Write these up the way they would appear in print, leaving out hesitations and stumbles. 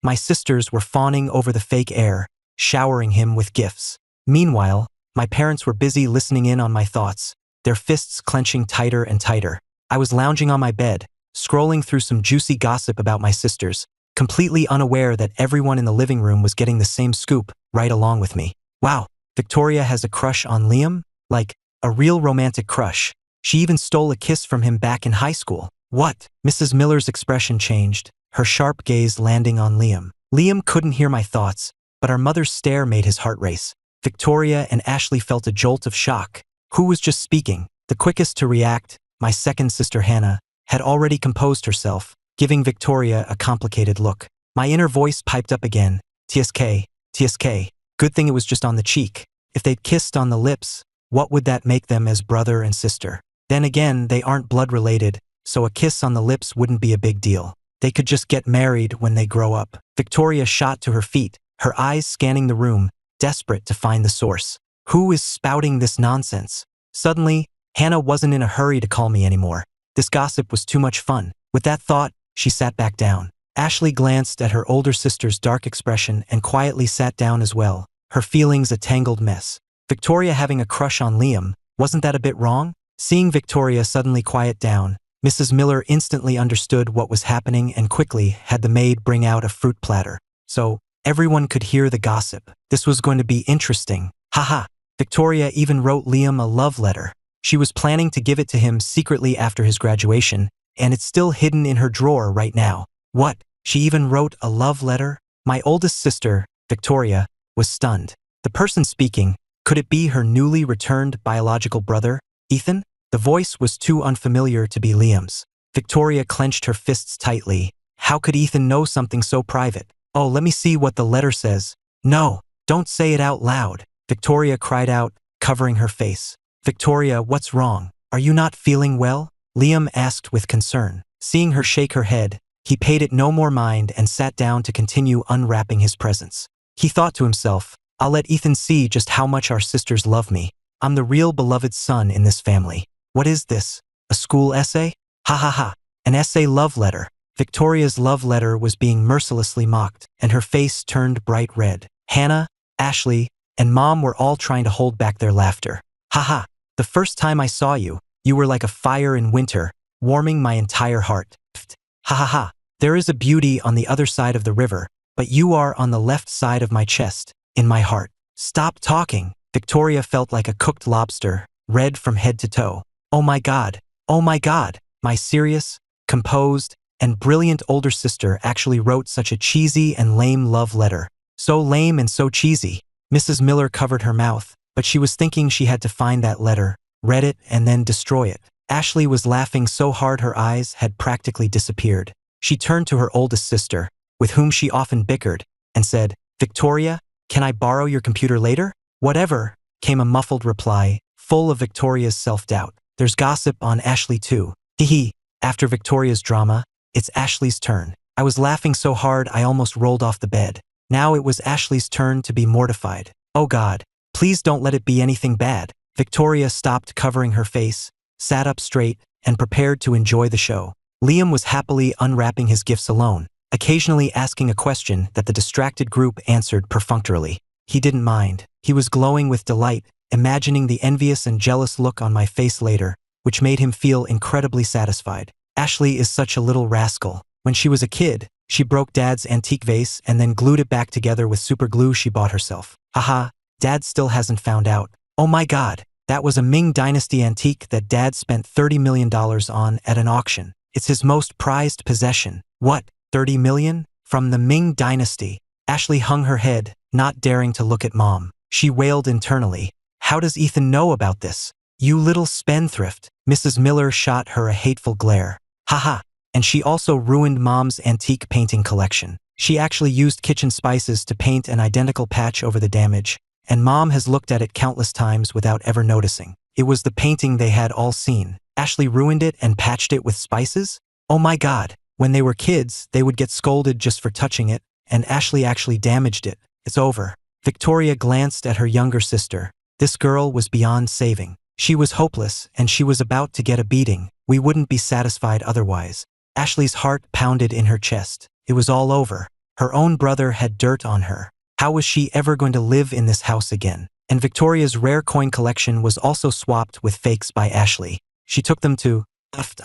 My sisters were fawning over the fake heir, showering him with gifts. Meanwhile, my parents were busy listening in on my thoughts, their fists clenching tighter and tighter. I was lounging on my bed, scrolling through some juicy gossip about my sisters, completely unaware that everyone in the living room was getting the same scoop right along with me. Wow, Victoria has a crush on Liam? Like, a real romantic crush. She even stole a kiss from him back in high school. What? Mrs. Miller's expression changed, her sharp gaze landing on Liam. Liam couldn't hear my thoughts, but our mother's stare made his heart race. Victoria and Ashley felt a jolt of shock. Who was just speaking? The quickest to react, my second sister Hannah, had already composed herself, giving Victoria a complicated look. My inner voice piped up again. TSK, TSK. Good thing it was just on the cheek. If they'd kissed on the lips, what would that make them as brother and sister? Then again, they aren't blood related, so a kiss on the lips wouldn't be a big deal. They could just get married when they grow up. Victoria shot to her feet, her eyes scanning the room, desperate to find the source. Who is spouting this nonsense? Suddenly, Hannah wasn't in a hurry to call me anymore. This gossip was too much fun. With that thought, she sat back down. Ashley glanced at her older sister's dark expression and quietly sat down as well, her feelings a tangled mess. Victoria having a crush on Liam, wasn't that a bit wrong? Seeing Victoria suddenly quiet down, Mrs. Miller instantly understood what was happening and quickly had the maid bring out a fruit platter. So, everyone could hear the gossip. This was going to be interesting. Haha. Victoria even wrote Liam a love letter. She was planning to give it to him secretly after his graduation, and it's still hidden in her drawer right now. What? She even wrote a love letter? My oldest sister, Victoria, was stunned. The person speaking, could it be her newly returned biological brother, Ethan? The voice was too unfamiliar to be Liam's. Victoria clenched her fists tightly. How could Ethan know something so private? Oh, let me see what the letter says. No, don't say it out loud, Victoria cried out, covering her face. Victoria, what's wrong? Are you not feeling well? Liam asked with concern. Seeing her shake her head, he paid it no more mind and sat down to continue unwrapping his presents. He thought to himself, I'll let Ethan see just how much our sisters love me. I'm the real beloved son in this family. What is this? A school essay? Ha ha ha. An essay love letter. Victoria's love letter was being mercilessly mocked, and her face turned bright red. Hannah, Ashley, and Mom were all trying to hold back their laughter. Ha ha. The first time I saw you, you were like a fire in winter, warming my entire heart. Pfft. Ha ha ha. There is a beauty on the other side of the river, but you are on the left side of my chest, in my heart. Stop talking. Victoria felt like a cooked lobster, red from head to toe. Oh my God. Oh my God. My serious, composed, and brilliant older sister actually wrote such a cheesy and lame love letter. So lame and so cheesy. Mrs. Miller covered her mouth, but she was thinking she had to find that letter, read it, and then destroy it. Ashley was laughing so hard her eyes had practically disappeared. She turned to her oldest sister, with whom she often bickered, and said, Victoria, can I borrow your computer later? Whatever, came a muffled reply, full of Victoria's self-doubt. There's gossip on Ashley too. Hee. After Victoria's drama, it's Ashley's turn. I was laughing so hard I almost rolled off the bed. Now it was Ashley's turn to be mortified. Oh God, please don't let it be anything bad. Victoria stopped covering her face, sat up straight, and prepared to enjoy the show. Liam was happily unwrapping his gifts alone, occasionally asking a question that the distracted group answered perfunctorily. He didn't mind. He was glowing with delight, imagining the envious and jealous look on my face later, which made him feel incredibly satisfied. Ashley is such a little rascal. When she was a kid, she broke Dad's antique vase and then glued it back together with super glue she bought herself. Haha, Dad still hasn't found out. Oh my God, that was a Ming Dynasty antique that Dad spent $30 million on at an auction. It's his most prized possession. What, 30 million? From the Ming Dynasty. Ashley hung her head, not daring to look at Mom. She wailed internally. How does Ethan know about this? You little spendthrift. Mrs. Miller shot her a hateful glare. Haha. And she also ruined Mom's antique painting collection. She actually used kitchen spices to paint an identical patch over the damage, and Mom has looked at it countless times without ever noticing. It was the painting they had all seen. Ashley ruined it and patched it with spices? Oh my God. When they were kids, they would get scolded just for touching it, and Ashley actually damaged it. It's over. Victoria glanced at her younger sister. This girl was beyond saving. She was hopeless, and she was about to get a beating. We wouldn't be satisfied otherwise. Ashley's heart pounded in her chest. It was all over. Her own brother had dirt on her. How was she ever going to live in this house again? And Victoria's rare coin collection was also swapped with fakes by Ashley. She took them to,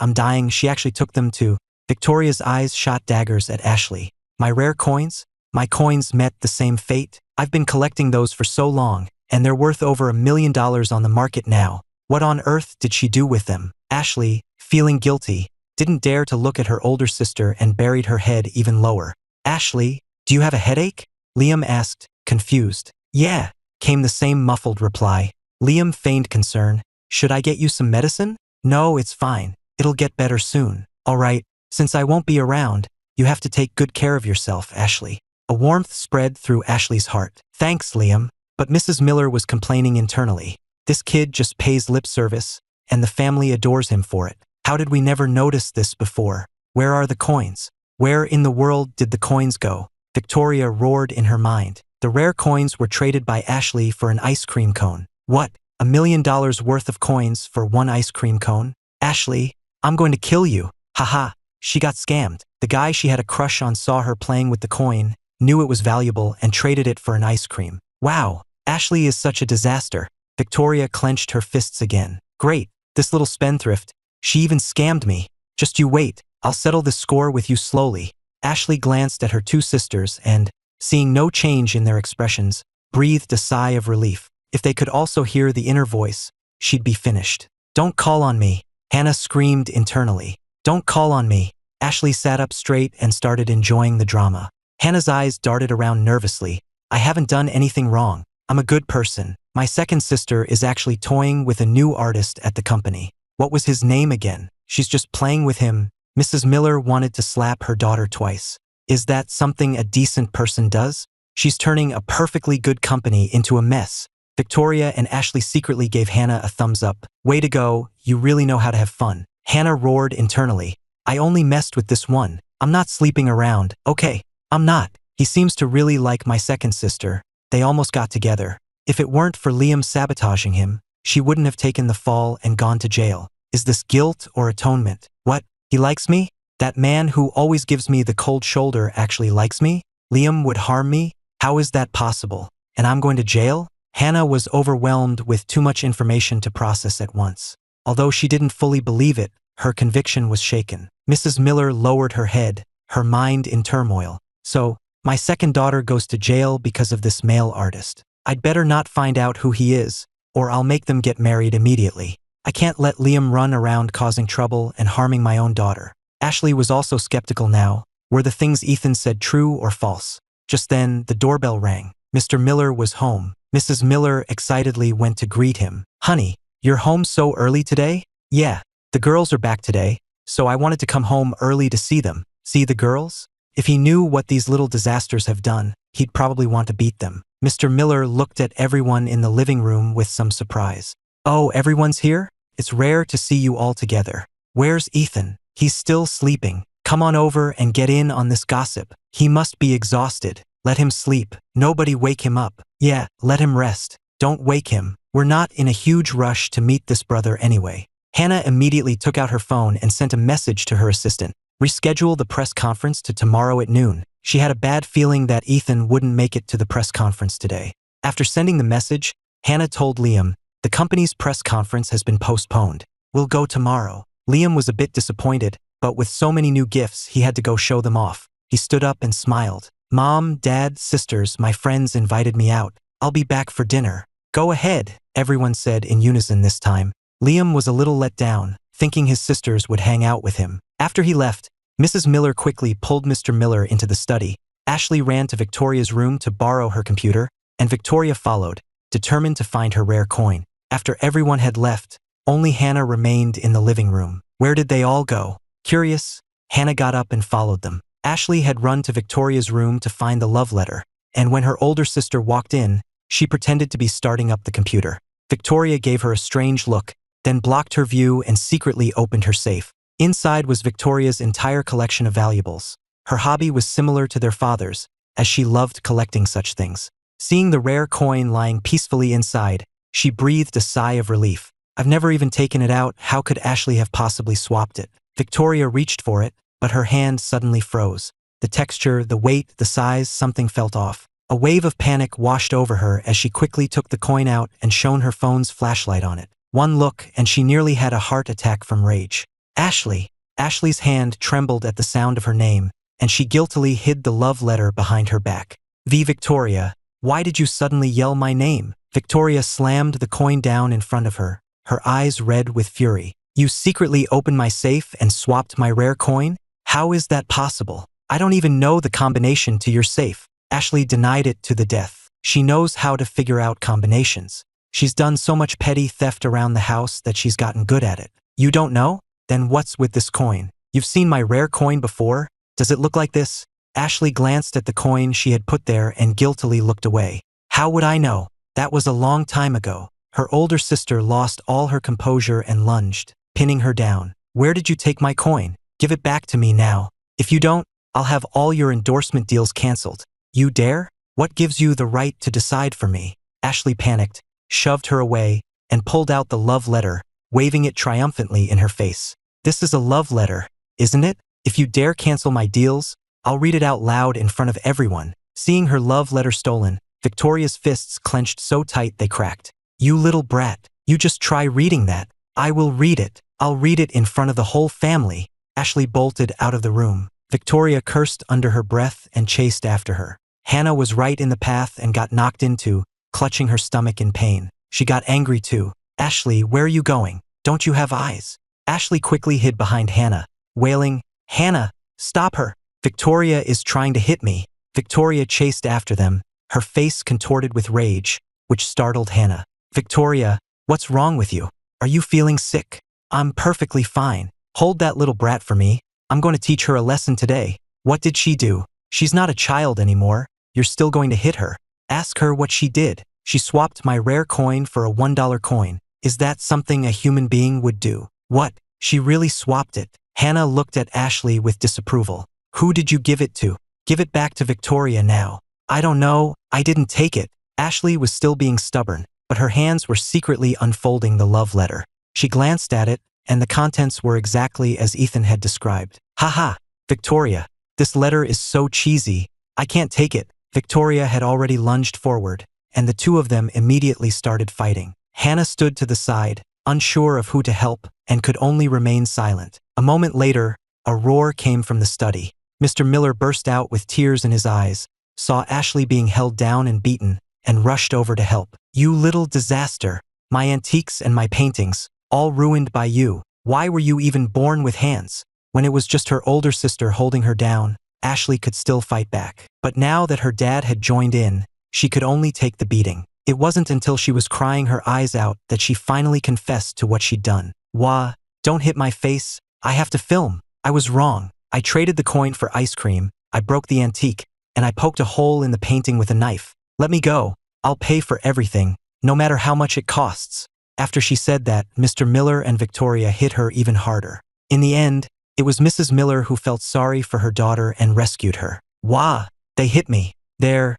I'm dying, she actually took them to. Victoria's eyes shot daggers at Ashley. My rare coins? My coins met the same fate? I've been collecting those for so long, and they're worth over $1 million on the market now. What on earth did she do with them? Ashley, feeling guilty, didn't dare to look at her older sister and buried her head even lower. Ashley, do you have a headache? Liam asked, confused. Yeah, came the same muffled reply. Liam feigned concern. Should I get you some medicine? No, it's fine. It'll get better soon. All right, since I won't be around, you have to take good care of yourself, Ashley. A warmth spread through Ashley's heart. Thanks, Liam. But Mrs. Miller was complaining internally. This kid just pays lip service, and the family adores him for it. How did we never notice this before? Where are the coins? Where in the world did the coins go? Victoria roared in her mind. The rare coins were traded by Ashley for an ice cream cone. What? $1 million worth of coins for one ice cream cone? Ashley, I'm going to kill you. Haha, she got scammed. The guy she had a crush on saw her playing with the coin, knew it was valuable, and traded it for an ice cream. Wow, Ashley is such a disaster. Victoria clenched her fists again. Great, this little spendthrift. She even scammed me. Just you wait, I'll settle this score with you slowly. Ashley glanced at her two sisters and, seeing no change in their expressions, breathed a sigh of relief. If they could also hear the inner voice, she'd be finished. Don't call on me, Hannah screamed internally. Don't call on me. Ashley sat up straight and started enjoying the drama. Hannah's eyes darted around nervously. I haven't done anything wrong. I'm a good person. My second sister is actually toying with a new artist at the company. What was his name again? She's just playing with him. Mrs. Miller wanted to slap her daughter twice. Is that something a decent person does? She's turning a perfectly good company into a mess. Victoria and Ashley secretly gave Hannah a thumbs up. Way to go, you really know how to have fun. Hannah roared internally. I only messed with this one. I'm not sleeping around. Okay, I'm not. He seems to really like my second sister. They almost got together. If it weren't for Liam sabotaging him, she wouldn't have taken the fall and gone to jail. Is this guilt or atonement? What? He likes me? That man who always gives me the cold shoulder actually likes me? Liam would harm me? How is that possible? And I'm going to jail? Hannah was overwhelmed with too much information to process at once. Although she didn't fully believe it, her conviction was shaken. Mrs. Miller lowered her head, her mind in turmoil. So, my second daughter goes to jail because of this male artist. I'd better not find out who he is, or I'll make them get married immediately. I can't let Liam run around causing trouble and harming my own daughter. Ashley was also skeptical now. Were the things Ethan said true or false? Just then, the doorbell rang. Mr. Miller was home. Mrs. Miller excitedly went to greet him. Honey, you're home so early today? Yeah, the girls are back today, so I wanted to come home early to see them. See the girls? If he knew what these little disasters have done, he'd probably want to beat them. Mr. Miller looked at everyone in the living room with some surprise. Oh, everyone's here? It's rare to see you all together. Where's Ethan? He's still sleeping. Come on over and get in on this gossip. He must be exhausted. Let him sleep. Nobody wake him up. Yeah, let him rest. Don't wake him. We're not in a huge rush to meet this brother anyway. Hannah immediately took out her phone and sent a message to her assistant. Reschedule the press conference to tomorrow at noon. She had a bad feeling that Ethan wouldn't make it to the press conference today. After sending the message, Hannah told Liam, the company's press conference has been postponed. We'll go tomorrow. Liam was a bit disappointed, but with so many new gifts, he had to go show them off. He stood up and smiled. Mom, Dad, sisters, my friends invited me out. I'll be back for dinner. Go ahead, everyone said in unison this time. Liam was a little let down, thinking his sisters would hang out with him. After he left, Mrs. Miller quickly pulled Mr. Miller into the study. Ashley ran to Victoria's room to borrow her computer, and Victoria followed, determined to find her rare coin. After everyone had left, only Hannah remained in the living room. Where did they all go? Curious, Hannah got up and followed them. Ashley had run to Victoria's room to find the love letter, and when her older sister walked in, she pretended to be starting up the computer. Victoria gave her a strange look, then blocked her view and secretly opened her safe. Inside was Victoria's entire collection of valuables. Her hobby was similar to their father's, as she loved collecting such things. Seeing the rare coin lying peacefully inside, she breathed a sigh of relief. I've never even taken it out. How could Ashley have possibly swapped it? Victoria reached for it, but her hand suddenly froze. The texture, the weight, the size, something felt off. A wave of panic washed over her as she quickly took the coin out and shone her phone's flashlight on it. One look, and she nearly had a heart attack from rage. Ashley. Ashley's hand trembled at the sound of her name, and she guiltily hid the love letter behind her back. Victoria, why did you suddenly yell my name? Victoria slammed the coin down in front of her, her eyes red with fury. You secretly opened my safe and swapped my rare coin? How is that possible? I don't even know the combination to your safe. Ashley denied it to the death. She knows how to figure out combinations. She's done so much petty theft around the house that she's gotten good at it. You don't know? Then what's with this coin? You've seen my rare coin before? Does it look like this? Ashley glanced at the coin she had put there and guiltily looked away. How would I know? That was a long time ago. Her older sister lost all her composure and lunged, pinning her down. Where did you take my coin? Give it back to me now. If you don't, I'll have all your endorsement deals canceled. You dare? What gives you the right to decide for me? Ashley panicked, shoved her away, and pulled out the love letter, waving it triumphantly in her face. This is a love letter, isn't it? If you dare cancel my deals, I'll read it out loud in front of everyone. Seeing her love letter stolen, Victoria's fists clenched so tight they cracked. You little brat, you just try reading that. I will read it. I'll read it in front of the whole family. Ashley bolted out of the room. Victoria cursed under her breath and chased after her. Hannah was right in the path and got knocked into, clutching her stomach in pain. She got angry too. Ashley, where are you going? Don't you have eyes? Ashley quickly hid behind Hannah, wailing, Hannah, stop her. Victoria is trying to hit me. Victoria chased after them, her face contorted with rage, which startled Hannah. Victoria, what's wrong with you? Are you feeling sick? I'm perfectly fine. Hold that little brat for me. I'm going to teach her a lesson today. What did she do? She's not a child anymore. You're still going to hit her. Ask her what she did. She swapped my rare coin for a $1 coin. Is that something a human being would do? What? She really swapped it. Hannah looked at Ashley with disapproval. Who did you give it to? Give it back to Victoria now. I don't know. I didn't take it. Ashley was still being stubborn, but her hands were secretly unfolding the love letter. She glanced at it, and the contents were exactly as Ethan had described. Haha, Victoria, this letter is so cheesy. I can't take it. Victoria had already lunged forward, and the two of them immediately started fighting. Hannah stood to the side, unsure of who to help, and could only remain silent. A moment later, a roar came from the study. Mr. Miller burst out with tears in his eyes, saw Ashley being held down and beaten, and rushed over to help. You little disaster. My antiques and my paintings, all ruined by you. Why were you even born with hands? When it was just her older sister holding her down, Ashley could still fight back. But now that her dad had joined in, she could only take the beating. It wasn't until she was crying her eyes out that she finally confessed to what she'd done. Wah, don't hit my face. I have to film. I was wrong. I traded the coin for ice cream, I broke the antique, and I poked a hole in the painting with a knife. Let me go. I'll pay for everything, no matter how much it costs. After she said that, Mr. Miller and Victoria hit her even harder. In the end, it was Mrs. Miller who felt sorry for her daughter and rescued her. Wah, they hit me. There,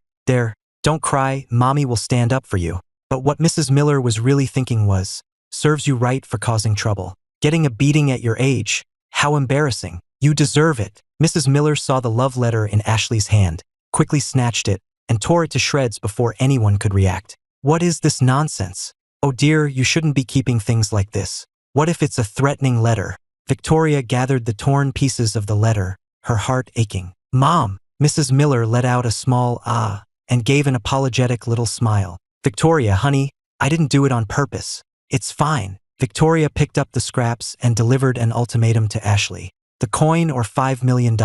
don't cry, Mommy will stand up for you. But what Mrs. Miller was really thinking was, serves you right for causing trouble. Getting a beating at your age. How embarrassing. You deserve it. Mrs. Miller saw the love letter in Ashley's hand, quickly snatched it, and tore it to shreds before anyone could react. What is this nonsense? Oh dear, you shouldn't be keeping things like this. What if it's a threatening letter? Victoria gathered the torn pieces of the letter, her heart aching. Mom! Mrs. Miller let out a small ah, and gave an apologetic little smile. Victoria, honey, I didn't do it on purpose. It's fine. Victoria picked up the scraps and delivered an ultimatum to Ashley. The coin or $5 million.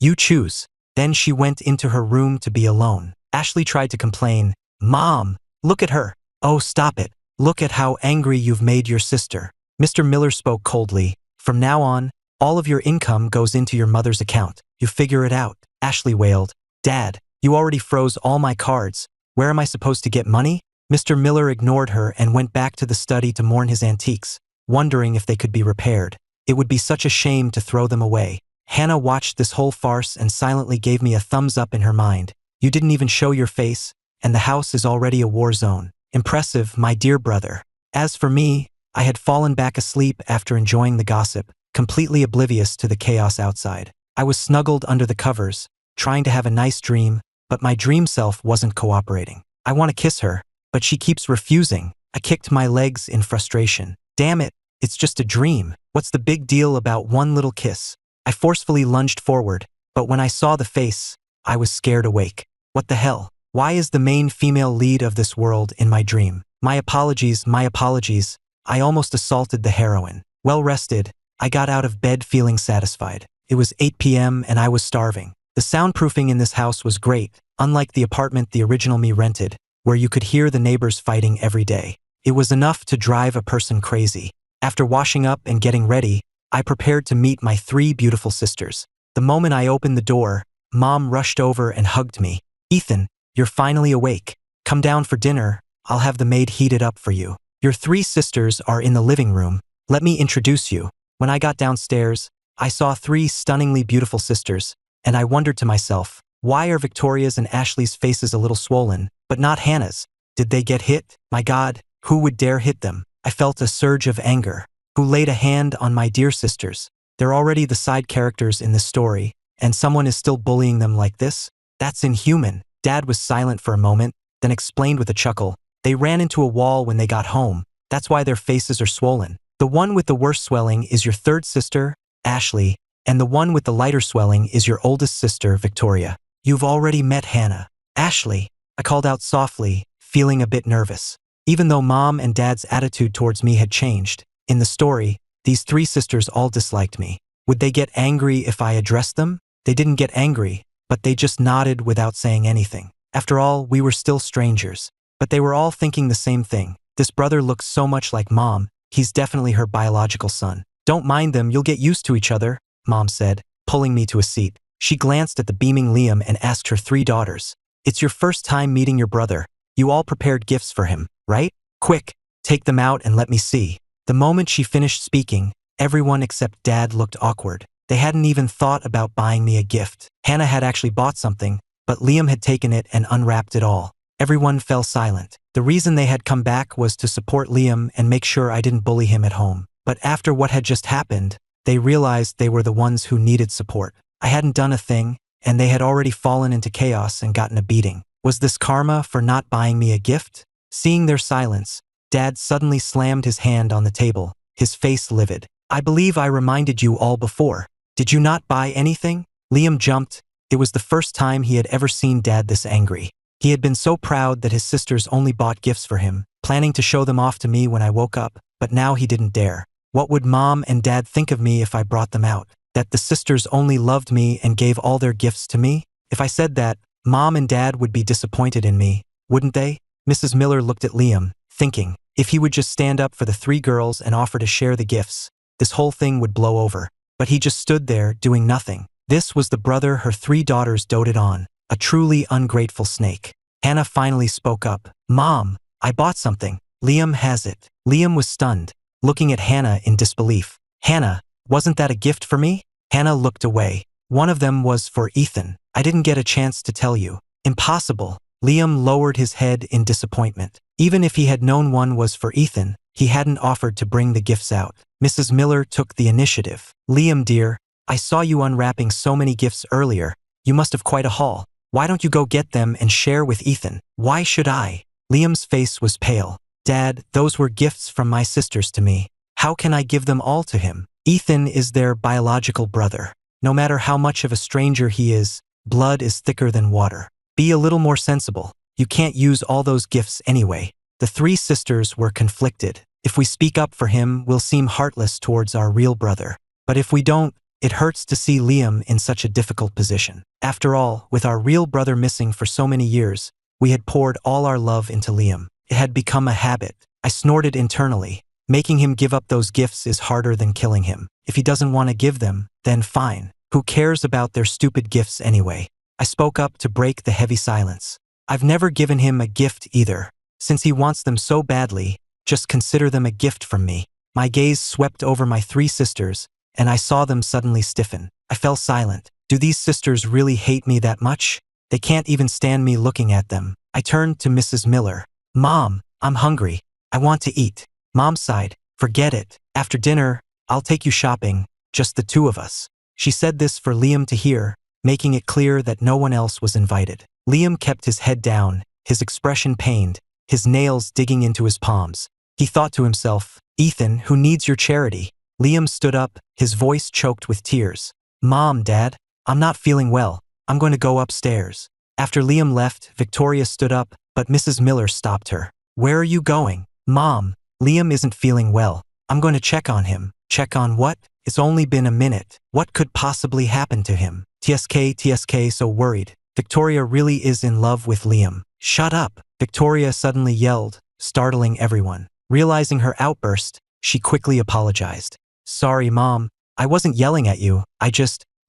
You choose. Then she went into her room to be alone. Ashley tried to complain. Mom, look at her. Oh, stop it. Look at how angry you've made your sister. Mr. Miller spoke coldly. From now on, all of your income goes into your mother's account. You figure it out. Ashley wailed. Dad, you already froze all my cards. Where am I supposed to get money? Mr. Miller ignored her and went back to the study to mourn his antiques, wondering if they could be repaired. It would be such a shame to throw them away. Hannah watched this whole farce and silently gave me a thumbs up in her mind. You didn't even show your face, and the house is already a war zone. Impressive, my dear brother. As for me, I had fallen back asleep after enjoying the gossip, completely oblivious to the chaos outside. I was snuggled under the covers, trying to have a nice dream, but my dream self wasn't cooperating. I want to kiss her, but she keeps refusing. I kicked my legs in frustration. Damn it, it's just a dream. What's the big deal about one little kiss? I forcefully lunged forward, but when I saw the face, I was scared awake. What the hell? Why is the main female lead of this world in my dream? My apologies, my apologies. I almost assaulted the heroine. Well rested, I got out of bed feeling satisfied. It was 8 p.m. and I was starving. The soundproofing in this house was great, unlike the apartment the original me rented, where you could hear the neighbors fighting every day. It was enough to drive a person crazy. After washing up and getting ready, I prepared to meet my 3 beautiful sisters. The moment I opened the door, Mom rushed over and hugged me. Ethan, you're finally awake. Come down for dinner. I'll have the maid heat it up for you. Your 3 sisters are in the living room. Let me introduce you. When I got downstairs, I saw 3 stunningly beautiful sisters, and I wondered to myself, why are Victoria's and Ashley's faces a little swollen, but not Hannah's? Did they get hit? My God, who would dare hit them? I felt a surge of anger. Who laid a hand on my dear sisters? They're already the side characters in this story, and someone is still bullying them like this? That's inhuman. Dad was silent for a moment, then explained with a chuckle. They ran into a wall when they got home. That's why their faces are swollen. The one with the worst swelling is your 3rd sister, Ashley, and the one with the lighter swelling is your oldest sister, Victoria. You've already met Hannah. Ashley, I called out softly, feeling a bit nervous. Even though Mom and Dad's attitude towards me had changed, in the story, these 3 sisters all disliked me. Would they get angry if I addressed them? They didn't get angry, but they just nodded without saying anything. After all, we were still strangers. But they were all thinking the same thing. This brother looks so much like Mom, he's definitely her biological son. Don't mind them, you'll get used to each other, Mom said, pulling me to a seat. She glanced at the beaming Liam and asked her 3 daughters. It's your first time meeting your brother. You all prepared gifts for him, right? Quick, take them out and let me see. The moment she finished speaking, everyone except Dad looked awkward. They hadn't even thought about buying me a gift. Hannah had actually bought something, but Liam had taken it and unwrapped it all. Everyone fell silent. The reason they had come back was to support Liam and make sure I didn't bully him at home. But after what had just happened, they realized they were the ones who needed support. I hadn't done a thing, and they had already fallen into chaos and gotten a beating. Was this karma for not buying me a gift? Seeing their silence, Dad suddenly slammed his hand on the table, his face livid. I believe I reminded you all before. Did you not buy anything? Liam jumped. It was the first time he had ever seen Dad this angry. He had been so proud that his sisters only bought gifts for him, planning to show them off to me when I woke up, but now he didn't dare. What would Mom and Dad think of me if I brought them out? That the sisters only loved me and gave all their gifts to me? If I said that, Mom and Dad would be disappointed in me, wouldn't they? Mrs. Miller looked at Liam, thinking, if he would just stand up for the 3 girls and offer to share the gifts, this whole thing would blow over. But he just stood there, doing nothing. This was the brother her 3 daughters doted on, a truly ungrateful snake. Hannah finally spoke up. Mom, I bought something. Liam has it. Liam was stunned, looking at Hannah in disbelief. Hannah, wasn't that a gift for me? Hannah looked away. One of them was for Ethan. I didn't get a chance to tell you. Impossible. Liam lowered his head in disappointment. Even if he had known one was for Ethan, he hadn't offered to bring the gifts out. Mrs. Miller took the initiative. Liam dear, I saw you unwrapping so many gifts earlier. You must have quite a haul. Why don't you go get them and share with Ethan? Why should I? Liam's face was pale. Dad, those were gifts from my sisters to me. How can I give them all to him? Ethan is their biological brother. No matter how much of a stranger he is, blood is thicker than water. Be a little more sensible. You can't use all those gifts anyway. The 3 sisters were conflicted. If we speak up for him, we'll seem heartless towards our real brother. But if we don't, it hurts to see Liam in such a difficult position. After all, with our real brother missing for so many years, we had poured all our love into Liam. It had become a habit. I snorted internally. Making him give up those gifts is harder than killing him. If he doesn't want to give them, then fine. Who cares about their stupid gifts anyway? I spoke up to break the heavy silence. I've never given him a gift either. Since he wants them so badly, just consider them a gift from me. My gaze swept over my 3 sisters, and I saw them suddenly stiffen. I fell silent. Do these sisters really hate me that much? They can't even stand me looking at them. I turned to Mrs. Miller. Mom, I'm hungry. I want to eat. Mom sighed. Forget it. After dinner, I'll take you shopping, just the 2 of us. She said this for Liam to hear, making it clear that no one else was invited. Liam kept his head down, his expression pained, his nails digging into his palms. He thought to himself, "Ethan, who needs your charity?" Liam stood up, his voice choked with tears. "Mom, Dad, I'm not feeling well. I'm going to go upstairs." After Liam left, Victoria stood up, but Mrs. Miller stopped her. "Where are you going?" "Mom, Liam isn't feeling well. I'm going to check on him." "Check on what? It's only been a minute. What could possibly happen to him?" TSK so worried. Victoria really is in love with Liam. "Shut up," Victoria suddenly yelled, startling everyone. Realizing her outburst, she quickly apologized. "Sorry, Mom. I wasn't yelling at you.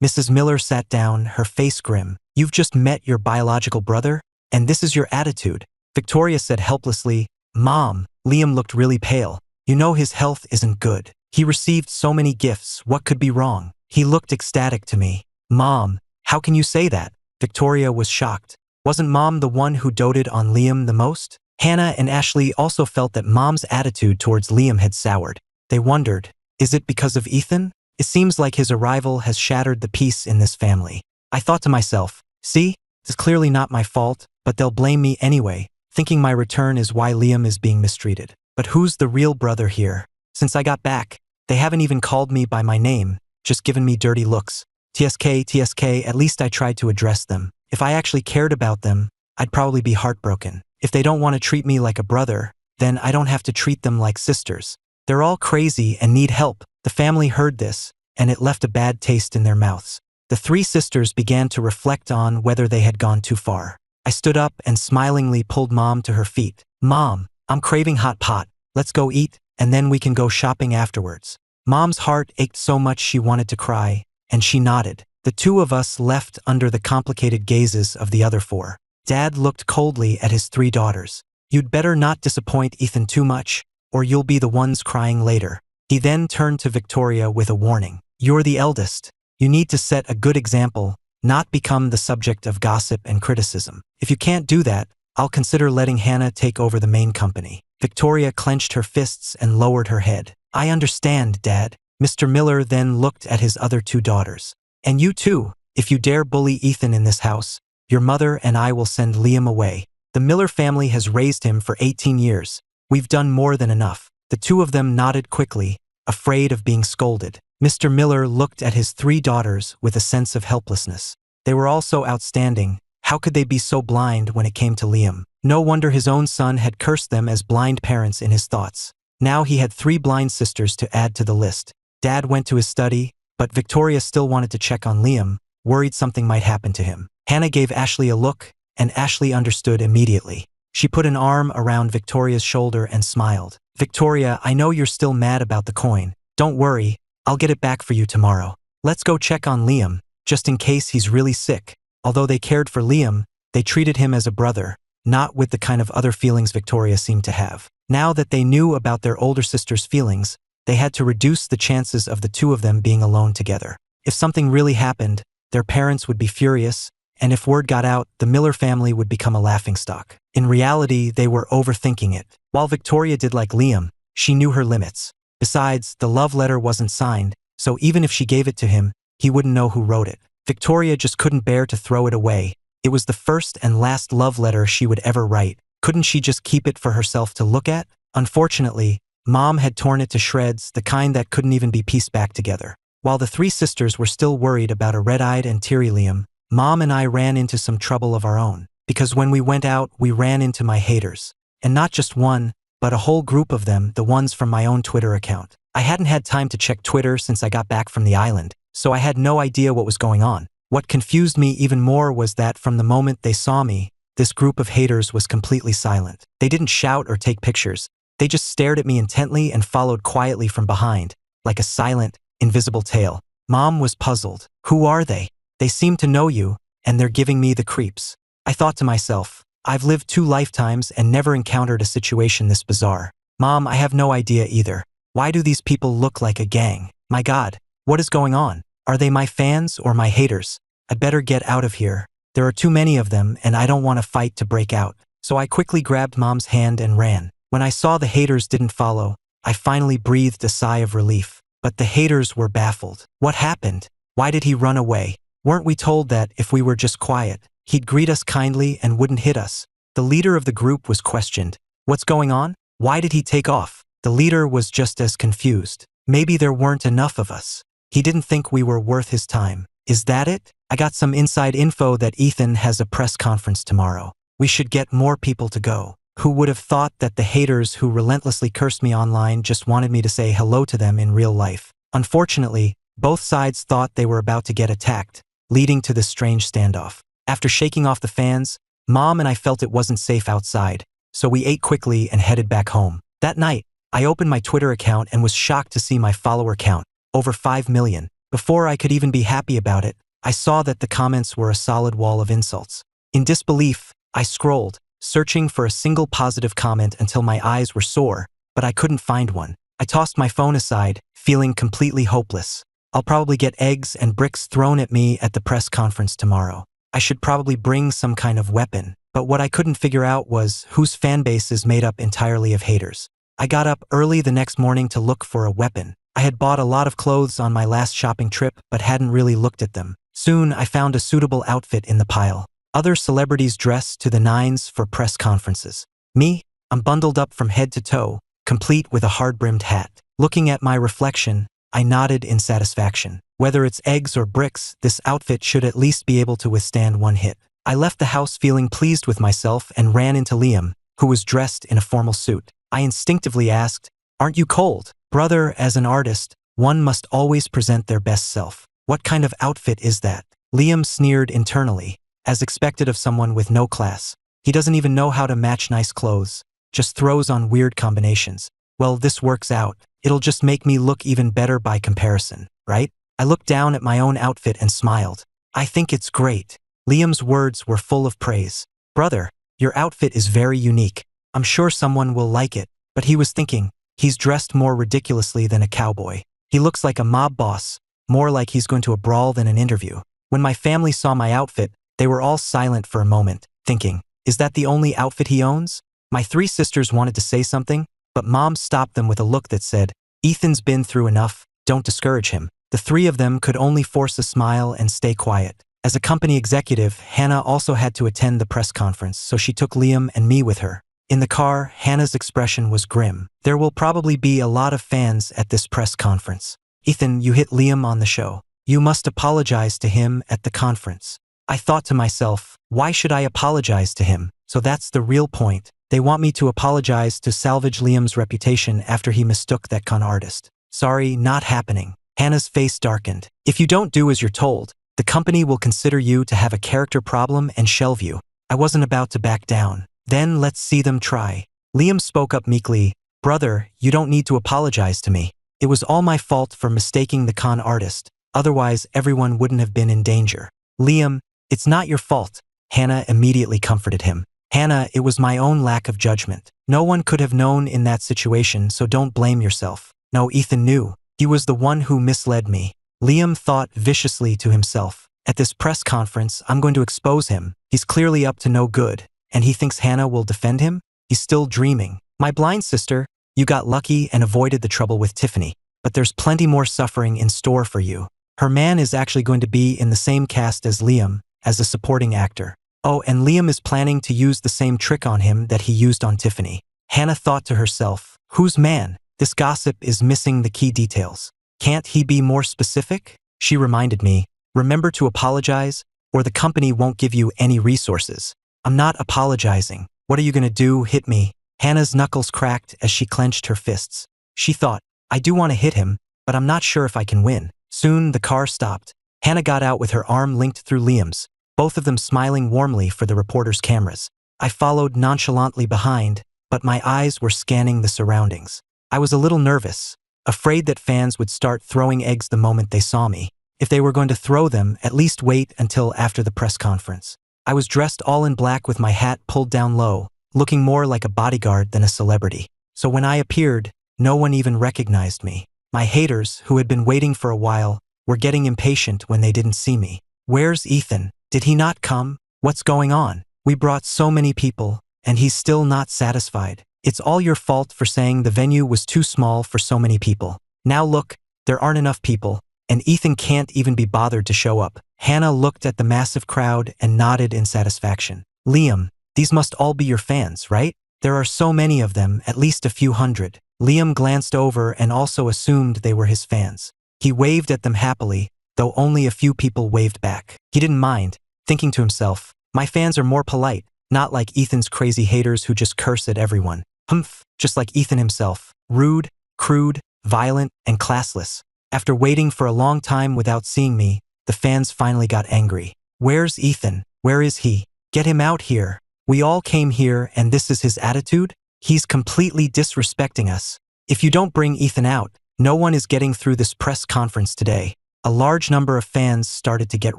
Mrs. Miller sat down, her face grim. "You've just met your biological brother? And this is your attitude?" Victoria said helplessly, "Mom." Liam looked really pale. "You know his health isn't good. He received so many gifts. What could be wrong? He looked ecstatic to me." "Mom, how can you say that?" Victoria was shocked. Wasn't Mom the one who doted on Liam the most? Hannah and Ashley also felt that Mom's attitude towards Liam had soured. They wondered, is it because of Ethan? It seems like his arrival has shattered the peace in this family. I thought to myself, see, it's clearly not my fault, but they'll blame me anyway, thinking my return is why Liam is being mistreated. But who's the real brother here? Since I got back, they haven't even called me by my name, just given me dirty looks. TSK, at least I tried to address them. If I actually cared about them, I'd probably be heartbroken. If they don't want to treat me like a brother, then I don't have to treat them like sisters. They're all crazy and need help. The family heard this, and it left a bad taste in their mouths. The three sisters began to reflect on whether they had gone too far. I stood up and smilingly pulled Mom to her feet. "Mom, I'm craving hot pot. Let's go eat, and then we can go shopping afterwards." Mom's heart ached so much she wanted to cry, and she nodded. The two of us left under the complicated gazes of the other four. Dad looked coldly at his three daughters. "You'd better not disappoint Ethan too much, or you'll be the ones crying later." He then turned to Victoria with a warning. "You're the eldest. You need to set a good example, not become the subject of gossip and criticism. If you can't do that, I'll consider letting Hannah take over the main company." Victoria clenched her fists and lowered her head. "I understand, Dad." Mr. Miller then looked at his other two daughters. "And you too. If you dare bully Ethan in this house, your mother and I will send Liam away. The Miller family has raised him for 18 years. We've done more than enough." The two of them nodded quickly, afraid of being scolded. Mr. Miller looked at his three daughters with a sense of helplessness. They were all so outstanding. How could they be so blind when it came to Liam? No wonder his own son had cursed them as blind parents in his thoughts. Now he had three blind sisters to add to the list. Dad went to his study, but Victoria still wanted to check on Liam, worried something might happen to him. Hannah gave Ashley a look, and Ashley understood immediately. She put an arm around Victoria's shoulder and smiled. "Victoria, I know you're still mad about the coin. Don't worry, I'll get it back for you tomorrow. Let's go check on Liam, just in case he's really sick." Although they cared for Liam, they treated him as a brother, not with the kind of other feelings Victoria seemed to have. Now that they knew about their older sister's feelings, they had to reduce the chances of the two of them being alone together. If something really happened, their parents would be furious, and if word got out, the Miller family would become a laughingstock. In reality, they were overthinking it. While Victoria did like Liam, she knew her limits. Besides, the love letter wasn't signed, so even if she gave it to him, he wouldn't know who wrote it. Victoria just couldn't bear to throw it away. It was the first and last love letter she would ever write. Couldn't she just keep it for herself to look at? Unfortunately, Mom had torn it to shreds, the kind that couldn't even be pieced back together. While the three sisters were still worried about a red-eyed and teary Liam, Mom and I ran into some trouble of our own. Because when we went out, we ran into my haters. And not just one, but a whole group of them, the ones from my own Twitter account. I hadn't had time to check Twitter since I got back from the island, so I had no idea what was going on. What confused me even more was that from the moment they saw me, this group of haters was completely silent. They didn't shout or take pictures. They just stared at me intently and followed quietly from behind, like a silent, invisible tail. Mom was puzzled. Who are they? They seem to know you, and they're giving me the creeps. I thought to myself, I've lived 2 lifetimes and never encountered a situation this bizarre. Mom, I have no idea either. Why do these people look like a gang? My God, what is going on? Are they my fans or my haters? I'd better get out of here. There are too many of them and I don't want a fight to break out. So I quickly grabbed Mom's hand and ran. When I saw the haters didn't follow, I finally breathed a sigh of relief. But the haters were baffled. What happened? Why did he run away? Weren't we told that if we were just quiet, he'd greet us kindly and wouldn't hit us? The leader of the group was questioned. What's going on? Why did he take off? The leader was just as confused. Maybe there weren't enough of us. He didn't think we were worth his time. Is that it? I got some inside info that Ethan has a press conference tomorrow. We should get more people to go. Who would have thought that the haters who relentlessly cursed me online just wanted me to say hello to them in real life? Unfortunately, both sides thought they were about to get attacked, leading to this strange standoff. After shaking off the fans, Mom and I felt it wasn't safe outside, so we ate quickly and headed back home. That night, I opened my Twitter account and was shocked to see my follower count, over 5 million. Before I could even be happy about it, I saw that the comments were a solid wall of insults. In disbelief, I scrolled, searching for a single positive comment until my eyes were sore, but I couldn't find one. I tossed my phone aside, feeling completely hopeless. I'll probably get eggs and bricks thrown at me at the press conference tomorrow. I should probably bring some kind of weapon, but what I couldn't figure out was whose fanbase is made up entirely of haters. I got up early the next morning to look for a weapon. I had bought a lot of clothes on my last shopping trip, but hadn't really looked at them. Soon, I found a suitable outfit in the pile. Other celebrities dressed to the nines for press conferences. Me, I'm bundled up from head to toe, complete with a hard-brimmed hat. Looking at my reflection, I nodded in satisfaction. Whether it's eggs or bricks, this outfit should at least be able to withstand one hit. I left the house feeling pleased with myself and ran into Liam, who was dressed in a formal suit. I instinctively asked, "Aren't you cold?" "Brother, as an artist, one must always present their best self. What kind of outfit is that?" Liam sneered internally, as expected of someone with no class. He doesn't even know how to match nice clothes, just throws on weird combinations. Well, this works out. It'll just make me look even better by comparison, right? I looked down at my own outfit and smiled. I think it's great. Liam's words were full of praise. "Brother, your outfit is very unique. I'm sure someone will like it." But he was thinking, he's dressed more ridiculously than a cowboy. He looks like a mob boss, more like he's going to a brawl than an interview. When my family saw my outfit, they were all silent for a moment, thinking, is that the only outfit he owns? My 3 sisters wanted to say something, but Mom stopped them with a look that said, "Ethan's been through enough, don't discourage him." The 3 of them could only force a smile and stay quiet. As a company executive, Hannah also had to attend the press conference, so she took Liam and me with her. In the car, Hannah's expression was grim. "There will probably be a lot of fans at this press conference. Ethan, you hit Liam on the show. You must apologize to him at the conference." I thought to myself, why should I apologize to him? So that's the real point. They want me to apologize to salvage Liam's reputation after he mistook that con artist. Sorry, not happening. Hannah's face darkened. "If you don't do as you're told, the company will consider you to have a character problem and shelve you." I wasn't about to back down. "Then let's see them try." Liam spoke up meekly, "Brother, you don't need to apologize to me. It was all my fault for mistaking the con artist. Otherwise, everyone wouldn't have been in danger." "Liam, it's not your fault." Hannah immediately comforted him. "Hannah, it was my own lack of judgment. No one could have known in that situation, so don't blame yourself." "No, Ethan knew. He was the one who misled me." Liam thought viciously to himself. "At this press conference, I'm going to expose him. He's clearly up to no good. And he thinks Hannah will defend him? He's still dreaming. My blind sister, you got lucky and avoided the trouble with Tiffany. But there's plenty more suffering in store for you. Her man is actually going to be in the same cast as Liam, as a supporting actor. Oh, and Liam is planning to use the same trick on him that he used on Tiffany." Hannah thought to herself, whose man? This gossip is missing the key details. Can't he be more specific? She reminded me, "Remember to apologize, or the company won't give you any resources." "I'm not apologizing. What are you going to do, hit me?" Hannah's knuckles cracked as she clenched her fists. She thought, I do want to hit him, but I'm not sure if I can win. Soon, the car stopped. Hannah got out with her arm linked through Liam's, both of them smiling warmly for the reporter's cameras. I followed nonchalantly behind, but my eyes were scanning the surroundings. I was a little nervous, afraid that fans would start throwing eggs the moment they saw me. If they were going to throw them, at least wait until after the press conference. I was dressed all in black with my hat pulled down low, looking more like a bodyguard than a celebrity. So when I appeared, no one even recognized me. My haters, who had been waiting for a while, were getting impatient when they didn't see me. "Where's Ethan? Did he not come? What's going on? We brought so many people, and he's still not satisfied. It's all your fault for saying the venue was too small for so many people. Now look, there aren't enough people. and Ethan can't even be bothered to show up. Hannah looked at the massive crowd and nodded in satisfaction. Liam, these must all be your fans, right? There are so many of them, at least a few hundred. Liam glanced over and also assumed they were his fans. He waved at them happily, though only a few people waved back. He didn't mind, thinking to himself, my fans are more polite, not like Ethan's crazy haters who just curse at everyone. Humph, just like Ethan himself. Rude, crude, violent, and classless. After waiting for a long time without seeing me, the fans finally got angry. Where's Ethan? Where is he? Get him out here. We all came here and this is his attitude? He's completely disrespecting us. If you don't bring Ethan out, no one is getting through this press conference today. A large number of fans started to get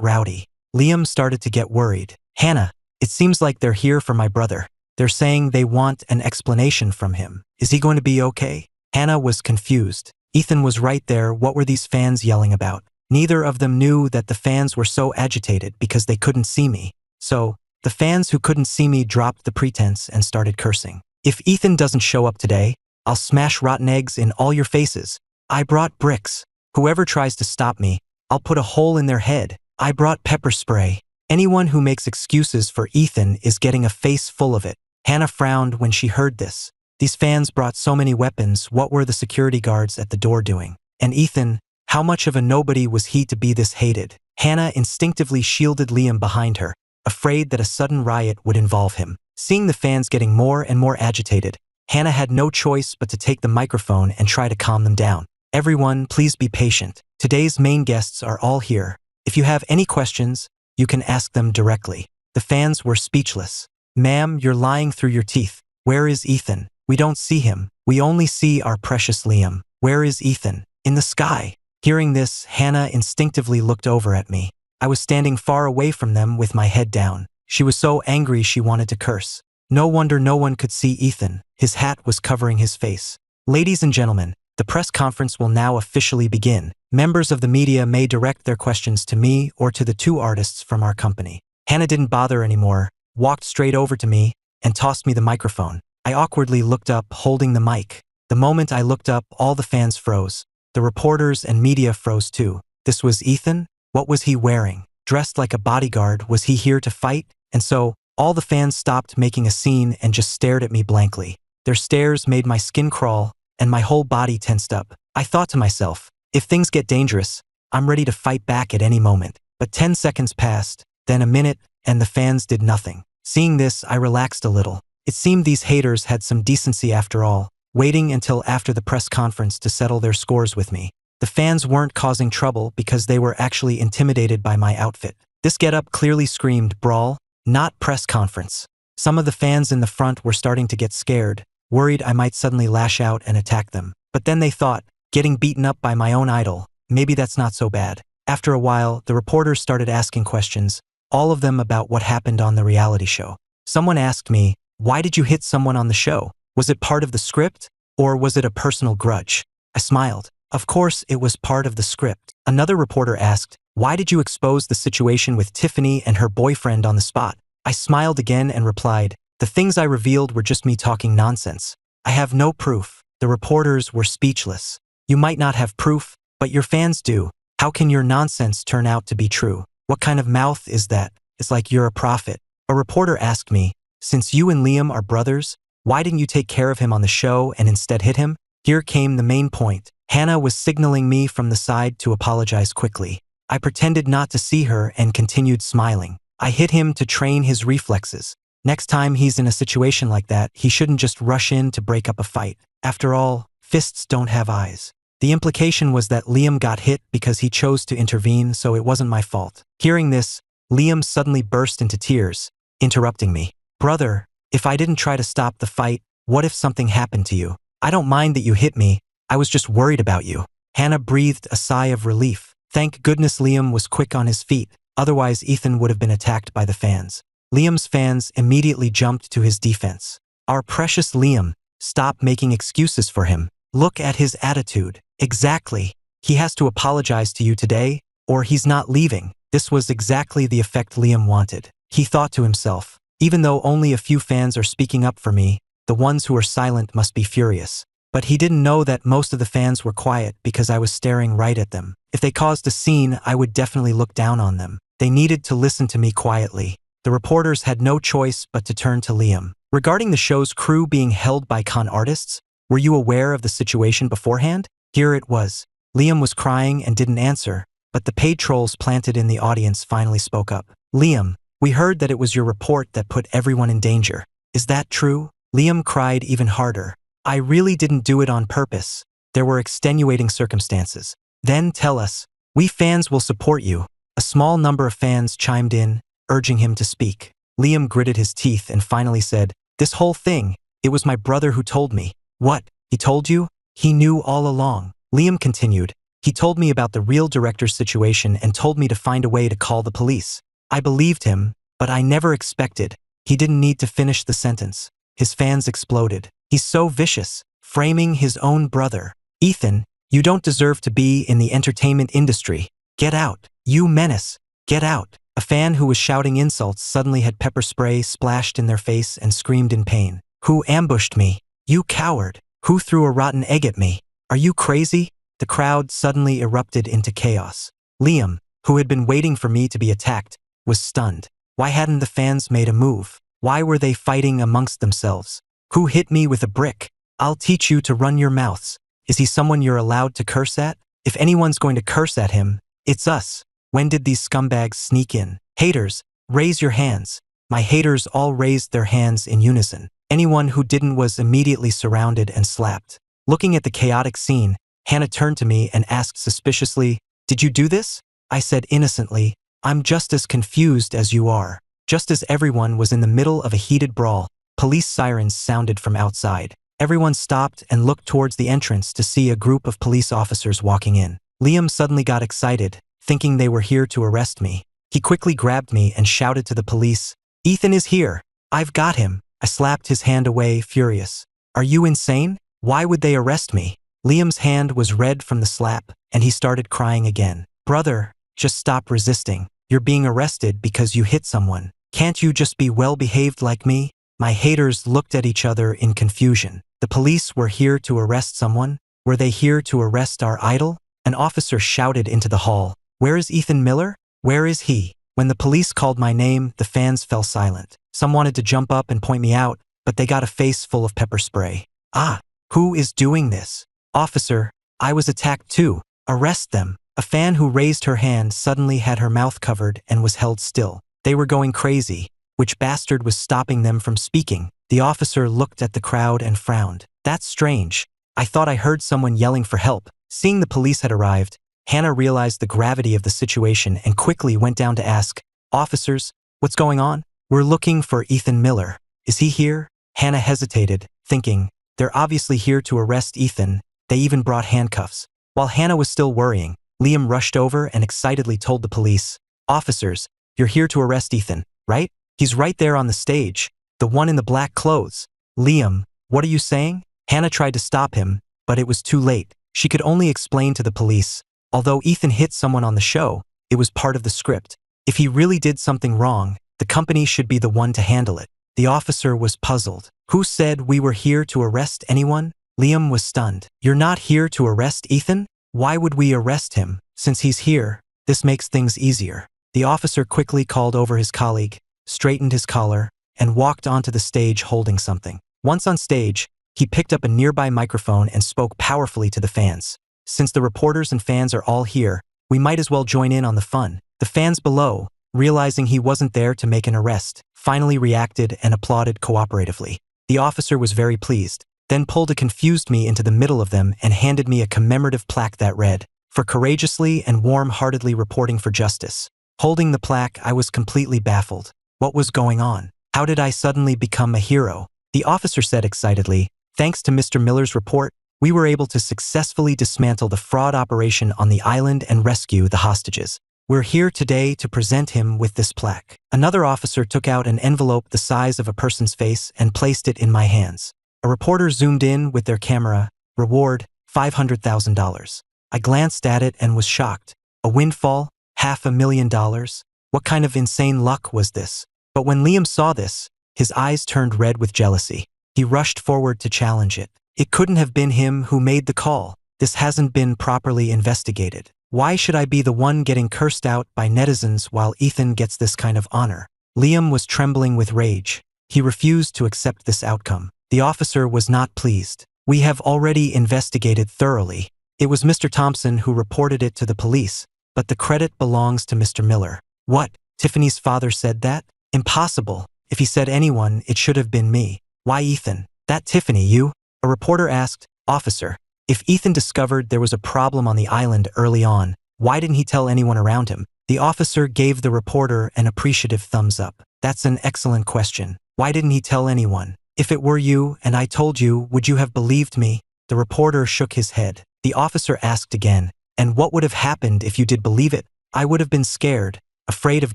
rowdy. Liam started to get worried. Hannah, it seems like they're here for my brother. They're saying they want an explanation from him. Is he going to be okay? Hannah was confused. Ethan was right there. What were these fans yelling about? Neither of them knew that the fans were so agitated because they couldn't see me. So, the fans who couldn't see me dropped the pretense and started cursing. If Ethan doesn't show up today, I'll smash rotten eggs in all your faces. I brought bricks. Whoever tries to stop me, I'll put a hole in their head. I brought pepper spray. Anyone who makes excuses for Ethan is getting a face full of it. Hannah frowned when she heard this. These fans brought so many weapons. What were the security guards at the door doing? And Ethan, how much of a nobody was he to be this hated? Hannah instinctively shielded Liam behind her, afraid that a sudden riot would involve him. Seeing the fans getting more and more agitated, Hannah had no choice but to take the microphone and try to calm them down. Everyone, please be patient. Today's main guests are all here. If you have any questions, you can ask them directly. The fans were speechless. Ma'am, you're lying through your teeth. Where is Ethan? We don't see him. We only see our precious Liam. Where is Ethan? In the sky. Hearing this, Hannah instinctively looked over at me. I was standing far away from them with my head down. She was so angry she wanted to curse. No wonder no one could see Ethan. His hat was covering his face. Ladies and gentlemen, the press conference will now officially begin. Members of the media may direct their questions to me or to the two artists from our company. Hannah didn't bother anymore, walked straight over to me, and tossed me the microphone. I awkwardly looked up, holding the mic. The moment I looked up, all the fans froze. The reporters and media froze too. This was Ethan? What was he wearing? Dressed like a bodyguard, was he here to fight? And so, all the fans stopped making a scene and just stared at me blankly. Their stares made my skin crawl, and my whole body tensed up. I thought to myself, if things get dangerous, I'm ready to fight back at any moment. But 10 seconds passed, then a minute, and the fans did nothing. Seeing this, I relaxed a little. It seemed these haters had some decency after all, waiting until after the press conference to settle their scores with me. The fans weren't causing trouble because they were actually intimidated by my outfit. This getup clearly screamed brawl, not press conference. Some of the fans in the front were starting to get scared, worried I might suddenly lash out and attack them. But then they thought, getting beaten up by my own idol, maybe that's not so bad. After a while, the reporters started asking questions, all of them about what happened on the reality show. Someone asked me, why did you hit someone on the show? Was it part of the script? Or was it a personal grudge? I smiled. Of course, it was part of the script. Another reporter asked, why did you expose the situation with Tiffany and her boyfriend on the spot? I smiled again and replied, the things I revealed were just me talking nonsense. I have no proof. The reporters were speechless. You might not have proof, but your fans do. How can your nonsense turn out to be true? What kind of mouth is that? It's like you're a prophet. A reporter asked me, since you and Liam are brothers, why didn't you take care of him on the show and instead hit him? Here came the main point. Hannah was signaling me from the side to apologize quickly. I pretended not to see her and continued smiling. I hit him to train his reflexes. Next time he's in a situation like that, he shouldn't just rush in to break up a fight. After all, fists don't have eyes. The implication was that Liam got hit because he chose to intervene, so it wasn't my fault. Hearing this, Liam suddenly burst into tears, interrupting me. Brother, if I didn't try to stop the fight, what if something happened to you? I don't mind that you hit me. I was just worried about you. Hannah breathed a sigh of relief. Thank goodness Liam was quick on his feet, otherwise Ethan would have been attacked by the fans. Liam's fans immediately jumped to his defense. Our precious Liam, stop making excuses for him. Look at his attitude. Exactly. He has to apologize to you today, or he's not leaving. This was exactly the effect Liam wanted. He thought to himself, even though only a few fans are speaking up for me, the ones who are silent must be furious. But he didn't know that most of the fans were quiet because I was staring right at them. If they caused a scene, I would definitely look down on them. They needed to listen to me quietly. The reporters had no choice but to turn to Liam. Regarding the show's crew being held by con artists, were you aware of the situation beforehand? Here it was. Liam was crying and didn't answer, but the paid trolls planted in the audience finally spoke up. Liam, we heard that it was your report that put everyone in danger. Is that true? Liam cried even harder. I really didn't do it on purpose. There were extenuating circumstances. Then tell us. We fans will support you. A small number of fans chimed in, urging him to speak. Liam gritted his teeth and finally said, this whole thing, it was my brother who told me. What? He told you? He knew all along. Liam continued. He told me about the real director's situation and told me to find a way to call the police. I believed him, but I never expected. He didn't need to finish the sentence. His fans exploded. He's so vicious, framing his own brother. Ethan, you don't deserve to be in the entertainment industry. Get out. You menace. Get out. A fan who was shouting insults suddenly had pepper spray splashed in their face and screamed in pain. Who ambushed me? You coward. Who threw a rotten egg at me? Are you crazy? The crowd suddenly erupted into chaos. Liam, who had been waiting for me to be attacked, was stunned. Why hadn't the fans made a move? Why were they fighting amongst themselves? Who hit me with a brick? I'll teach you to run your mouths. Is he someone you're allowed to curse at? If anyone's going to curse at him, it's us. When did these scumbags sneak in? Haters, raise your hands. My haters all raised their hands in unison. Anyone who didn't was immediately surrounded and slapped. Looking at the chaotic scene, Hannah turned to me and asked suspiciously, did you do this? I said innocently, I'm just as confused as you are. Just as everyone was in the middle of a heated brawl, police sirens sounded from outside. Everyone stopped and looked towards the entrance to see a group of police officers walking in. Liam suddenly got excited, thinking they were here to arrest me. He quickly grabbed me and shouted to the police, Ethan is here. I've got him. I slapped his hand away, furious. Are you insane? Why would they arrest me? Liam's hand was red from the slap, and he started crying again. Brother, just stop resisting. You're being arrested because you hit someone. Can't you just be well-behaved like me? My haters looked at each other in confusion. The police were here to arrest someone? Were they here to arrest our idol? An officer shouted into the hall. Where is Ethan Miller? Where is he? When the police called my name, the fans fell silent. Some wanted to jump up and point me out, but they got a face full of pepper spray. Ah, who is doing this? Officer, I was attacked too. Arrest them. A fan who raised her hand suddenly had her mouth covered and was held still. They were going crazy. Which bastard was stopping them from speaking? The officer looked at the crowd and frowned. That's strange. I thought I heard someone yelling for help. Seeing the police had arrived, Hannah realized the gravity of the situation and quickly went down to ask, Officers, what's going on? We're looking for Ethan Miller. Is he here? Hannah hesitated, thinking, they're obviously here to arrest Ethan. They even brought handcuffs. While Hannah was still worrying, Liam rushed over and excitedly told the police, Officers, you're here to arrest Ethan, right? He's right there on the stage, the one in the black clothes. Liam, what are you saying? Hannah tried to stop him, but it was too late. She could only explain to the police, although Ethan hit someone on the show, it was part of the script. If he really did something wrong, the company should be the one to handle it. The officer was puzzled. Who said we were here to arrest anyone? Liam was stunned. You're not here to arrest Ethan? Why would we arrest him? Since he's here, this makes things easier. The officer quickly called over his colleague, straightened his collar, and walked onto the stage holding something. Once on stage, he picked up a nearby microphone and spoke powerfully to the fans. Since the reporters and fans are all here, we might as well join in on the fun. The fans below, realizing he wasn't there to make an arrest, finally reacted and applauded cooperatively. The officer was very pleased, then pulled a confused me into the middle of them and handed me a commemorative plaque that read, "For courageously and warm-heartedly reporting for justice." Holding the plaque, I was completely baffled. What was going on? How did I suddenly become a hero? The officer said excitedly, "Thanks to Mr. Miller's report, we were able to successfully dismantle the fraud operation on the island and rescue the hostages. We're here today to present him with this plaque." Another officer took out an envelope the size of a person's face and placed it in my hands. A reporter zoomed in with their camera. Reward, $500,000. I glanced at it and was shocked. A windfall? $500,000? What kind of insane luck was this? But when Liam saw this, his eyes turned red with jealousy. He rushed forward to challenge it. It couldn't have been him who made the call. This hasn't been properly investigated. Why should I be the one getting cursed out by netizens while Ethan gets this kind of honor? Liam was trembling with rage. He refused to accept this outcome. The officer was not pleased. We have already investigated thoroughly. It was Mr. Thompson who reported it to the police, but the credit belongs to Mr. Miller. What? Tiffany's father said that? Impossible. If he said anyone, it should have been me. Why Ethan? That Tiffany, you? A reporter asked. Officer, if Ethan discovered there was a problem on the island early on, why didn't he tell anyone around him? The officer gave the reporter an appreciative thumbs up. That's an excellent question. Why didn't he tell anyone? If it were you and I told you, would you have believed me? The reporter shook his head. The officer asked again, and what would have happened if you did believe it? I would have been scared, afraid of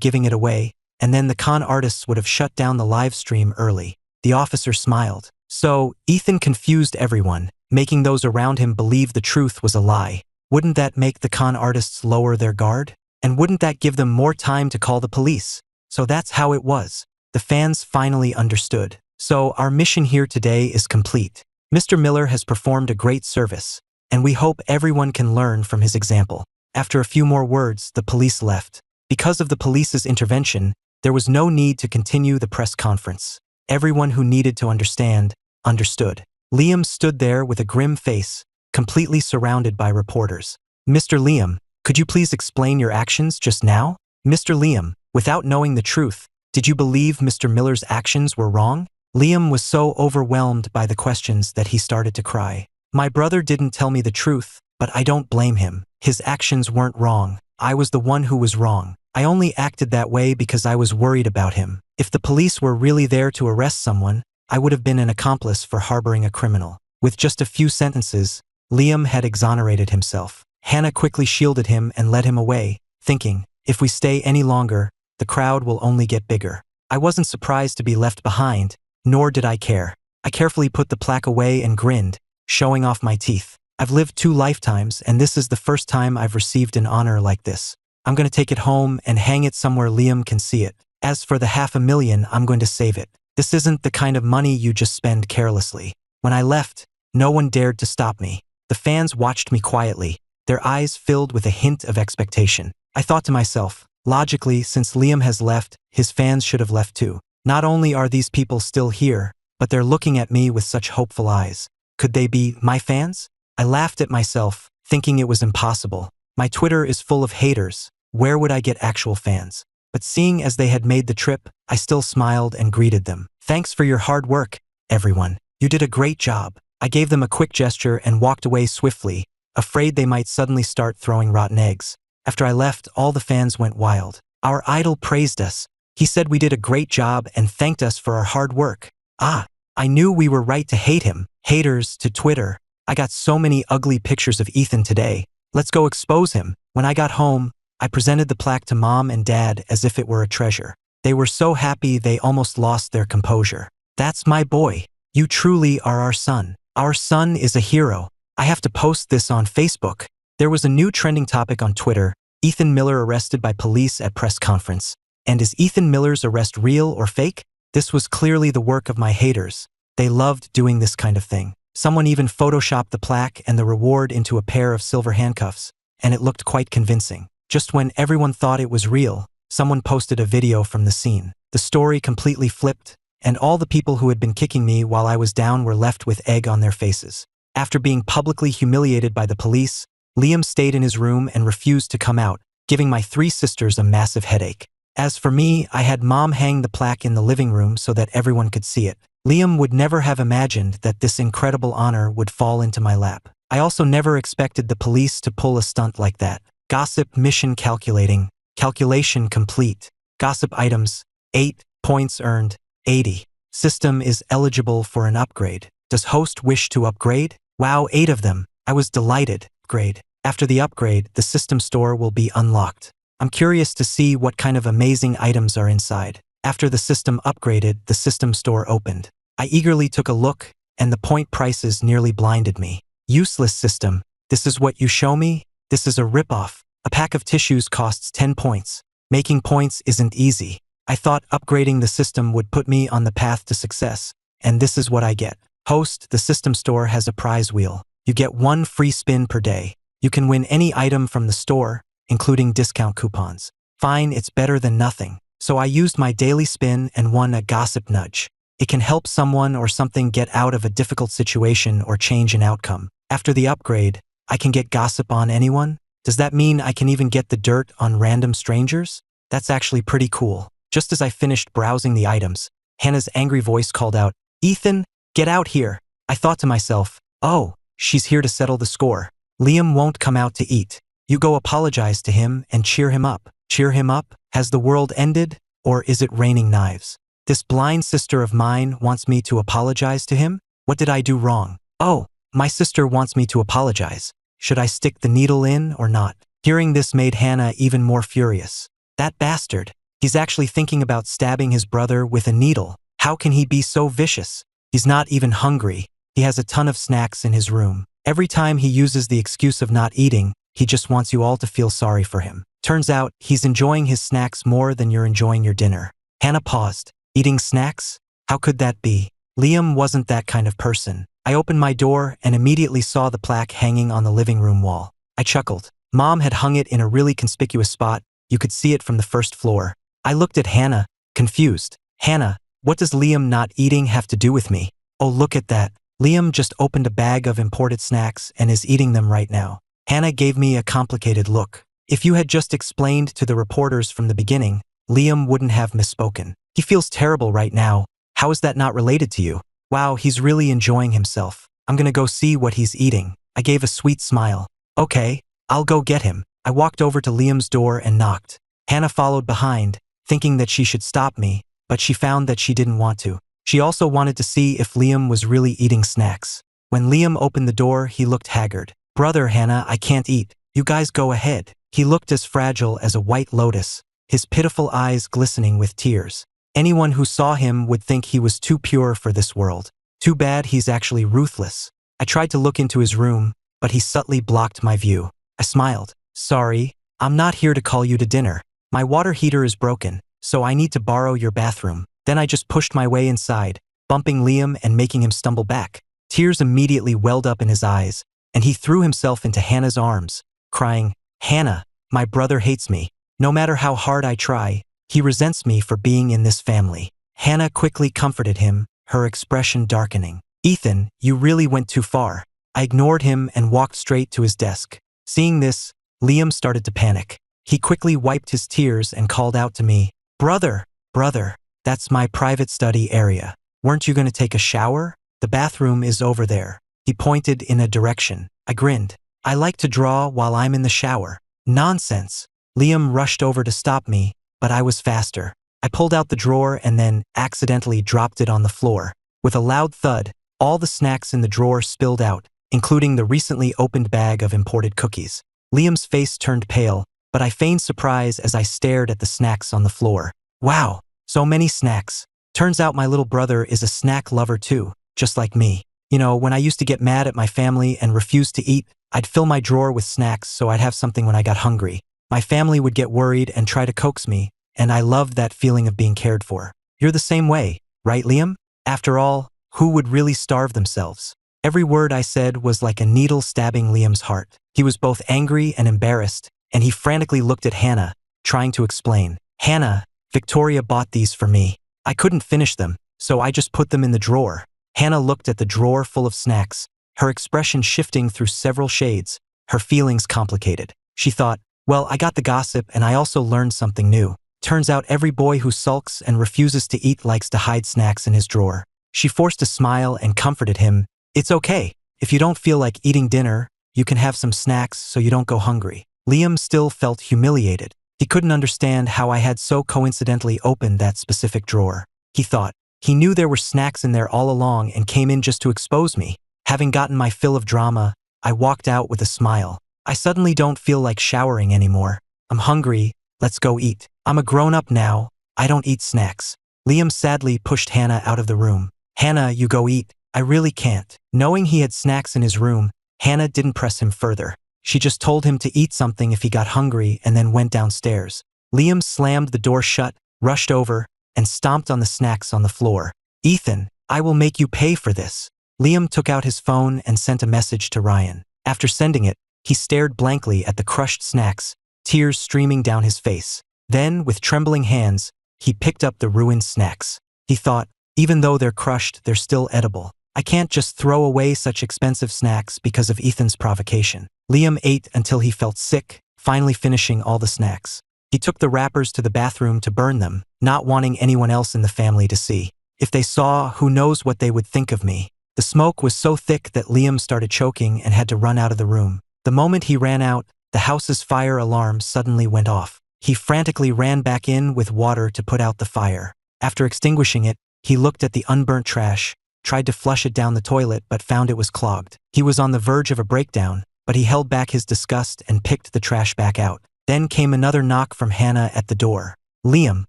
giving it away, and then the con artists would have shut down the live stream early. The officer smiled. So, Ethan confused everyone, making those around him believe the truth was a lie. Wouldn't that make the con artists lower their guard? And wouldn't that give them more time to call the police? So that's how it was. The fans finally understood. So our mission here today is complete. Mr. Miller has performed a great service, and we hope everyone can learn from his example. After a few more words, the police left. Because of the police's intervention, there was no need to continue the press conference. Everyone who needed to understand, understood. Liam stood there with a grim face, completely surrounded by reporters. Mr. Liam, could you please explain your actions just now? Mr. Liam, without knowing the truth, did you believe Mr. Miller's actions were wrong? Liam was so overwhelmed by the questions that he started to cry. My brother didn't tell me the truth, but I don't blame him. His actions weren't wrong. I was the one who was wrong. I only acted that way because I was worried about him. If the police were really there to arrest someone, I would have been an accomplice for harboring a criminal. With just a few sentences, Liam had exonerated himself. Hannah quickly shielded him and led him away, thinking, if we stay any longer, the crowd will only get bigger. I wasn't surprised to be left behind, nor did I care. I carefully put the plaque away and grinned, showing off my teeth. I've lived 2 lifetimes, and this is the first time I've received an honor like this. I'm going to take it home and hang it somewhere Liam can see it. As for the $500,000, I'm going to save it. This isn't the kind of money you just spend carelessly. When I left, no one dared to stop me. The fans watched me quietly, their eyes filled with a hint of expectation. I thought to myself, logically, since Liam has left, his fans should have left too. Not only are these people still here, but they're looking at me with such hopeful eyes. Could they be my fans? I laughed at myself, thinking it was impossible. My Twitter is full of haters. Where would I get actual fans? But seeing as they had made the trip, I still smiled and greeted them. Thanks for your hard work, everyone. You did a great job. I gave them a quick gesture and walked away swiftly, afraid they might suddenly start throwing rotten eggs. After I left, all the fans went wild. Our idol praised us. He said we did a great job and thanked us for our hard work. I knew we were right to hate him. Haters to Twitter. I got so many ugly pictures of Ethan today. Let's go expose him. When I got home, I presented the plaque to Mom and Dad as if it were a treasure. They were so happy they almost lost their composure. That's my boy. You truly are our son. Our son is a hero. I have to post this on Facebook. There was a new trending topic on Twitter. Ethan Miller arrested by police at press conference. And is Ethan Miller's arrest real or fake? This was clearly the work of my haters. They loved doing this kind of thing. Someone even photoshopped the plaque and the reward into a pair of silver handcuffs, and it looked quite convincing. Just when everyone thought it was real, someone posted a video from the scene. The story completely flipped, and all the people who had been kicking me while I was down were left with egg on their faces. After being publicly humiliated by the police, Liam stayed in his room and refused to come out, giving my 3 sisters a massive headache. As for me, I had Mom hang the plaque in the living room so that everyone could see it. Liam would never have imagined that this incredible honor would fall into my lap. I also never expected the police to pull a stunt like that. Gossip mission calculating. Calculation complete. Gossip items. 8 points earned. 80. System is eligible for an upgrade. Does host wish to upgrade? Wow, 8 of them. I was delighted. Upgrade. After the upgrade, the system store will be unlocked. I'm curious to see what kind of amazing items are inside. After the system upgraded, the system store opened. I eagerly took a look, and the point prices nearly blinded me. Useless system. This is what you show me? This is a ripoff. A pack of tissues costs 10 points. Making points isn't easy. I thought upgrading the system would put me on the path to success, and this is what I get. Host, the system store has a prize wheel. You get 1 free spin per day. You can win any item from the store, including discount coupons. Fine, it's better than nothing. So I used my daily spin and won a gossip nudge. It can help someone or something get out of a difficult situation or change an outcome. After the upgrade, I can get gossip on anyone? Does that mean I can even get the dirt on random strangers? That's actually pretty cool. Just as I finished browsing the items, Hannah's angry voice called out, "Ethan, get out here." I thought to myself, oh, she's here to settle the score. Liam won't come out to eat. You go apologize to him and cheer him up. Cheer him up? Has the world ended? Or is it raining knives? This blind sister of mine wants me to apologize to him? What did I do wrong? Oh, my sister wants me to apologize. Should I stick the needle in or not? Hearing this made Hannah even more furious. That bastard. He's actually thinking about stabbing his brother with a needle. How can he be so vicious? He's not even hungry. He has a ton of snacks in his room. Every time he uses the excuse of not eating, he just wants you all to feel sorry for him. Turns out, he's enjoying his snacks more than you're enjoying your dinner. Hannah paused. Eating snacks? How could that be? Liam wasn't that kind of person. I opened my door and immediately saw the plaque hanging on the living room wall. I chuckled. Mom had hung it in a really conspicuous spot. You could see it from the first floor. I looked at Hannah, confused. Hannah, what does Liam not eating have to do with me? Oh, look at that. Liam just opened a bag of imported snacks and is eating them right now. Hannah gave me a complicated look. If you had just explained to the reporters from the beginning, Liam wouldn't have misspoken. He feels terrible right now. How is that not related to you? Wow, he's really enjoying himself. I'm gonna go see what he's eating. I gave a sweet smile. Okay, I'll go get him. I walked over to Liam's door and knocked. Hannah followed behind, thinking that she should stop me, but she found that she didn't want to. She also wanted to see if Liam was really eating snacks. When Liam opened the door, he looked haggard. Brother, Hannah, I can't eat. You guys go ahead. He looked as fragile as a white lotus, his pitiful eyes glistening with tears. Anyone who saw him would think he was too pure for this world. Too bad he's actually ruthless. I tried to look into his room, but he subtly blocked my view. I smiled. Sorry, I'm not here to call you to dinner. My water heater is broken, so I need to borrow your bathroom. Then I just pushed my way inside, bumping Liam and making him stumble back. Tears immediately welled up in his eyes, and he threw himself into Hannah's arms, crying, "Hannah, my brother hates me. No matter how hard I try, he resents me for being in this family." Hannah quickly comforted him, her expression darkening. "Ethan, you really went too far." I ignored him and walked straight to his desk. Seeing this, Liam started to panic. He quickly wiped his tears and called out to me, Brother, that's my private study area. Weren't you going to take a shower? The bathroom is over there." He pointed in a direction. I grinned. "I like to draw while I'm in the shower." "Nonsense." Liam rushed over to stop me, but I was faster. I pulled out the drawer and then accidentally dropped it on the floor. With a loud thud, all the snacks in the drawer spilled out, including the recently opened bag of imported cookies. Liam's face turned pale, but I feigned surprise as I stared at the snacks on the floor. Wow, so many snacks. Turns out my little brother is a snack lover too, just like me. You know, when I used to get mad at my family and refused to eat, I'd fill my drawer with snacks so I'd have something when I got hungry. My family would get worried and try to coax me, and I loved that feeling of being cared for. You're the same way, right, Liam? After all, who would really starve themselves? Every word I said was like a needle stabbing Liam's heart. He was both angry and embarrassed, and he frantically looked at Hannah, trying to explain. "Hannah, Victoria bought these for me. I couldn't finish them, so I just put them in the drawer." Hannah looked at the drawer full of snacks, her expression shifting through several shades, her feelings complicated. She thought, well, I got the gossip and I also learned something new. Turns out every boy who sulks and refuses to eat likes to hide snacks in his drawer. She forced a smile and comforted him. "It's okay. If you don't feel like eating dinner, you can have some snacks so you don't go hungry." Liam still felt humiliated. He couldn't understand how I had so coincidentally opened that specific drawer. He thought, he knew there were snacks in there all along and came in just to expose me. Having gotten my fill of drama, I walked out with a smile. I suddenly don't feel like showering anymore. I'm hungry, let's go eat. I'm a grown-up now, I don't eat snacks. Liam sadly pushed Hannah out of the room. "Hannah, you go eat. I really can't." Knowing he had snacks in his room, Hannah didn't press him further. She just told him to eat something if he got hungry and then went downstairs. Liam slammed the door shut, rushed over, and stomped on the snacks on the floor. "Ethan, I will make you pay for this." Liam took out his phone and sent a message to Ryan. After sending it, he stared blankly at the crushed snacks, tears streaming down his face. Then, with trembling hands, he picked up the ruined snacks. He thought, even though they're crushed, they're still edible. I can't just throw away such expensive snacks because of Ethan's provocation. Liam ate until he felt sick, finally finishing all the snacks. He took the wrappers to the bathroom to burn them, not wanting anyone else in the family to see. If they saw, who knows what they would think of me. The smoke was so thick that Liam started choking and had to run out of the room. The moment he ran out, the house's fire alarm suddenly went off. He frantically ran back in with water to put out the fire. After extinguishing it, he looked at the unburnt trash, tried to flush it down the toilet but found it was clogged. He was on the verge of a breakdown, but he held back his disgust and picked the trash back out. Then came another knock from Hannah at the door. "Liam,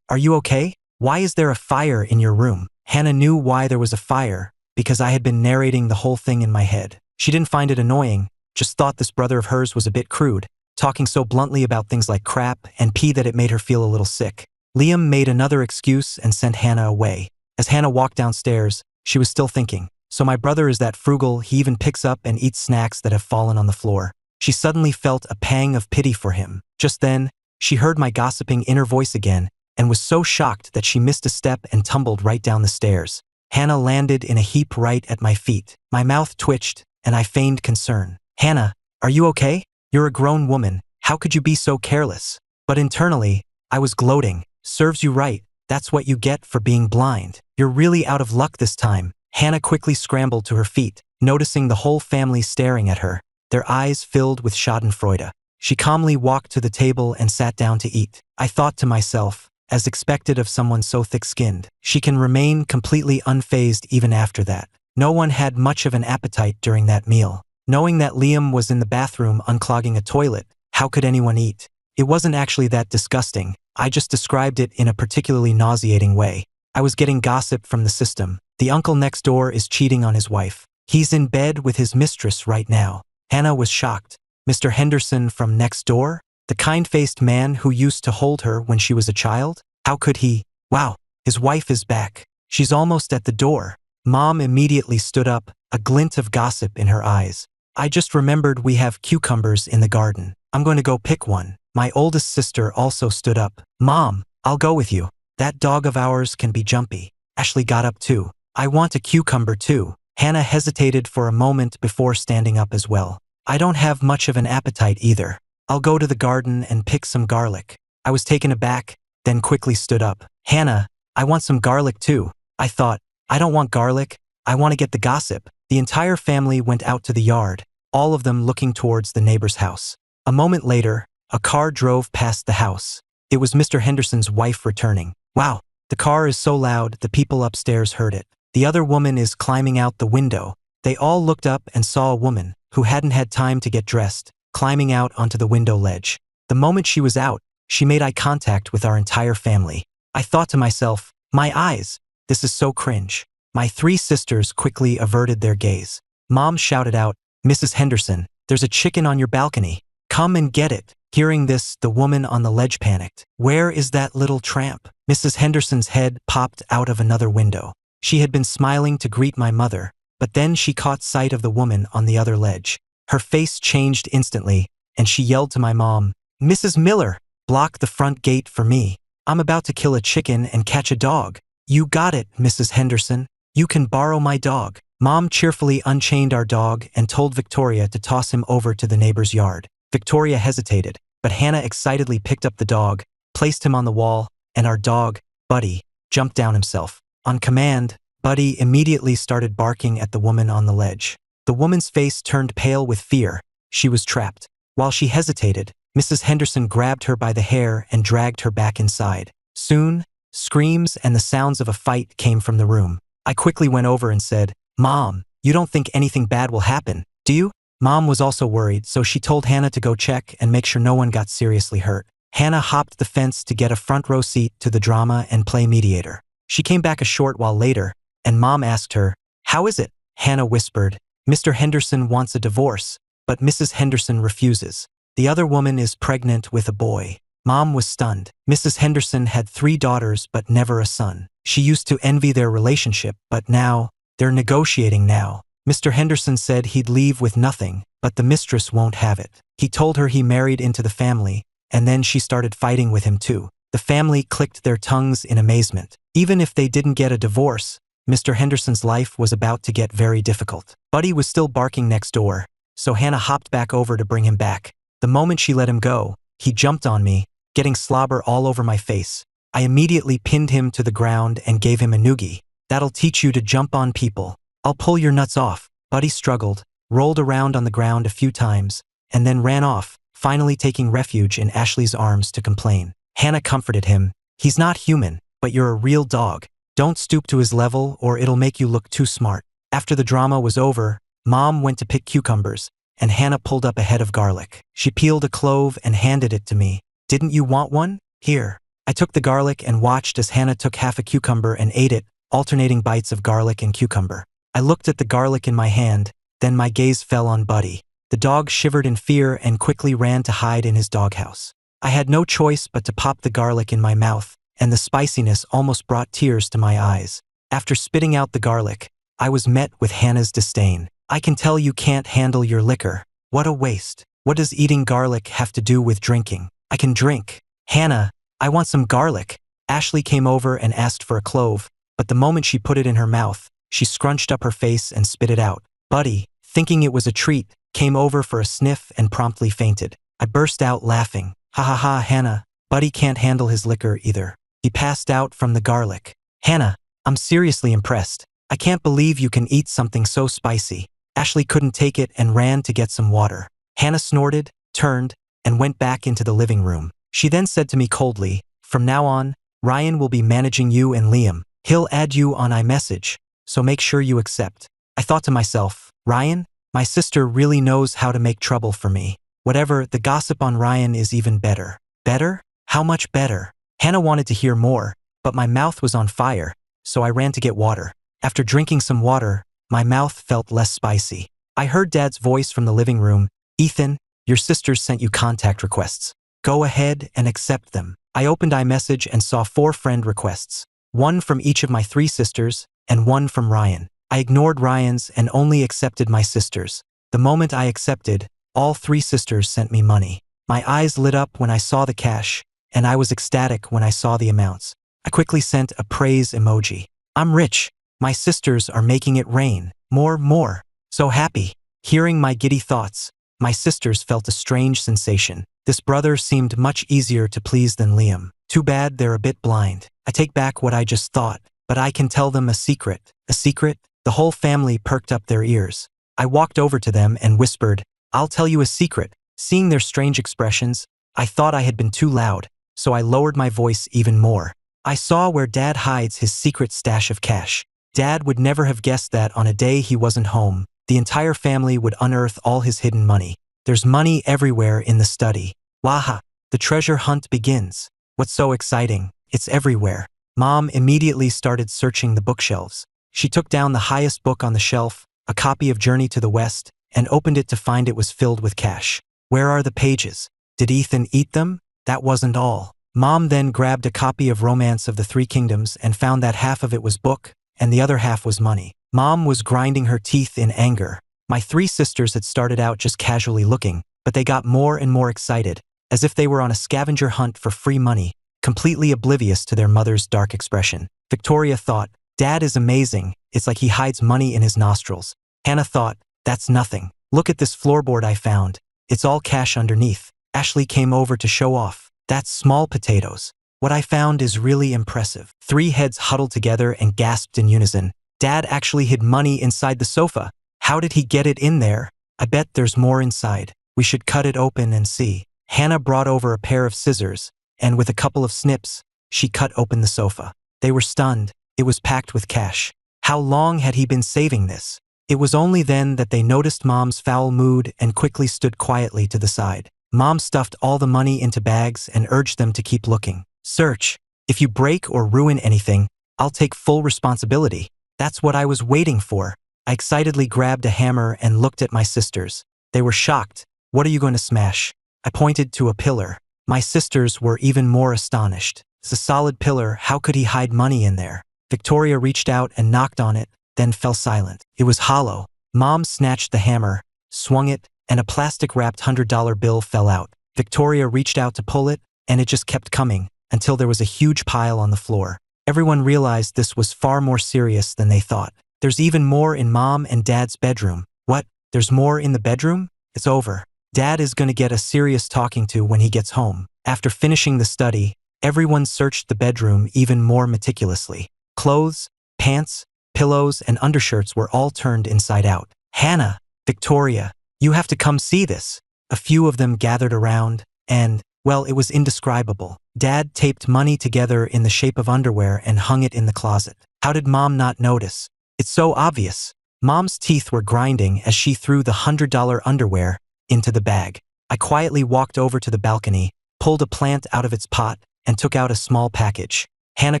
are you okay? Why is there a fire in your room?" Hannah knew why there was a fire, because I had been narrating the whole thing in my head. She didn't find it annoying, just thought this brother of hers was a bit crude, talking so bluntly about things like crap and pee that it made her feel a little sick. Liam made another excuse and sent Hannah away. As Hannah walked downstairs, she was still thinking, so my brother is that frugal, he even picks up and eats snacks that have fallen on the floor. She suddenly felt a pang of pity for him. Just then, she heard my gossiping inner voice again and was so shocked that she missed a step and tumbled right down the stairs. Hannah landed in a heap right at my feet. My mouth twitched, and I feigned concern. "Hannah, are you okay? You're a grown woman. How could you be so careless?" But internally, I was gloating. "Serves you right. That's what you get for being blind. You're really out of luck this time." Hannah quickly scrambled to her feet, noticing the whole family staring at her, their eyes filled with schadenfreude. She calmly walked to the table and sat down to eat. I thought to myself, as expected of someone so thick-skinned, she can remain completely unfazed even after that. No one had much of an appetite during that meal. Knowing that Liam was in the bathroom unclogging a toilet, how could anyone eat? It wasn't actually that disgusting. I just described it in a particularly nauseating way. I was getting gossip from the system. The uncle next door is cheating on his wife. He's in bed with his mistress right now. Hannah was shocked. Mr. Henderson from next door? The kind-faced man who used to hold her when she was a child? How could he? Wow, his wife is back. She's almost at the door. Mom immediately stood up, a glint of gossip in her eyes. I just remembered we have cucumbers in the garden. I'm going to go pick one. My oldest sister also stood up. Mom, I'll go with you. That dog of ours can be jumpy. Ashley got up too. I want a cucumber too. Hannah hesitated for a moment before standing up as well. I don't have much of an appetite either. I'll go to the garden and pick some garlic. I was taken aback, then quickly stood up. Hannah, I want some garlic too. I thought, I don't want garlic. I want to get the gossip. The entire family went out to the yard, all of them looking towards the neighbor's house. A moment later, a car drove past the house. It was Mr. Henderson's wife returning. Wow, the car is so loud, the people upstairs heard it. The other woman is climbing out the window. They all looked up and saw a woman, who hadn't had time to get dressed, climbing out onto the window ledge. The moment she was out, she made eye contact with our entire family. I thought to myself, my eyes, this is so cringe. My three sisters quickly averted their gaze. Mom shouted out, Mrs. Henderson, there's a chicken on your balcony. Come and get it. Hearing this, the woman on the ledge panicked. Where is that little tramp? Mrs. Henderson's head popped out of another window. She had been smiling to greet my mother, but then she caught sight of the woman on the other ledge. Her face changed instantly, and she yelled to my mom, Mrs. Miller, block the front gate for me. I'm about to kill a chicken and catch a dog. You got it, Mrs. Henderson. You can borrow my dog. Mom cheerfully unchained our dog and told Victoria to toss him over to the neighbor's yard. Victoria hesitated, but Hannah excitedly picked up the dog, placed him on the wall, and our dog, Buddy, jumped down himself. On command, Buddy immediately started barking at the woman on the ledge. The woman's face turned pale with fear. She was trapped. While she hesitated, Mrs. Henderson grabbed her by the hair and dragged her back inside. Soon, screams and the sounds of a fight came from the room. I quickly went over and said, Mom, you don't think anything bad will happen, do you? Mom was also worried, so she told Hannah to go check and make sure no one got seriously hurt. Hannah hopped the fence to get a front row seat to the drama and play mediator. She came back a short while later, and Mom asked her, How is it? Hannah whispered, Mr. Henderson wants a divorce, but Mrs. Henderson refuses. The other woman is pregnant with a boy. Mom was stunned. Mrs. Henderson had 3 daughters but never a son. She used to envy their relationship, but now, they're negotiating now. Mr. Henderson said he'd leave with nothing, but the mistress won't have it. He told her he married into the family, and then she started fighting with him too. The family clicked their tongues in amazement. Even if they didn't get a divorce, Mr. Henderson's life was about to get very difficult. Buddy was still barking next door, so Hannah hopped back over to bring him back. The moment she let him go, he jumped on me, getting slobber all over my face. I immediately pinned him to the ground and gave him a noogie. That'll teach you to jump on people. I'll pull your nuts off. Buddy struggled, rolled around on the ground a few times, and then ran off, finally taking refuge in Ashley's arms to complain. Hannah comforted him. He's not human, but you're a real dog. Don't stoop to his level or it'll make you look too smart. After the drama was over, Mom went to pick cucumbers, and Hannah pulled up a head of garlic. She peeled a clove and handed it to me. Didn't you want one? Here. I took the garlic and watched as Hannah took half a cucumber and ate it, alternating bites of garlic and cucumber. I looked at the garlic in my hand, then my gaze fell on Buddy. The dog shivered in fear and quickly ran to hide in his doghouse. I had no choice but to pop the garlic in my mouth, and the spiciness almost brought tears to my eyes. After spitting out the garlic, I was met with Hannah's disdain. I can tell you can't handle your liquor. What a waste. What does eating garlic have to do with drinking? I can drink. Hannah, I want some garlic. Ashley came over and asked for a clove, but the moment she put it in her mouth, she scrunched up her face and spit it out. Buddy, thinking it was a treat, came over for a sniff and promptly fainted. I burst out laughing. Ha ha ha, Hannah, Buddy can't handle his liquor either. He passed out from the garlic. Hannah, I'm seriously impressed. I can't believe you can eat something so spicy. Ashley couldn't take it and ran to get some water. Hannah snorted, turned, and went back into the living room. She then said to me coldly, from now on, Ryan will be managing you and Liam. He'll add you on iMessage, so make sure you accept. I thought to myself, Ryan? My sister really knows how to make trouble for me. Whatever, the gossip on Ryan is even better. Better? How much better? Hannah wanted to hear more, but my mouth was on fire, so I ran to get water. After drinking some water, my mouth felt less spicy. I heard Dad's voice from the living room. Ethan, your sisters sent you contact requests. Go ahead and accept them. I opened iMessage and saw 4 friend requests. 1 from each of my 3 sisters, and 1 from Ryan. I ignored Ryan's and only accepted my sister's. The moment I accepted, all 3 sisters sent me money. My eyes lit up when I saw the cash, and I was ecstatic when I saw the amounts. I quickly sent a praise emoji. I'm rich. My sisters are making it rain. More. So happy. Hearing my giddy thoughts, my sisters felt a strange sensation. This brother seemed much easier to please than Liam. Too bad they're a bit blind. I take back what I just thought, but I can tell them a secret. A secret? The whole family perked up their ears. I walked over to them and whispered, I'll tell you a secret. Seeing their strange expressions, I thought I had been too loud, so I lowered my voice even more. I saw where Dad hides his secret stash of cash. Dad would never have guessed that on a day he wasn't home, the entire family would unearth all his hidden money. There's money everywhere in the study. Waha! The treasure hunt begins. What's so exciting? It's everywhere. Mom immediately started searching the bookshelves. She took down the highest book on the shelf, a copy of Journey to the West, and opened it to find it was filled with cash. Where are the pages? Did Ethan eat them? That wasn't all. Mom then grabbed a copy of Romance of the Three Kingdoms and found that half of it was book, and the other half was money. Mom was grinding her teeth in anger. My 3 sisters had started out just casually looking, but they got more and more excited, as if they were on a scavenger hunt for free money, completely oblivious to their mother's dark expression. Victoria thought, Dad is amazing, it's like he hides money in his nostrils. Hannah thought, that's nothing. Look at this floorboard I found. It's all cash underneath. Ashley came over to show off. That's small potatoes. What I found is really impressive. 3 heads huddled together and gasped in unison. Dad actually hid money inside the sofa. How did he get it in there? I bet there's more inside. We should cut it open and see. Hannah brought over a pair of scissors, and with a couple of snips, she cut open the sofa. They were stunned. It was packed with cash. How long had he been saving this? It was only then that they noticed Mom's foul mood and quickly stood quietly to the side. Mom stuffed all the money into bags and urged them to keep looking. Search. If you break or ruin anything, I'll take full responsibility. That's what I was waiting for. I excitedly grabbed a hammer and looked at my sisters. They were shocked. What are you going to smash? I pointed to a pillar. My sisters were even more astonished. It's a solid pillar. How could he hide money in there? Victoria reached out and knocked on it, then fell silent. It was hollow. Mom snatched the hammer, swung it, and a plastic-wrapped $100 bill fell out. Victoria reached out to pull it, and it just kept coming, until there was a huge pile on the floor. Everyone realized this was far more serious than they thought. There's even more in Mom and Dad's bedroom. What? There's more in the bedroom? It's over. Dad is going to get a serious talking to when he gets home. After finishing the study, everyone searched the bedroom even more meticulously. Clothes, pants, pillows, and undershirts were all turned inside out. Hannah, Victoria, you have to come see this. A few of them gathered around, and, well, it was indescribable. Dad taped money together in the shape of underwear and hung it in the closet. How did Mom not notice? It's so obvious. Mom's teeth were grinding as she threw the $100 underwear into the bag. I quietly walked over to the balcony, pulled a plant out of its pot, and took out a small package. Hannah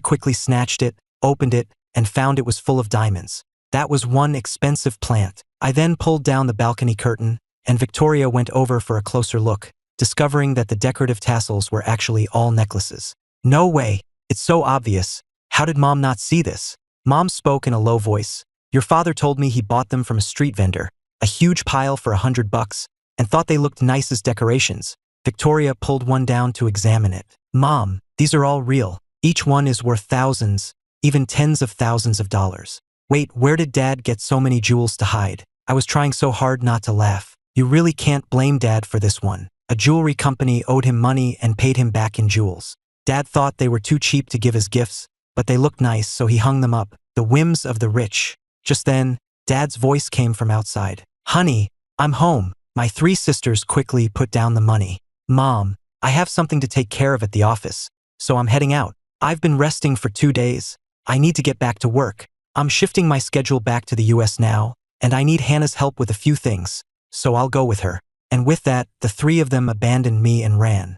quickly snatched it, opened it, and found it was full of diamonds. That was one expensive plant. I then pulled down the balcony curtain, and Victoria went over for a closer look, discovering that the decorative tassels were actually all necklaces. No way! It's so obvious. How did Mom not see this? Mom spoke in a low voice. Your father told me he bought them from a street vendor, a huge pile for $100, and thought they looked nice as decorations. Victoria pulled one down to examine it. Mom, these are all real. Each one is worth thousands, even tens of thousands of dollars. Wait, where did Dad get so many jewels to hide? I was trying so hard not to laugh. You really can't blame Dad for this one. A jewelry company owed him money and paid him back in jewels. Dad thought they were too cheap to give as gifts, but they looked nice, so he hung them up. The whims of the rich. Just then, Dad's voice came from outside. Honey, I'm home. My 3 sisters quickly put down the money. Mom, I have something to take care of at the office, so I'm heading out. I've been resting for 2 days. I need to get back to work. I'm shifting my schedule back to the US now, and I need Hannah's help with a few things, so I'll go with her. And with that, the 3 of them abandoned me and ran.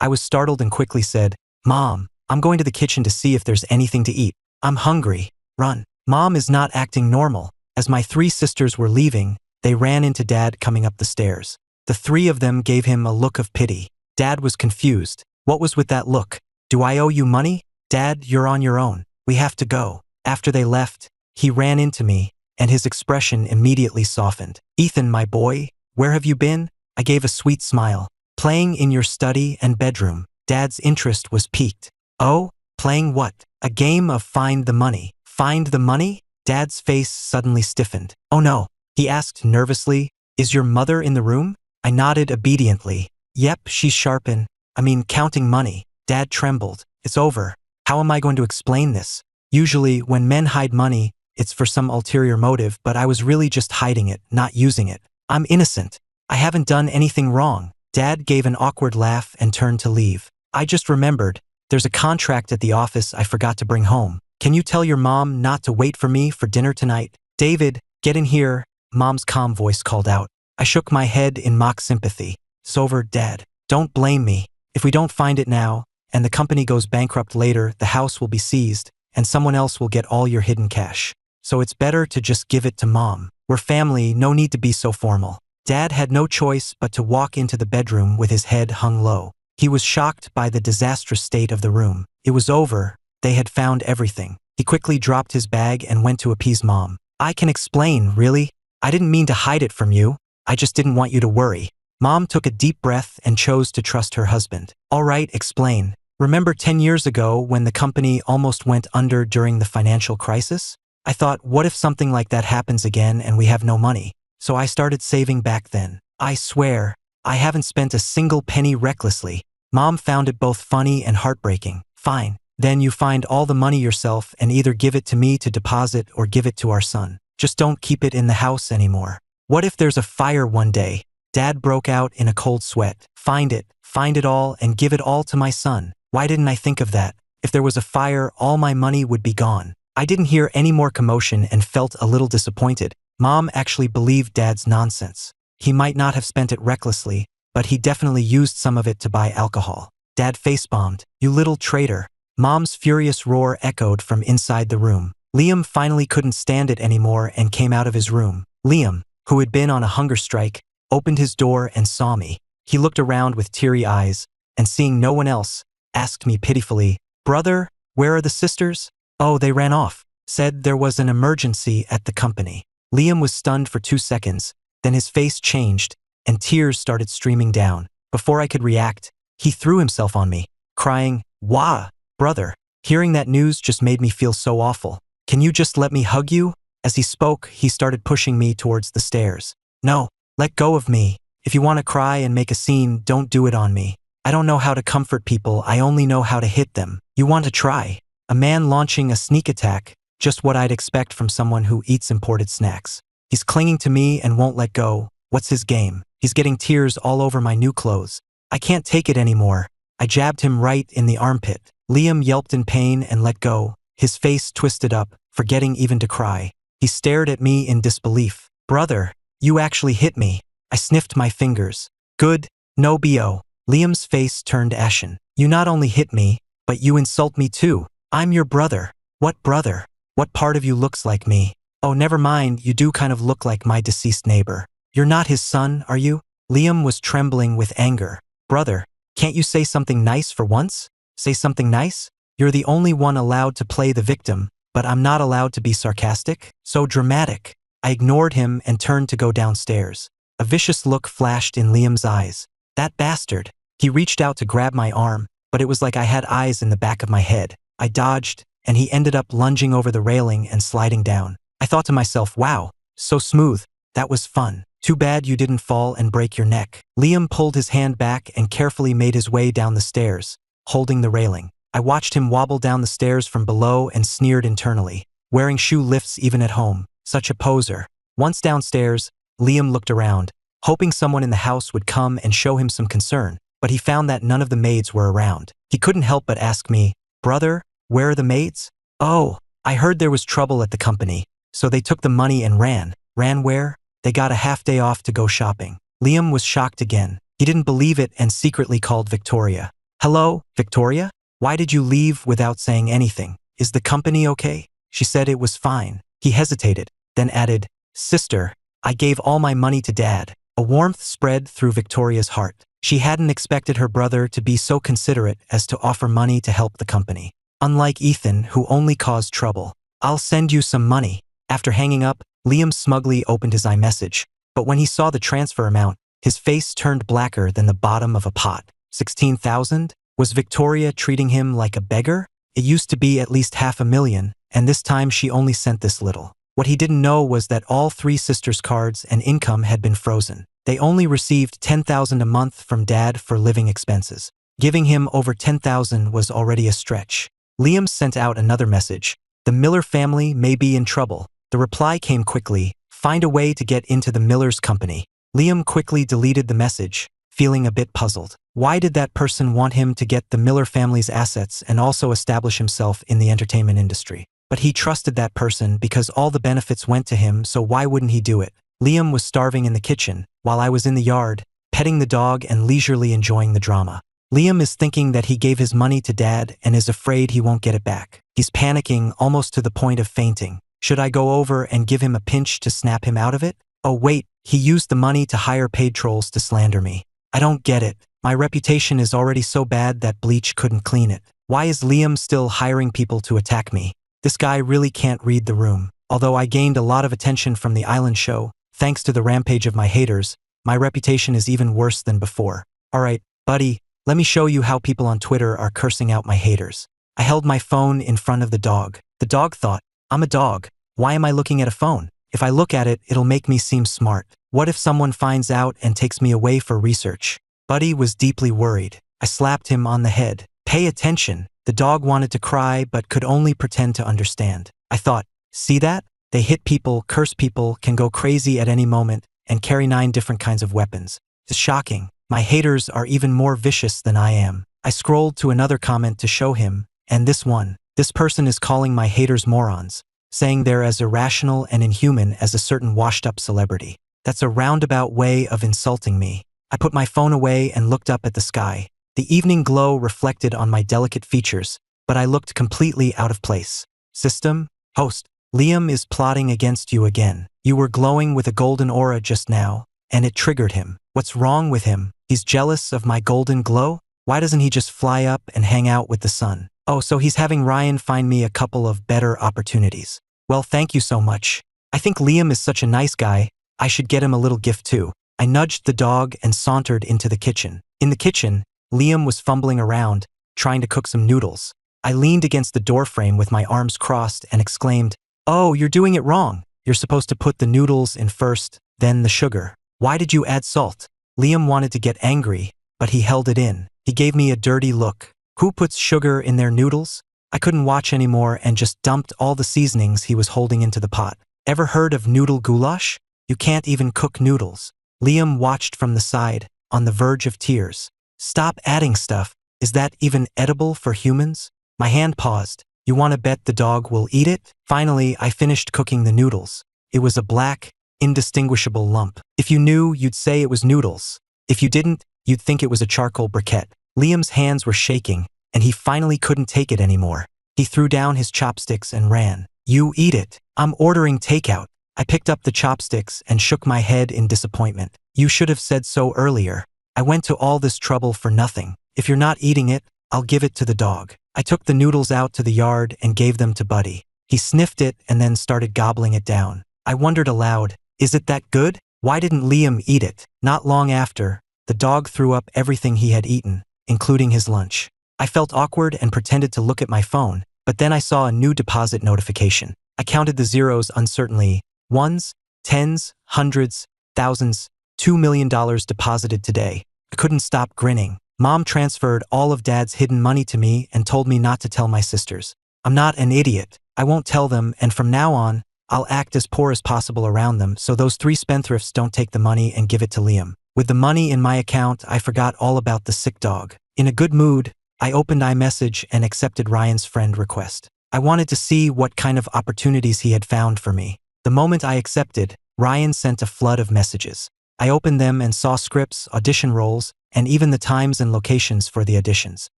I was startled and quickly said, Mom, I'm going to the kitchen to see if there's anything to eat. I'm hungry. Run. Mom is not acting normal. As my 3 sisters were leaving, they ran into Dad coming up the stairs. The 3 of them gave him a look of pity. Dad was confused. What was with that look? Do I owe you money? Dad, you're on your own. We have to go. After they left, he ran into me, and his expression immediately softened. Ethan, my boy, where have you been? I gave a sweet smile. Playing in your study and bedroom. Dad's interest was piqued. Oh, playing what? A game of find the money. Find the money? Dad's face suddenly stiffened. Oh no, he asked nervously. Is your mother in the room? I nodded obediently. Yep, she's counting money. Dad trembled. It's over. How am I going to explain this? Usually, when men hide money, it's for some ulterior motive, but I was really just hiding it, not using it. I'm innocent. I haven't done anything wrong. Dad gave an awkward laugh and turned to leave. I just remembered. There's a contract at the office I forgot to bring home. Can you tell your mom not to wait for me for dinner tonight? David, get in here, Mom's calm voice called out. I shook my head in mock sympathy. It's over, Dad. Don't blame me. If we don't find it now, and the company goes bankrupt later, the house will be seized, and someone else will get all your hidden cash. So it's better to just give it to Mom. We're family, no need to be so formal. Dad had no choice but to walk into the bedroom with his head hung low. He was shocked by the disastrous state of the room. It was over. They had found everything. He quickly dropped his bag and went to appease Mom. I can explain, really? I didn't mean to hide it from you. I just didn't want you to worry. Mom took a deep breath and chose to trust her husband. All right, explain. Remember 10 years ago when the company almost went under during the financial crisis? I thought, what if something like that happens again and we have no money? So I started saving back then. I swear, I haven't spent a single penny recklessly. Mom found it both funny and heartbreaking. Fine. Then you find all the money yourself and either give it to me to deposit or give it to our son. Just don't keep it in the house anymore. What if there's a fire one day? Dad broke out in a cold sweat. Find it all and give it all to my son. Why didn't I think of that? If there was a fire, all my money would be gone. I didn't hear any more commotion and felt a little disappointed. Mom actually believed Dad's nonsense. He might not have spent it recklessly, but he definitely used some of it to buy alcohol. Dad face-bombed. You little traitor. Mom's furious roar echoed from inside the room. Liam finally couldn't stand it anymore and came out of his room. Liam, who had been on a hunger strike, opened his door and saw me. He looked around with teary eyes, and seeing no one else, asked me pitifully, Brother, where are the sisters? Oh, they ran off. Said there was an emergency at the company. Liam was stunned for 2 seconds, then his face changed, and tears started streaming down. Before I could react, he threw himself on me, crying, "Wah, brother." Hearing that news just made me feel so awful. "Can you just let me hug you?" As he spoke, he started pushing me towards the stairs. "No, let go of me. If you want to cry and make a scene, don't do it on me. I don't know how to comfort people, I only know how to hit them. You want to try?" A man launching a sneak attack, just what I'd expect from someone who eats imported snacks. He's clinging to me and won't let go. What's his game? He's getting tears all over my new clothes. I can't take it anymore. I jabbed him right in the armpit. Liam yelped in pain and let go, his face twisted up, forgetting even to cry. He stared at me in disbelief. "Brother, you actually hit me." I sniffed my fingers. "Good, no BO. Liam's face turned ashen. "You not only hit me, but you insult me too. I'm your brother." "What brother? What part of you looks like me?" "Oh, never mind, you do kind of look like my deceased neighbor." "You're not his son, are you?" Liam was trembling with anger. "Brother, can't you say something nice for once? Say something nice? You're the only one allowed to play the victim, but I'm not allowed to be sarcastic? So dramatic." I ignored him and turned to go downstairs. A vicious look flashed in Liam's eyes. "That bastard." He reached out to grab my arm, but it was like I had eyes in the back of my head. I dodged, and he ended up lunging over the railing and sliding down. I thought to myself, wow, so smooth. That was fun. Too bad you didn't fall and break your neck. Liam pulled his hand back and carefully made his way down the stairs, holding the railing. I watched him wobble down the stairs from below and sneered internally. Wearing shoe lifts even at home. Such a poser. Once downstairs, Liam looked around, hoping someone in the house would come and show him some concern, but he found that none of the maids were around. He couldn't help but ask me, "Brother, where are the maids?" "Oh, I heard there was trouble at the company, so they took the money and ran." "Ran where?" "They got a half day off to go shopping." Liam was shocked again. He didn't believe it and secretly called Victoria. "Hello, Victoria? Why did you leave without saying anything? Is the company okay?" She said it was fine. He hesitated, then added, "Sister, I gave all my money to Dad." A warmth spread through Victoria's heart. She hadn't expected her brother to be so considerate as to offer money to help the company. Unlike Ethan, who only caused trouble. "I'll send you some money." After hanging up, Liam smugly opened his iMessage, but when he saw the transfer amount, his face turned blacker than the bottom of a pot. 16,000? Was Victoria treating him like a beggar? It used to be at least $500,000, and this time she only sent this little. What he didn't know was that all three sisters' cards and income had been frozen. They only received $10,000 a month from Dad for living expenses. Giving him over $10,000 was already a stretch. Liam sent out another message. "The Miller family may be in trouble." The reply came quickly. "Find a way to get into the Miller's company." Liam quickly deleted the message, feeling a bit puzzled. Why did that person want him to get the Miller family's assets and also establish himself in the entertainment industry? But he trusted that person because all the benefits went to him, so why wouldn't he do it? Liam was starving in the kitchen, while I was in the yard, petting the dog and leisurely enjoying the drama. Liam is thinking that he gave his money to Dad and is afraid he won't get it back. He's panicking almost to the point of fainting. Should I go over and give him a pinch to snap him out of it? Oh wait, he used the money to hire paid trolls to slander me. I don't get it. My reputation is already so bad that bleach couldn't clean it. Why is Liam still hiring people to attack me? This guy really can't read the room. Although I gained a lot of attention from the island show, thanks to the rampage of my haters, my reputation is even worse than before. Alright, buddy, let me show you how people on Twitter are cursing out my haters. I held my phone in front of the dog. The dog thought, I'm a dog. Why am I looking at a phone? If I look at it, it'll make me seem smart. What if someone finds out and takes me away for research? Buddy was deeply worried. I slapped him on the head. Pay attention. The dog wanted to cry but could only pretend to understand. I thought, see that? They hit people, curse people, can go crazy at any moment, and carry 9 different kinds of weapons. It's shocking. My haters are even more vicious than I am. I scrolled to another comment to show him, and this one. This person is calling my haters morons, saying they're as irrational and inhuman as a certain washed-up celebrity. That's a roundabout way of insulting me. I put my phone away and looked up at the sky. The evening glow reflected on my delicate features, but I looked completely out of place. System? Host. Liam is plotting against you again. You were glowing with a golden aura just now, and it triggered him. What's wrong with him? He's jealous of my golden glow? Why doesn't he just fly up and hang out with the sun? Oh, so he's having Ryan find me a couple of better opportunities. Well, thank you so much. I think Liam is such a nice guy, I should get him a little gift too. I nudged the dog and sauntered into the kitchen. In the kitchen, Liam was fumbling around, trying to cook some noodles. I leaned against the doorframe with my arms crossed and exclaimed, "Oh, you're doing it wrong. You're supposed to put the noodles in first, then the sugar. Why did you add salt?" Liam wanted to get angry, but he held it in. He gave me a dirty look. Who puts sugar in their noodles? I couldn't watch anymore and just dumped all the seasonings he was holding into the pot. Ever heard of noodle goulash? You can't even cook noodles. Liam watched from the side, on the verge of tears. Stop adding stuff. Is that even edible for humans? My hand paused. You want to bet the dog will eat it? Finally, I finished cooking the noodles. It was a black, indistinguishable lump. If you knew, you'd say it was noodles. If you didn't, you'd think it was a charcoal briquette. Liam's hands were shaking, and he finally couldn't take it anymore. He threw down his chopsticks and ran. You eat it. I'm ordering takeout. I picked up the chopsticks and shook my head in disappointment. You should have said so earlier. I went to all this trouble for nothing. If you're not eating it, I'll give it to the dog. I took the noodles out to the yard and gave them to Buddy. He sniffed it and then started gobbling it down. I wondered aloud, is it that good? Why didn't Liam eat it? Not long after, the dog threw up everything he had eaten, including his lunch. I felt awkward and pretended to look at my phone, but then I saw a new deposit notification. I counted the zeros uncertainly. Ones, tens, hundreds, thousands, $2 million deposited today. I couldn't stop grinning. Mom transferred all of Dad's hidden money to me and told me not to tell my sisters. I'm not an idiot. I won't tell them, and from now on, I'll act as poor as possible around them so those three spendthrifts don't take the money and give it to Liam. With the money in my account, I forgot all about the sick dog. In a good mood, I opened iMessage and accepted Ryan's friend request. I wanted to see what kind of opportunities he had found for me. The moment I accepted, Ryan sent a flood of messages. I opened them and saw scripts, audition roles, and even the times and locations for the auditions.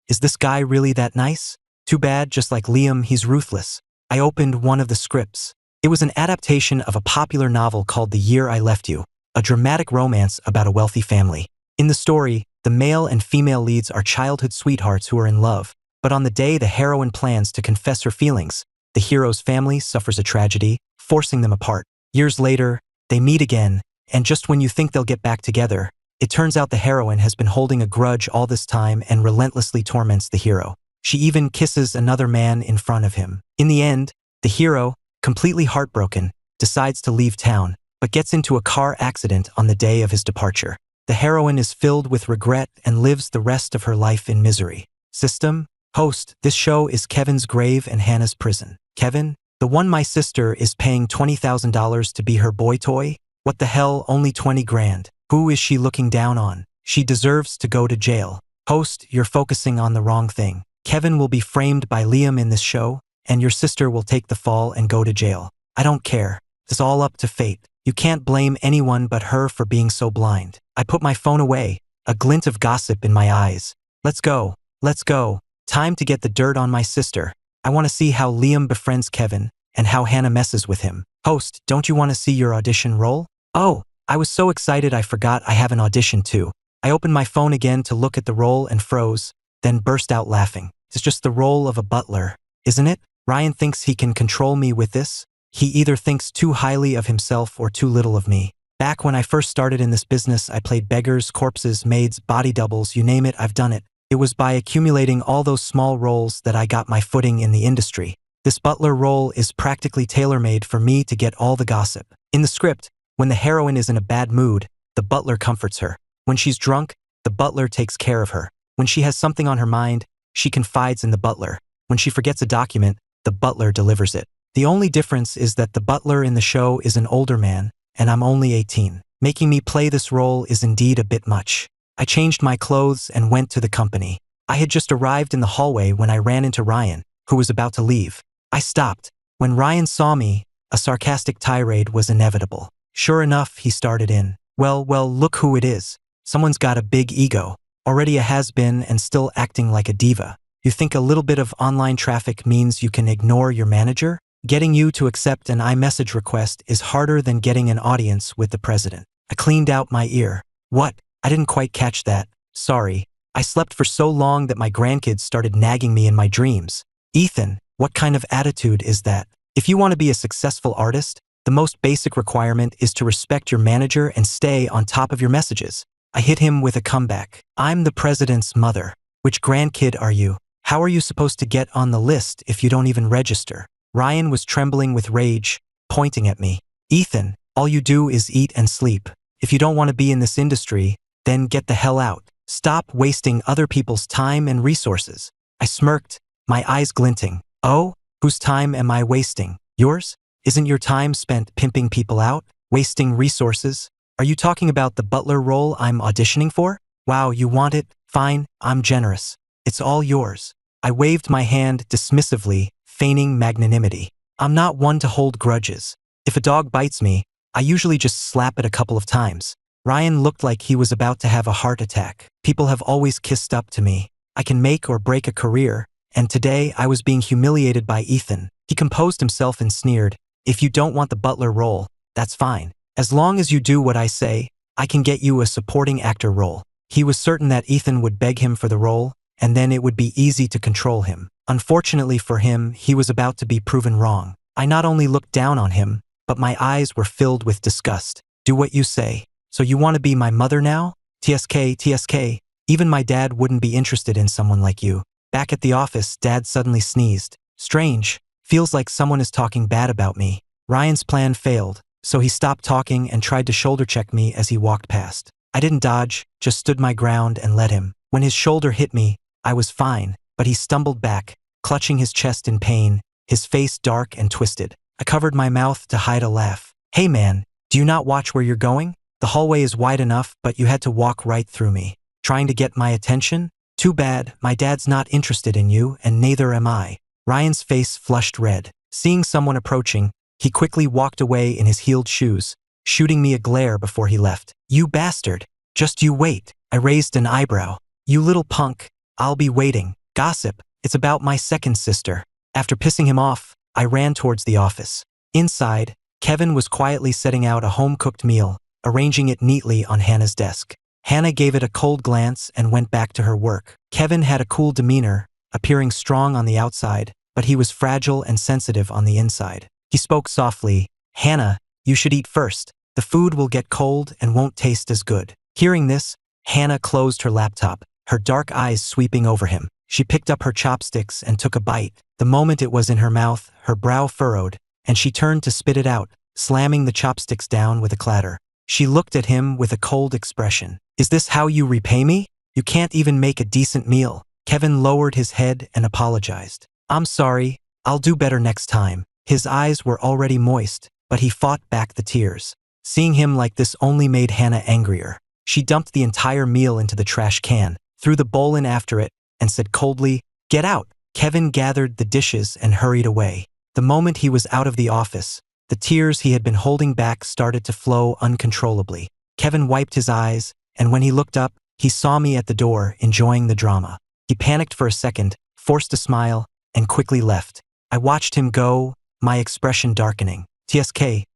Is this guy really that nice? Too bad, just like Liam, he's ruthless. I opened one of the scripts. It was an adaptation of a popular novel called The Year I Left You, a dramatic romance about a wealthy family. In the story, the male and female leads are childhood sweethearts who are in love, but on the day the heroine plans to confess her feelings, the hero's family suffers a tragedy, forcing them apart. Years later, they meet again, and just when you think they'll get back together, it turns out the heroine has been holding a grudge all this time and relentlessly torments the hero. She even kisses another man in front of him. In the end, the hero, completely heartbroken, decides to leave town, but gets into a car accident on the day of his departure. The heroine is filled with regret and lives the rest of her life in misery. System? Host, this show is Kevin's grave and Hannah's prison. Kevin? The one my sister is paying $20,000 to be her boy toy? What the hell, only 20 grand. Who is she looking down on? She deserves to go to jail. Host, you're focusing on the wrong thing. Kevin will be framed by Liam in this show, and your sister will take the fall and go to jail. I don't care. It's all up to fate. You can't blame anyone but her for being so blind. I put my phone away, a glint of gossip in my eyes. Let's go. Let's go. Time to get the dirt on my sister. I want to see how Liam befriends Kevin and how Hannah messes with him. Host, don't you want to see your audition role? Oh, I was so excited I forgot I have an audition too. I opened my phone again to look at the role and froze, then burst out laughing. It's just the role of a butler, isn't it? Ryan thinks he can control me with this. He either thinks too highly of himself or too little of me. Back when I first started in this business, I played beggars, corpses, maids, body doubles, you name it, I've done it. It was by accumulating all those small roles that I got my footing in the industry. This butler role is practically tailor-made for me to get all the gossip. In the script, when the heroine is in a bad mood, the butler comforts her. When she's drunk, the butler takes care of her. When she has something on her mind, she confides in the butler. When she forgets a document, the butler delivers it. The only difference is that the butler in the show is an older man, and I'm only 18. Making me play this role is indeed a bit much. I changed my clothes and went to the company. I had just arrived in the hallway when I ran into Ryan, who was about to leave. I stopped. When Ryan saw me, a sarcastic tirade was inevitable. Sure enough, he started in. Well, look who it is. Someone's got a big ego. Already a has-been and still acting like a diva. You think a little bit of online traffic means you can ignore your manager? Getting you to accept an iMessage request is harder than getting an audience with the president. I cleaned out my ear. What? I didn't quite catch that. Sorry. I slept for so long that my grandkids started nagging me in my dreams. Ethan, what kind of attitude is that? If you want to be a successful artist, The most basic requirement is to respect your manager and stay on top of your messages. I hit him with a comeback. I'm the president's mother. Which grandkid are you? How are you supposed to get on the list if you don't even register? Ryan was trembling with rage, pointing at me. Ethan, all you do is eat and sleep. If you don't want to be in this industry, then get the hell out. Stop wasting other people's time and resources. I smirked, my eyes glinting. Oh, whose time am I wasting? Yours? Isn't your time spent pimping people out, wasting resources? Are you talking about the butler role I'm auditioning for? Wow, you want it? Fine, I'm generous. It's all yours. I waved my hand dismissively, feigning magnanimity. I'm not one to hold grudges. If a dog bites me, I usually just slap it a couple of times. Ryan looked like he was about to have a heart attack. People have always kissed up to me. I can make or break a career, and today I was being humiliated by Ethan. He composed himself and sneered, if you don't want the butler role, that's fine. As long as you do what I say, I can get you a supporting actor role. He was certain that Ethan would beg him for the role, and then it would be easy to control him. Unfortunately for him, he was about to be proven wrong. I not only looked down on him, but my eyes were filled with disgust. Do what you say. So you want to be my mother now? TSK. Even my dad wouldn't be interested in someone like you. Back at the office, Dad suddenly sneezed. Strange. Feels like someone is talking bad about me. Ryan's plan failed, so he stopped talking and tried to shoulder check me as he walked past. I didn't dodge, just stood my ground and let him. When his shoulder hit me, I was fine, but he stumbled back, clutching his chest in pain, his face dark and twisted. I covered my mouth to hide a laugh. Hey man, do you not watch where you're going? The hallway is wide enough, but you had to walk right through me. Trying to get my attention? Too bad, my dad's not interested in you, and neither am I. Ryan's face flushed red. Seeing someone approaching, he quickly walked away in his heeled shoes, shooting me a glare before he left. You bastard. Just you wait. I raised an eyebrow. You little punk. I'll be waiting. Gossip. It's about my second sister. After pissing him off, I ran towards the office. Inside, Kevin was quietly setting out a home-cooked meal, arranging it neatly on Hannah's desk. Hannah gave it a cold glance and went back to her work. Kevin had a cool demeanor, appearing strong on the outside, but he was fragile and sensitive on the inside. He spoke softly, Hannah, you should eat first. The food will get cold and won't taste as good. Hearing this, Hannah closed her laptop, her dark eyes sweeping over him. She picked up her chopsticks and took a bite. The moment it was in her mouth, her brow furrowed, and she turned to spit it out, slamming the chopsticks down with a clatter. She looked at him with a cold expression. Is this how you repay me? You can't even make a decent meal. Kevin lowered his head and apologized. I'm sorry, I'll do better next time. His eyes were already moist, but he fought back the tears. Seeing him like this only made Hannah angrier. She dumped the entire meal into the trash can, threw the bowl in after it, and said coldly, Get out! Kevin gathered the dishes and hurried away. The moment he was out of the office, the tears he had been holding back started to flow uncontrollably. Kevin wiped his eyes, and when he looked up, he saw me at the door, enjoying the drama. He panicked for a second, forced a smile, and quickly left. I watched him go, my expression darkening. TSK,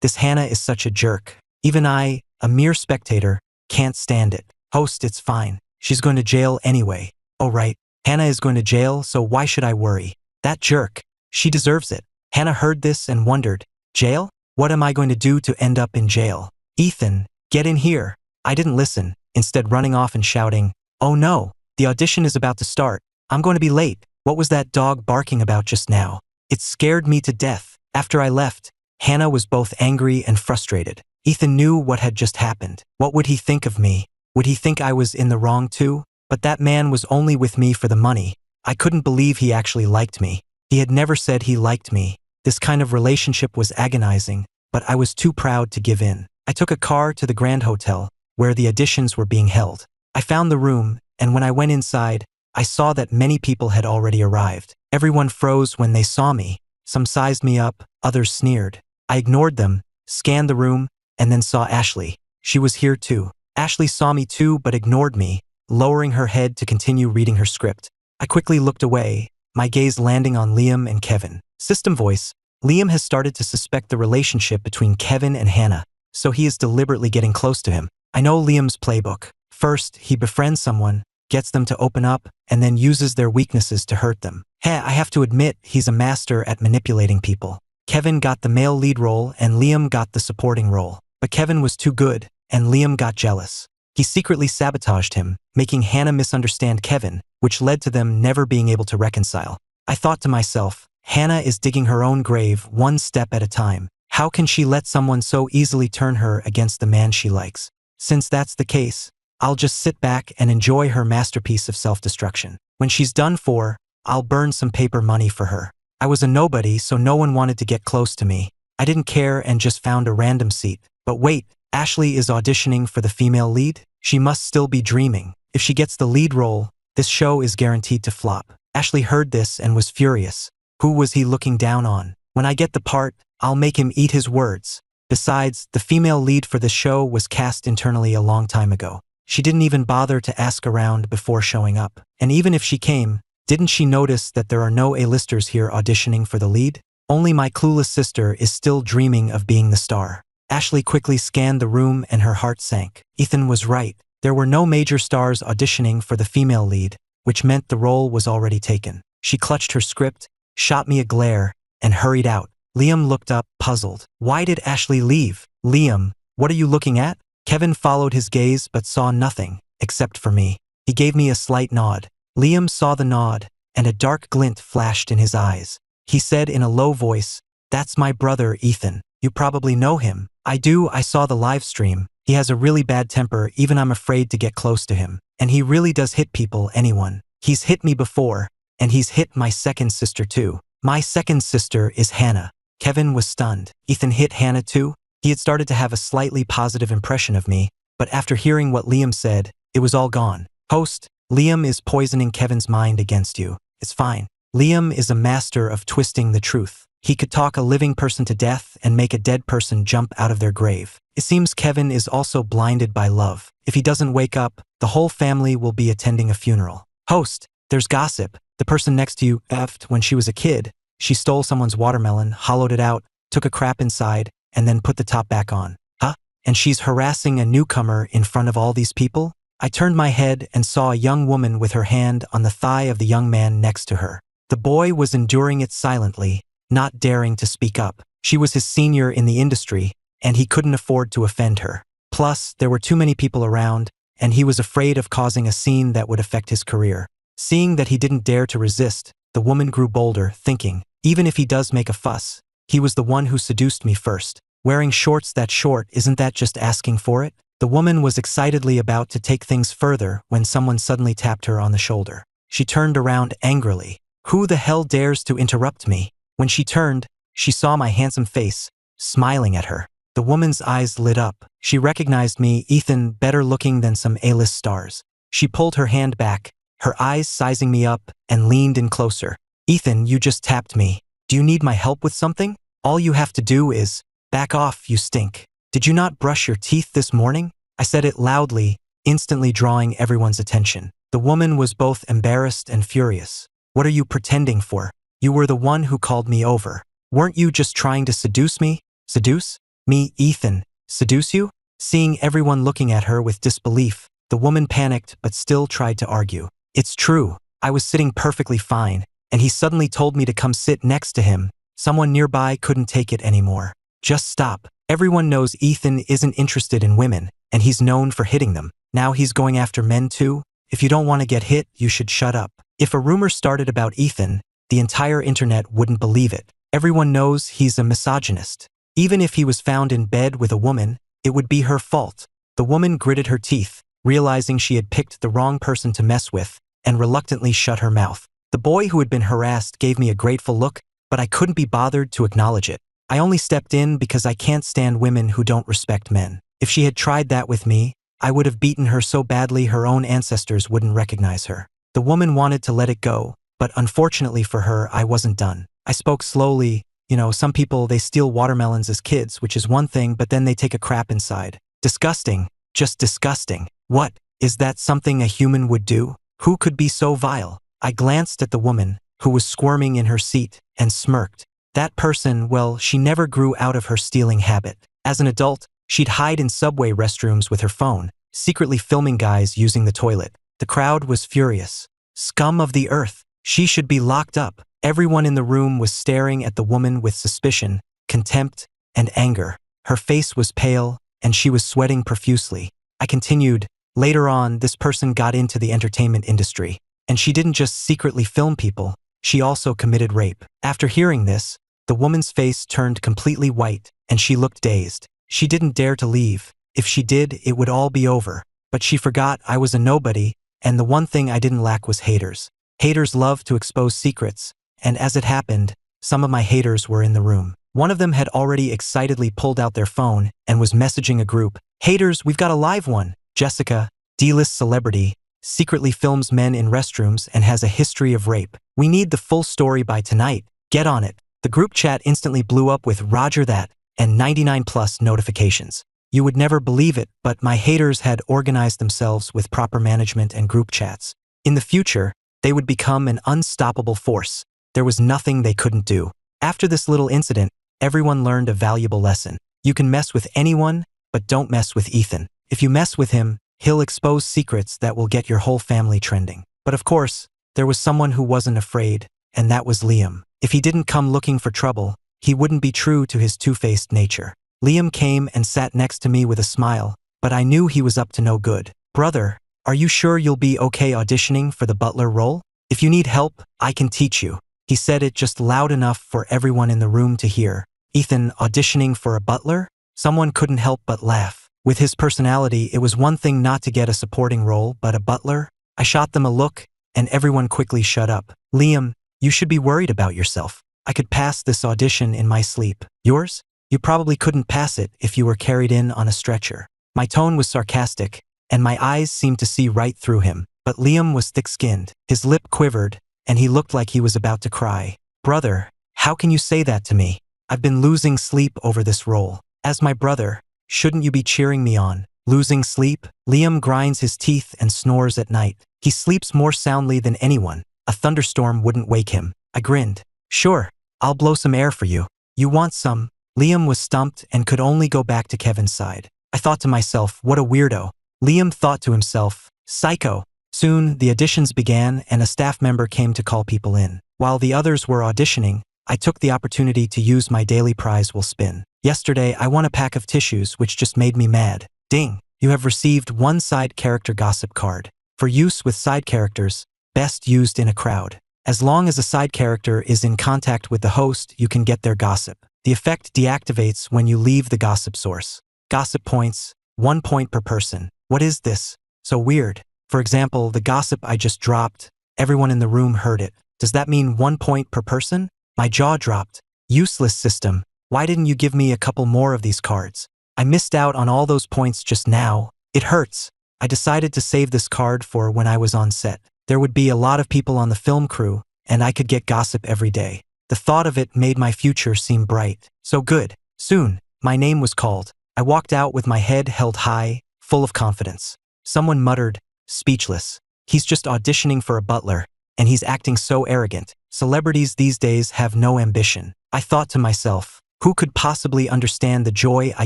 this Hannah is such a jerk. Even I, a mere spectator, can't stand it. Host, it's fine. She's going to jail anyway. Oh right, Hannah is going to jail, so why should I worry? That jerk. She deserves it. Hannah heard this and wondered, jail? What am I going to do to end up in jail? Ethan, get in here. I didn't listen, instead running off and shouting, oh no, the audition is about to start. I'm going to be late. What was that dog barking about just now? It scared me to death. After I left, Hannah was both angry and frustrated. Ethan knew what had just happened. What would he think of me? Would he think I was in the wrong too? But that man was only with me for the money. I couldn't believe he actually liked me. He had never said he liked me. This kind of relationship was agonizing, but I was too proud to give in. I took a car to the Grand Hotel, where the auditions were being held. I found the room, and when I went inside, I saw that many people had already arrived. Everyone froze when they saw me. Some sized me up, others sneered. I ignored them, scanned the room, and then saw Ashley. She was here too. Ashley saw me too, but ignored me, lowering her head to continue reading her script. I quickly looked away, my gaze landing on Liam and Kevin. System voice. Liam has started to suspect the relationship between Kevin and Hannah, so he is deliberately getting close to him. I know Liam's playbook. First, he befriends someone, gets them to open up, and then uses their weaknesses to hurt them. I have to admit, he's a master at manipulating people. Kevin got the male lead role and Liam got the supporting role. But Kevin was too good, and Liam got jealous. He secretly sabotaged him, making Hannah misunderstand Kevin, which led to them never being able to reconcile. I thought to myself, Hannah is digging her own grave one step at a time. How can she let someone so easily turn her against the man she likes? Since that's the case, I'll just sit back and enjoy her masterpiece of self-destruction. When she's done for, I'll burn some paper money for her. I was a nobody, so no one wanted to get close to me. I didn't care and just found a random seat. But wait, Ashley is auditioning for the female lead? She must still be dreaming. If she gets the lead role, this show is guaranteed to flop. Ashley heard this and was furious. Who was he looking down on? When I get the part, I'll make him eat his words. Besides, the female lead for this show was cast internally a long time ago. She didn't even bother to ask around before showing up. And even if she came, didn't she notice that there are no A-listers here auditioning for the lead? Only my clueless sister is still dreaming of being the star. Ashley quickly scanned the room and her heart sank. Ethan was right. There were no major stars auditioning for the female lead, which meant the role was already taken. She clutched her script, shot me a glare, and hurried out. Liam looked up, puzzled. Why did Ashley leave? Liam, what are you looking at? Kevin followed his gaze but saw nothing, except for me. He gave me a slight nod. Liam saw the nod, and a dark glint flashed in his eyes. He said in a low voice, "That's my brother, Ethan. You probably know him." "I do, I saw the live stream. He has a really bad temper, even I'm afraid to get close to him. And he really does hit people, anyone. He's hit me before, and he's hit my second sister too. My second sister is Hannah." Kevin was stunned. Ethan hit Hannah too? He had started to have a slightly positive impression of me, but after hearing what Liam said, it was all gone. "Host, Liam is poisoning Kevin's mind against you. It's fine. Liam is a master of twisting the truth. He could talk a living person to death and make a dead person jump out of their grave. It seems Kevin is also blinded by love. If he doesn't wake up, the whole family will be attending a funeral. Host, there's gossip. The person next to you effed when she was a kid. She stole someone's watermelon, hollowed it out, took a crap inside, and then put the top back on. Huh? And she's harassing a newcomer in front of all these people?" I turned my head and saw a young woman with her hand on the thigh of the young man next to her. The boy was enduring it silently, not daring to speak up. She was his senior in the industry, and he couldn't afford to offend her. Plus, there were too many people around, and he was afraid of causing a scene that would affect his career. Seeing that he didn't dare to resist, the woman grew bolder, thinking, even if he does make a fuss, he was the one who seduced me first. Wearing shorts that short, isn't that just asking for it? The woman was excitedly about to take things further when someone suddenly tapped her on the shoulder. She turned around angrily. Who the hell dares to interrupt me? When she turned, she saw my handsome face, smiling at her. The woman's eyes lit up. She recognized me, Ethan, better looking than some A-list stars. She pulled her hand back, her eyes sizing me up, and leaned in closer. "Ethan, you just tapped me. Do you need my help with something? All you have to do is, back off, you stink. Did you not brush your teeth this morning?" I said it loudly, instantly drawing everyone's attention. The woman was both embarrassed and furious. "What are you pretending for? You were the one who called me over. Weren't you just trying to seduce me?" "Seduce? Me, Ethan? Seduce you?" Seeing everyone looking at her with disbelief, the woman panicked but still tried to argue. "It's true. I was sitting perfectly fine, and he suddenly told me to come sit next to him. Someone nearby couldn't take it anymore. Just stop. Everyone knows Ethan isn't interested in women, and he's known for hitting them. Now he's going after men too? If you don't want to get hit, you should shut up." If a rumor started about Ethan, the entire internet wouldn't believe it. Everyone knows he's a misogynist. Even if he was found in bed with a woman, it would be her fault. The woman gritted her teeth, realizing she had picked the wrong person to mess with, and reluctantly shut her mouth. The boy who had been harassed gave me a grateful look, but I couldn't be bothered to acknowledge it. I only stepped in because I can't stand women who don't respect men. If she had tried that with me, I would have beaten her so badly her own ancestors wouldn't recognize her. The woman wanted to let it go, but unfortunately for her, I wasn't done. I spoke slowly. You know, some people, they steal watermelons as kids, which is one thing, but then they take a crap inside. Disgusting. Just disgusting. What? Is that something a human would do? Who could be so vile? I glanced at the woman, who was squirming in her seat, and smirked. That person, well, she never grew out of her stealing habit. As an adult, she'd hide in subway restrooms with her phone, secretly filming guys using the toilet. The crowd was furious. Scum of the earth. She should be locked up. Everyone in the room was staring at the woman with suspicion, contempt, and anger. Her face was pale, and she was sweating profusely. I continued, later on, this person got into the entertainment industry, and she didn't just secretly film people, she also committed rape. After hearing this, the woman's face turned completely white, and she looked dazed. She didn't dare to leave. If she did, it would all be over. But she forgot I was a nobody, and the one thing I didn't lack was haters. Haters love to expose secrets, and as it happened, some of my haters were in the room. One of them had already excitedly pulled out their phone and was messaging a group. "Haters, we've got a live one. Jessica, D-list celebrity, secretly films men in restrooms and has a history of rape. We need the full story by tonight. Get on it." The group chat instantly blew up with "Roger that" and 99+ notifications. You would never believe it, but my haters had organized themselves with proper management and group chats. In the future, they would become an unstoppable force. There was nothing they couldn't do. After this little incident, everyone learned a valuable lesson. You can mess with anyone, but don't mess with Ethan. If you mess with him, he'll expose secrets that will get your whole family trending. But of course, there was someone who wasn't afraid, and that was Liam. If he didn't come looking for trouble, he wouldn't be true to his two-faced nature. Liam came and sat next to me with a smile, but I knew he was up to no good. "Brother, are you sure you'll be okay auditioning for the butler role? If you need help, I can teach you." He said it just loud enough for everyone in the room to hear. Ethan auditioning for a butler? Someone couldn't help but laugh. With his personality, it was one thing not to get a supporting role, but a butler? I shot them a look, and everyone quickly shut up. "Liam, you should be worried about yourself. I could pass this audition in my sleep. Yours? You probably couldn't pass it if you were carried in on a stretcher." My tone was sarcastic, and my eyes seemed to see right through him. But Liam was thick-skinned. His lip quivered, and he looked like he was about to cry. "Brother, how can you say that to me? I've been losing sleep over this role. As my brother, shouldn't you be cheering me on?" Losing sleep? Liam grinds his teeth and snores at night. He sleeps more soundly than anyone. A thunderstorm wouldn't wake him. I grinned. "Sure, I'll blow some air for you. You want some?" Liam was stumped and could only go back to Kevin's side. I thought to myself, what a weirdo. Liam thought to himself, psycho. Soon, the auditions began and a staff member came to call people in. While the others were auditioning, I took the opportunity to use my daily prize will spin. Yesterday, I won a pack of tissues, which just made me mad. Ding! You have received one side character gossip card. For use with side characters, best used in a crowd. As long as a side character is in contact with the host, you can get their gossip. The effect deactivates when you leave the gossip source. Gossip points, 1 point per person. What is this? So weird. For example, the gossip I just dropped, everyone in the room heard it. Does that mean 1 point per person? My jaw dropped. Useless system. Why didn't you give me a couple more of these cards? I missed out on all those points just now. It hurts. I decided to save this card for when I was on set. There would be a lot of people on the film crew, and I could get gossip every day. The thought of it made my future seem bright. So good. Soon, my name was called. I walked out with my head held high, full of confidence. Someone muttered, speechless. He's just auditioning for a butler, and he's acting so arrogant. Celebrities these days have no ambition. I thought to myself, who could possibly understand the joy I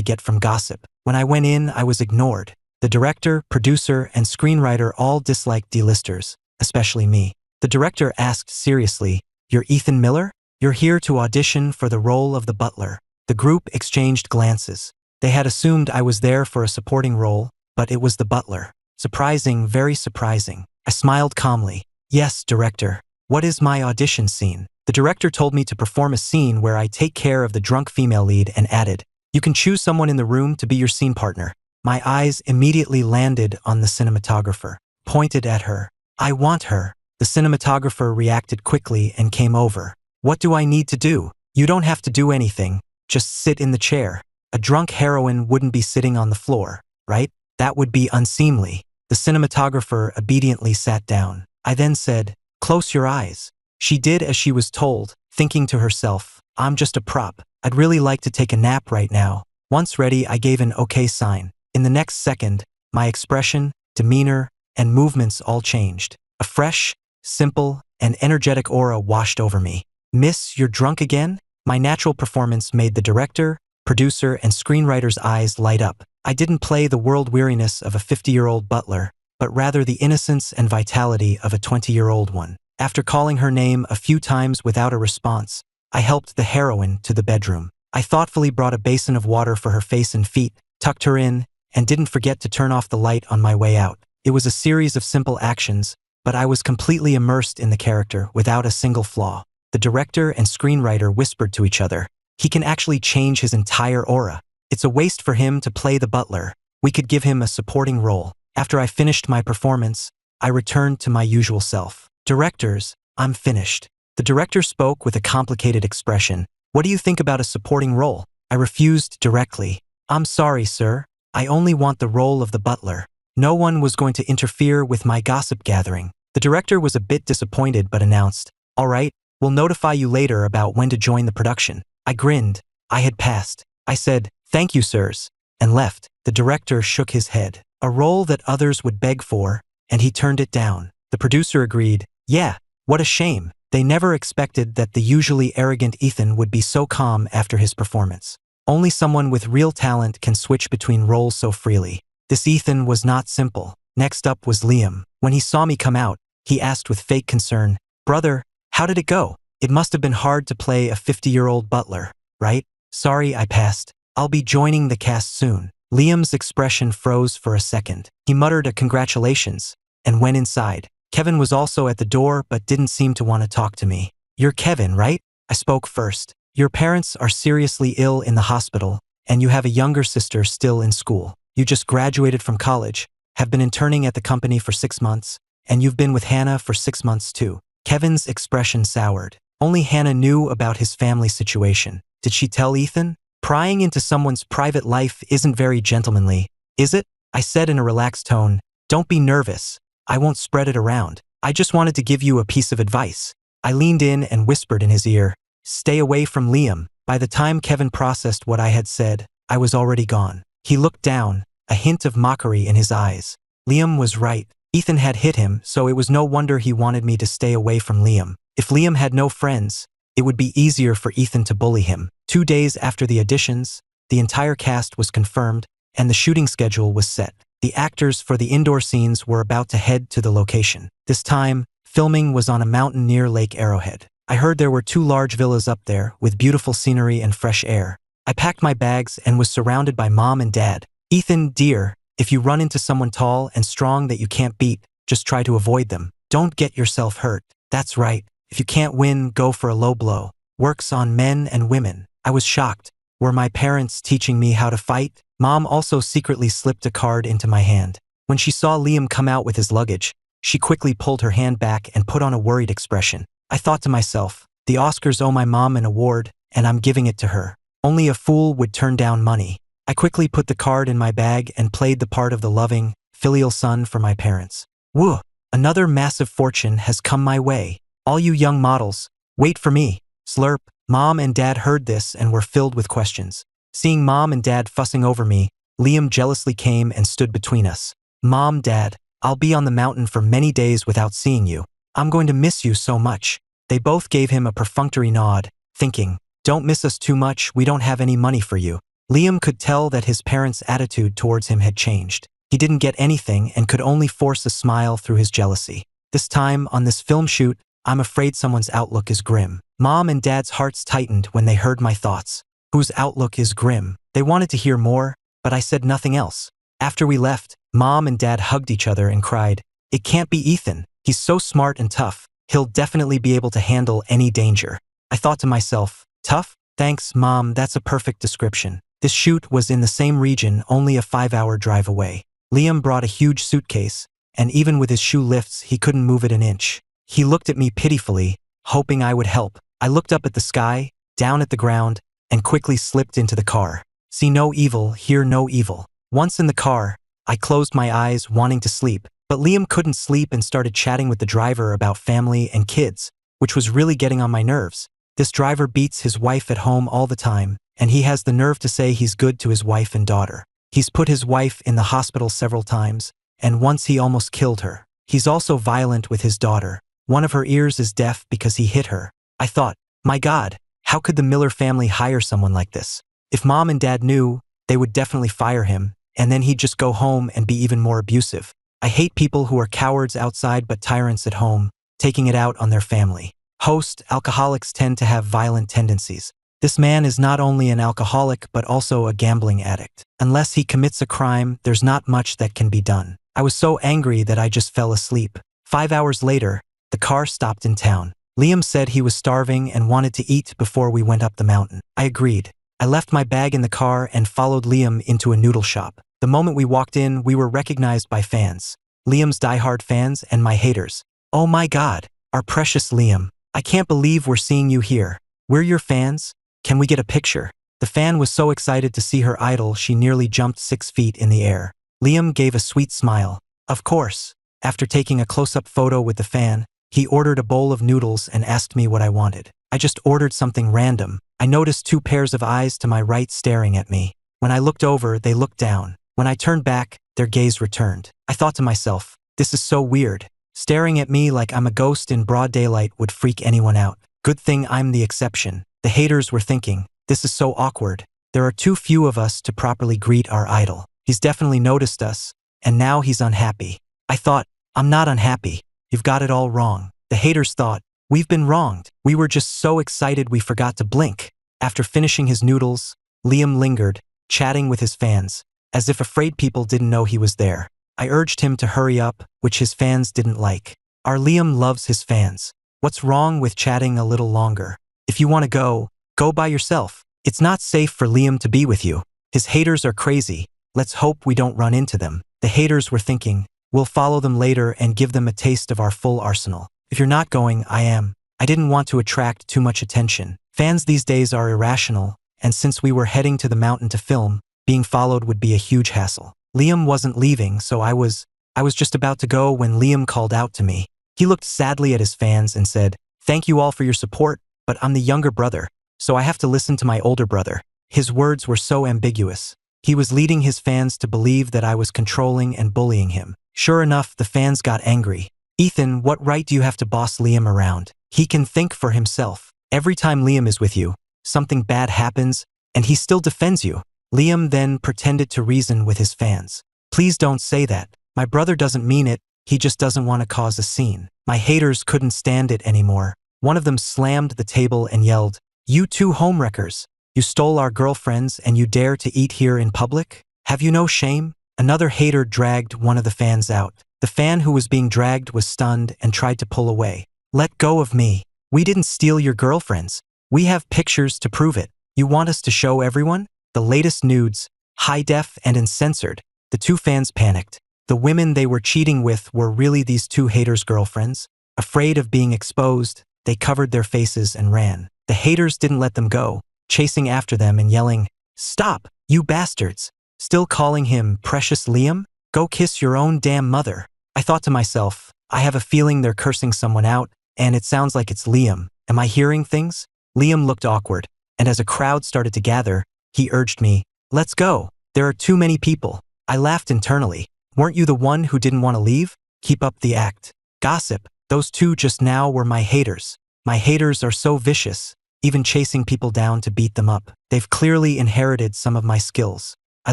get from gossip? When I went in, I was ignored. The director, producer, and screenwriter all disliked D-listers, especially me. The director asked seriously, "You're Ethan Miller? You're here to audition for the role of the butler." The group exchanged glances. They had assumed I was there for a supporting role, but it was the butler. Surprising, very surprising. I smiled calmly. "Yes, director. What is my audition scene?" The director told me to perform a scene where I take care of the drunk female lead and added, "You can choose someone in the room to be your scene partner." My eyes immediately landed on the cinematographer. Pointed at her. "I want her." The cinematographer reacted quickly and came over. "What do I need to do?" "You don't have to do anything. Just sit in the chair. A drunk heroine wouldn't be sitting on the floor, right? That would be unseemly." The cinematographer obediently sat down. I then said, "Close your eyes." She did as she was told, thinking to herself, "I'm just a prop. I'd really like to take a nap right now." Once ready, I gave an okay sign. In the next second, my expression, demeanor, and movements all changed. A fresh, simple, and energetic aura washed over me. "Miss, you're drunk again?" My natural performance made the director, producer, and screenwriter's eyes light up. I didn't play the world weariness of a 50-year-old butler, but rather the innocence and vitality of a 20-year-old one. After calling her name a few times without a response, I helped the heroine to the bedroom. I thoughtfully brought a basin of water for her face and feet, tucked her in, and didn't forget to turn off the light on my way out. It was a series of simple actions, but I was completely immersed in the character without a single flaw. The director and screenwriter whispered to each other, "He can actually change his entire aura. It's a waste for him to play the butler. We could give him a supporting role." After I finished my performance, I returned to my usual self. "Directors, I'm finished." The director spoke with a complicated expression. "What do you think about a supporting role?" I refused directly. "I'm sorry, sir. I only want the role of the butler. No one was going to interfere with my gossip gathering." The director was a bit disappointed but announced, "All right, we'll notify you later about when to join the production." I grinned. I had passed. I said, "Thank you, sirs," and left. The director shook his head. A role that others would beg for, and he turned it down. The producer agreed, "Yeah, what a shame. They never expected that the usually arrogant Ethan would be so calm after his performance. Only someone with real talent can switch between roles so freely." This Ethan was not simple. Next up was Liam. When he saw me come out, he asked with fake concern, "Brother, how did it go? It must have been hard to play a 50-year-old butler, right?" "Sorry, I passed. I'll be joining the cast soon." Liam's expression froze for a second. He muttered a congratulations and went inside. Kevin was also at the door but didn't seem to want to talk to me. "You're Kevin, right?" I spoke first. "Your parents are seriously ill in the hospital, and you have a younger sister still in school. You just graduated from college, have been interning at the company for 6 months, and you've been with Hannah for 6 months too." Kevin's expression soured. Only Hannah knew about his family situation. Did she tell Ethan? Prying into someone's private life isn't very gentlemanly, is it? I said in a relaxed tone, "Don't be nervous. I won't spread it around. I just wanted to give you a piece of advice." I leaned in and whispered in his ear, "Stay away from Liam." By the time Kevin processed what I had said, I was already gone. He looked down, a hint of mockery in his eyes. Liam was right. Ethan had hit him, so it was no wonder he wanted me to stay away from Liam. If Liam had no friends, it would be easier for Ethan to bully him. 2 days after the auditions, the entire cast was confirmed, and the shooting schedule was set. The actors for the indoor scenes were about to head to the location. This time, filming was on a mountain near Lake Arrowhead. I heard there were 2 large villas up there with beautiful scenery and fresh air. I packed my bags and was surrounded by Mom and Dad. "Ethan, dear, if you run into someone tall and strong that you can't beat, just try to avoid them. Don't get yourself hurt. That's right. If you can't win, go for a low blow. Works on men and women." I was shocked. Were my parents teaching me how to fight? Mom also secretly slipped a card into my hand. When she saw Liam come out with his luggage, she quickly pulled her hand back and put on a worried expression. I thought to myself, the Oscars owe my mom an award, and I'm giving it to her. Only a fool would turn down money. I quickly put the card in my bag and played the part of the loving, filial son for my parents. Woo! Another massive fortune has come my way. All you young models, wait for me. Slurp. Mom and Dad heard this and were filled with questions. Seeing Mom and Dad fussing over me, Liam jealously came and stood between us. "Mom, Dad, I'll be on the mountain for many days without seeing you. I'm going to miss you so much." They both gave him a perfunctory nod, thinking, "Don't miss us too much, we don't have any money for you." Liam could tell that his parents' attitude towards him had changed. He didn't get anything and could only force a smile through his jealousy. This time, on this film shoot, I'm afraid someone's outlook is grim. Mom and Dad's hearts tightened when they heard my thoughts. Whose outlook is grim? They wanted to hear more, but I said nothing else. After we left, Mom and Dad hugged each other and cried, "It can't be Ethan. He's so smart and tough. He'll definitely be able to handle any danger." I thought to myself, tough? Thanks, Mom, that's a perfect description. This shoot was in the same region, only a 5-hour drive away. Liam brought a huge suitcase, and even with his shoe lifts, he couldn't move it an inch. He looked at me pitifully, hoping I would help. I looked up at the sky, down at the ground, and quickly slipped into the car. See no evil, hear no evil. Once in the car, I closed my eyes, wanting to sleep, but Liam couldn't sleep and started chatting with the driver about family and kids, which was really getting on my nerves. This driver beats his wife at home all the time, and he has the nerve to say he's good to his wife and daughter. He's put his wife in the hospital several times, and once he almost killed her. He's also violent with his daughter. One of her ears is deaf because he hit her. I thought, my God, how could the Miller family hire someone like this? If Mom and Dad knew, they would definitely fire him, and then he'd just go home and be even more abusive. I hate people who are cowards outside but tyrants at home. taking it out on their family. Host, alcoholics tend to have violent tendencies. This man is not only an alcoholic but also a gambling addict. Unless he commits a crime, there's not much that can be done. I was so angry that I just fell asleep. 5 hours later, the car stopped in town. Liam said he was starving and wanted to eat before we went up the mountain. I agreed. I left my bag in the car and followed Liam into a noodle shop. The moment we walked in, we were recognized by fans. Liam's diehard fans and my haters. Oh my God, our precious Liam. I can't believe we're seeing you here. We're your fans. Can we get a picture? The fan was so excited to see her idol she nearly jumped 6 feet in the air. Liam gave a sweet smile. Of course. After taking a close-up photo with the fan, he ordered a bowl of noodles and asked me what I wanted. I just ordered something random. I noticed 2 pairs of eyes to my right staring at me. When I looked over, they looked down. When I turned back, their gaze returned. I thought to myself, this is so weird. Staring at me like I'm a ghost in broad daylight would freak anyone out. Good thing I'm the exception. The haters were thinking, this is so awkward. There are too few of us to properly greet our idol. He's definitely noticed us, and now he's unhappy. I thought, I'm not unhappy. You've got it all wrong. The haters thought, we've been wronged. We were just so excited we forgot to blink. After finishing his noodles, Liam lingered, chatting with his fans, as if afraid people didn't know he was there. I urged him to hurry up, which his fans didn't like. Our Liam loves his fans. What's wrong with chatting a little longer? If you want to go by yourself. It's not safe for Liam to be with you. His haters are crazy. Let's hope we don't run into them. The haters were thinking, we'll follow them later and give them a taste of our full arsenal. If you're not going, I am. I didn't want to attract too much attention. Fans these days are irrational, and since we were heading to the mountain to film, being followed would be a huge hassle. Liam wasn't leaving, so I was just about to go when Liam called out to me. He looked sadly at his fans and said, thank you all for your support, but I'm the younger brother, so I have to listen to my older brother. His words were so ambiguous. He was leading his fans to believe that I was controlling and bullying him. Sure enough, the fans got angry. Ethan, what right do you have to boss Liam around? He can think for himself. Every time Liam is with you, something bad happens, and he still defends you. Liam then pretended to reason with his fans. Please don't say that. My brother doesn't mean it, he just doesn't want to cause a scene. My haters couldn't stand it anymore. One of them slammed the table and yelled, you two homewreckers! You stole our girlfriends and you dare to eat here in public? Have you no shame? Another hater dragged one of the fans out. The fan who was being dragged was stunned and tried to pull away. Let go of me. We didn't steal your girlfriends. We have pictures to prove it. You want us to show everyone? The latest nudes, high def and uncensored. The 2 fans panicked. The women they were cheating with were really these 2 haters' girlfriends. Afraid of being exposed, they covered their faces and ran. The haters didn't let them go, chasing after them and yelling, stop, you bastards! Still calling him precious Liam? Go kiss your own damn mother. I thought to myself, I have a feeling they're cursing someone out, and it sounds like it's Liam. Am I hearing things? Liam looked awkward, and as a crowd started to gather, he urged me, let's go. There are too many people. I laughed internally. Weren't you the one who didn't want to leave? Keep up the act. Gossip. Those 2 just now were my haters. My haters are so vicious, even chasing people down to beat them up. They've clearly inherited some of my skills. I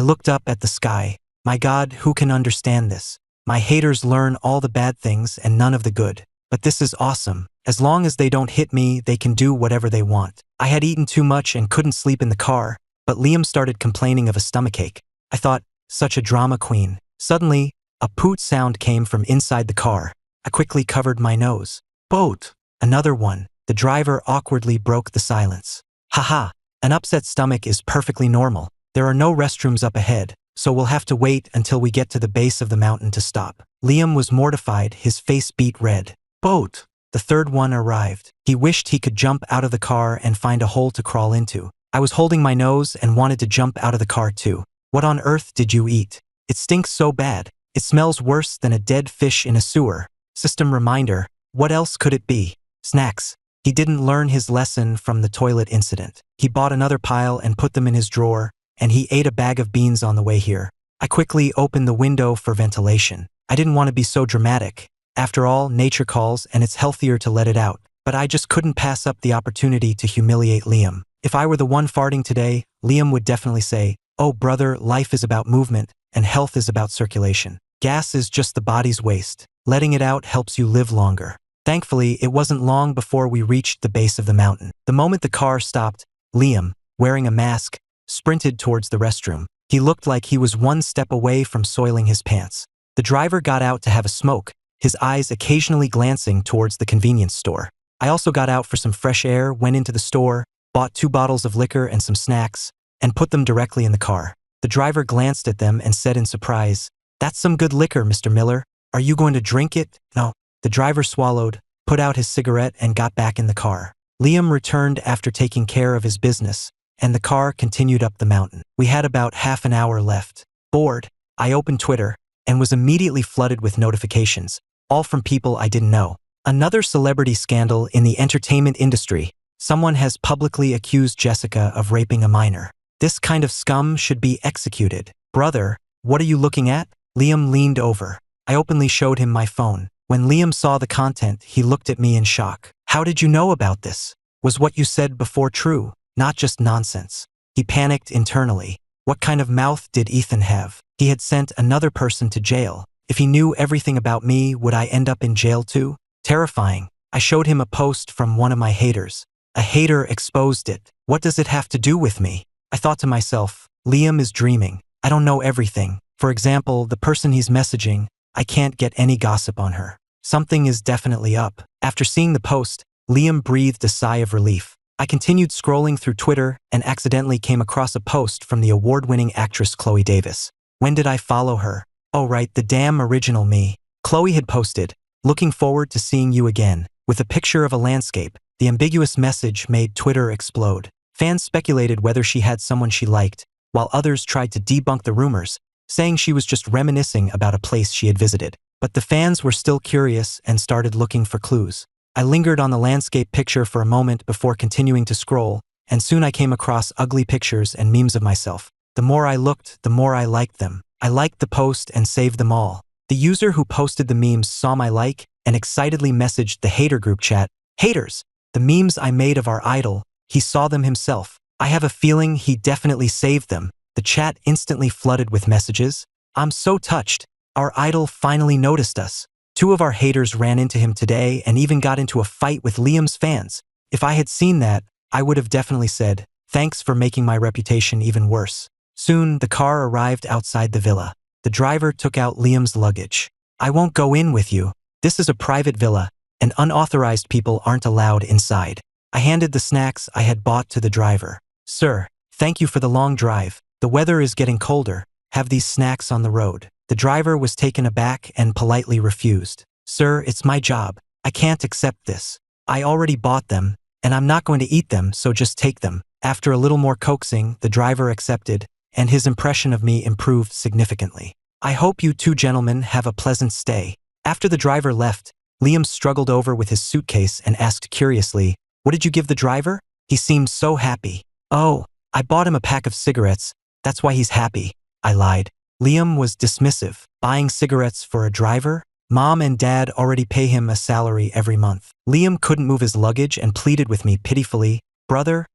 looked up at the sky. My God, who can understand this? My haters learn all the bad things and none of the good. But this is awesome. As long as they don't hit me, they can do whatever they want. I had eaten too much and couldn't sleep in the car, but Liam started complaining of a stomachache. I thought, such a drama queen. Suddenly, a poot sound came from inside the car. I quickly covered my nose. Boat! Another one. The driver awkwardly broke the silence. Haha, an upset stomach is perfectly normal. There are no restrooms up ahead, so we'll have to wait until we get to the base of the mountain to stop. Liam was mortified, his face beat red. Boat! The third one arrived. He wished he could jump out of the car and find a hole to crawl into. I was holding my nose and wanted to jump out of the car too. What on earth did you eat? It stinks so bad. It smells worse than a dead fish in a sewer. System reminder, what else could it be? Snacks. He didn't learn his lesson from the toilet incident. He bought another pile and put them in his drawer, and he ate a bag of beans on the way here. I quickly opened the window for ventilation. I didn't want to be so dramatic. After all, nature calls and it's healthier to let it out. But I just couldn't pass up the opportunity to humiliate Liam. If I were the one farting today, Liam would definitely say, oh brother, life is about movement, and health is about circulation. Gas is just the body's waste. Letting it out helps you live longer. Thankfully, it wasn't long before we reached the base of the mountain. The moment the car stopped, Liam, wearing a mask, sprinted towards the restroom. He looked like he was one step away from soiling his pants. The driver got out to have a smoke, his eyes occasionally glancing towards the convenience store. I also got out for some fresh air, went into the store, bought 2 bottles of liquor and some snacks, and put them directly in the car. The driver glanced at them and said in surprise, "That's some good liquor, Mr. Miller. Are you going to drink it?" "No." The driver swallowed, put out his cigarette, and got back in the car. Liam returned after taking care of his business, and the car continued up the mountain. We had about half an hour left. Bored, I opened Twitter and was immediately flooded with notifications, all from people I didn't know. Another celebrity scandal in the entertainment industry. Someone has publicly accused Jessica of raping a minor. This kind of scum should be executed. Brother, what are you looking at? Liam leaned over. I openly showed him my phone. When Liam saw the content, he looked at me in shock. How did you know about this? Was what you said before true, not just nonsense? He panicked internally. What kind of mouth did Ethan have? He had sent another person to jail. If he knew everything about me, would I end up in jail too? Terrifying. I showed him a post from one of my haters. A hater exposed it. What does it have to do with me? I thought to myself, Liam is dreaming. I don't know everything. For example, the person he's messaging, I can't get any gossip on her. Something is definitely up. After seeing the post, Liam breathed a sigh of relief. I continued scrolling through Twitter and accidentally came across a post from the award-winning actress Chloe Davis. When did I follow her? Oh right, the damn original me. Chloe had posted, "Looking forward to seeing you again," with a picture of a landscape. The ambiguous message made Twitter explode. Fans speculated whether she had someone she liked, while others tried to debunk the rumors, saying she was just reminiscing about a place she had visited. But the fans were still curious and started looking for clues. I lingered on the landscape picture for a moment before continuing to scroll, and soon I came across ugly pictures and memes of myself. The more I looked, the more I liked them. I liked the post and saved them all. The user who posted the memes saw my like and excitedly messaged the hater group chat, "Haters, the memes I made of our idol, he saw them himself. I have a feeling he definitely saved them." The chat instantly flooded with messages. "I'm so touched. Our idol finally noticed us." 2 of our haters ran into him today and even got into a fight with Liam's fans. If I had seen that, I would have definitely said, "Thanks for making my reputation even worse." Soon, the car arrived outside the villa. The driver took out Liam's luggage. "I won't go in with you. This is a private villa, and unauthorized people aren't allowed inside." I handed the snacks I had bought to the driver. "Sir, thank you for the long drive. The weather is getting colder. Have these snacks on the road." The driver was taken aback and politely refused. "Sir, it's my job. I can't accept this. I already bought them, and I'm not going to eat them, so just take them." After a little more coaxing, the driver accepted, and his impression of me improved significantly. "I hope you 2 gentlemen have a pleasant stay." After the driver left, Liam struggled over with his suitcase and asked curiously, "What did you give the driver?" He seemed so happy. "Oh, I bought him a pack of cigarettes. That's why he's happy," I lied. Liam was dismissive. Buying cigarettes for a driver? Mom and Dad already pay him a salary every month. Liam couldn't move his luggage and pleaded with me pitifully, Brother,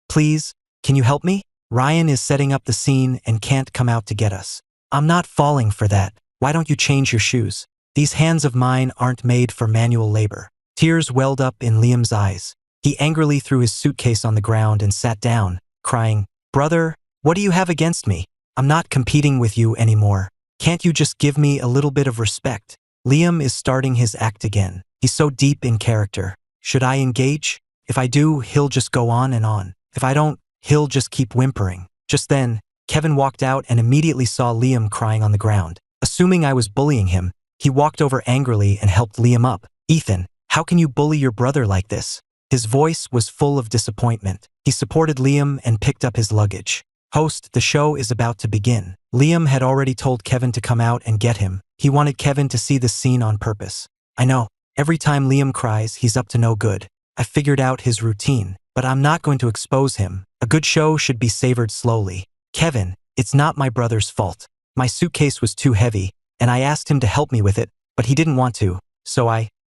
please, can you help me? Ryan is setting up the scene and can't come out to get us." "I'm not falling for that. Why don't you change your shoes? These hands of mine aren't made for manual labor." Tears welled up in Liam's eyes. He angrily threw his suitcase on the ground and sat down, crying, "Brother, what do you have against me? I'm not competing with you anymore. Can't you just give me a little bit of respect?" Liam is starting his act again. He's so deep in character. Should I engage? If I do, he'll just go on and on. If I don't, he'll just keep whimpering. Just then, Kevin walked out and immediately saw Liam crying on the ground. Assuming I was bullying him, he walked over angrily and helped Liam up. "Ethan, how can you bully your brother like this?" His voice was full of disappointment. He supported Liam and picked up his luggage. "Host, the show is about to begin." Liam had already told Kevin to come out and get him. He wanted Kevin to see the scene on purpose. I know, every time Liam cries, he's up to no good. I figured out his routine, but I'm not going to expose him. A good show should be savored slowly. "Kevin, it's not my brother's fault. My suitcase was too heavy, and I asked him to help me with it, but he didn't want to, so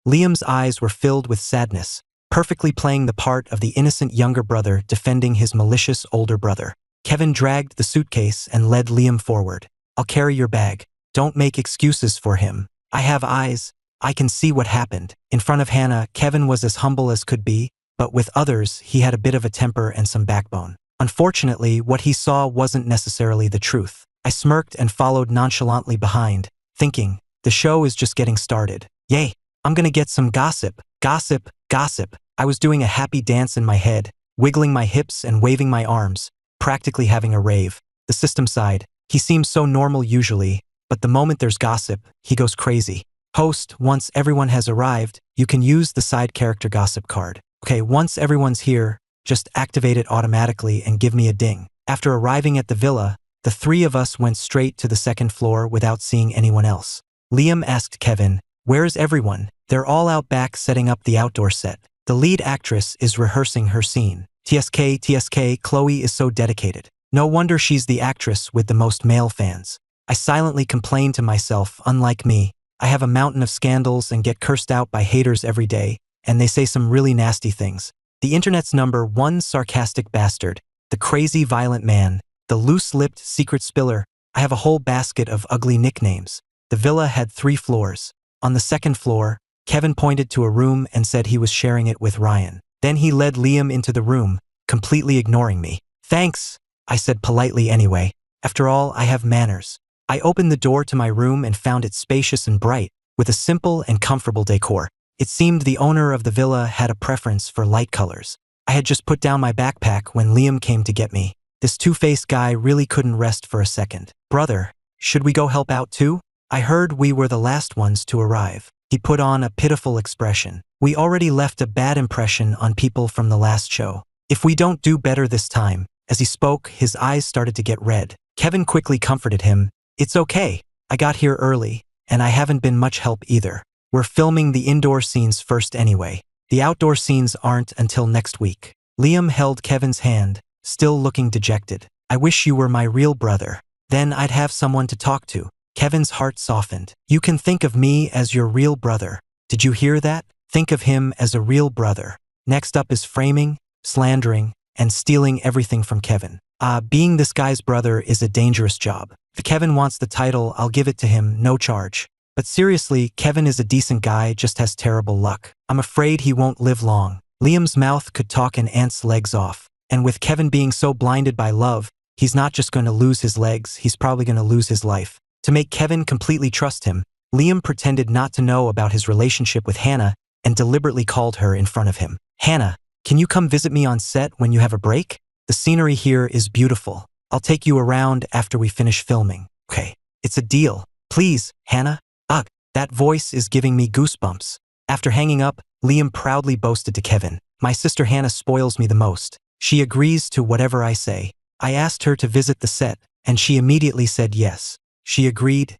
Liam's eyes were filled with sadness, perfectly playing the part of the innocent younger brother defending his malicious older brother. Kevin dragged the suitcase and led Liam forward. "I'll carry your bag. Don't make excuses for him. I have eyes. I can see what happened. In front of Hannah, Kevin was as humble as could be, but with others, he had a bit of a temper and some backbone. Unfortunately, what he saw wasn't necessarily the truth. I smirked and followed nonchalantly behind, thinking, the show is just getting started. Yay, I'm gonna get some gossip, gossip, gossip. I was doing a happy dance in my head, wiggling my hips and waving my arms, practically having a rave. The system sighed. He seems so normal usually, but the moment there's gossip, he goes crazy. Host, once everyone has arrived, you can use the side character gossip card. Okay, once everyone's here, just activate it automatically and give me a ding. After arriving at the villa, the three of us went straight to the second floor without seeing anyone else. Liam asked Kevin, "Where's everyone?" "They're all out back setting up the outdoor set. The lead actress is rehearsing her scene." TSK, Chloe is so dedicated. No wonder she's the actress with the most male fans. I silently complained to myself, unlike me, I have a mountain of scandals and get cursed out by haters every day, and they say some really nasty things. The internet's number one sarcastic bastard, the crazy violent man, the loose-lipped secret spiller. I have a whole basket of ugly nicknames. The villa had 3 floors. On the second floor, Kevin pointed to a room and said he was sharing it with Ryan. Then he led Liam into the room, completely ignoring me. "Thanks," I said politely anyway. After all, I have manners. I opened the door to my room and found it spacious and bright, with a simple and comfortable decor. It seemed the owner of the villa had a preference for light colors. I had just put down my backpack when Liam came to get me. This two-faced guy really couldn't rest for a second. "Brother, should we go help out too? I heard we were the last ones to arrive." He put on a pitiful expression. "We already left a bad impression on people from the last show. If we don't do better this time." As he spoke, his eyes started to get red. Kevin quickly comforted him. "It's okay. I got here early, and I haven't been much help either. We're filming the indoor scenes first anyway. The outdoor scenes aren't until next week." Liam held Kevin's hand, still looking dejected. "I wish you were my real brother. Then I'd have someone to talk to." Kevin's heart softened. "You can think of me as your real brother. Did you hear that? Think of him as a real brother." Next up is framing, slandering, and stealing everything from Kevin. Being this guy's brother is a dangerous job. If Kevin wants the title, I'll give it to him, no charge. But seriously, Kevin is a decent guy, just has terrible luck. I'm afraid he won't live long. Liam's mouth could talk an ant's legs off. And with Kevin being so blinded by love, he's not just going to lose his legs, he's probably going to lose his life. To make Kevin completely trust him, Liam pretended not to know about his relationship with Hannah and deliberately called her in front of him. "Hannah, can you come visit me on set when you have a break? The scenery here is beautiful. I'll take you around after we finish filming." "Okay, it's a deal. Please, Hannah." Ugh, that voice is giving me goosebumps. After hanging up, Liam proudly boasted to Kevin, "My sister Hannah spoils me the most. She agrees to whatever I say. I asked her to visit the set, and she immediately said yes. She agreed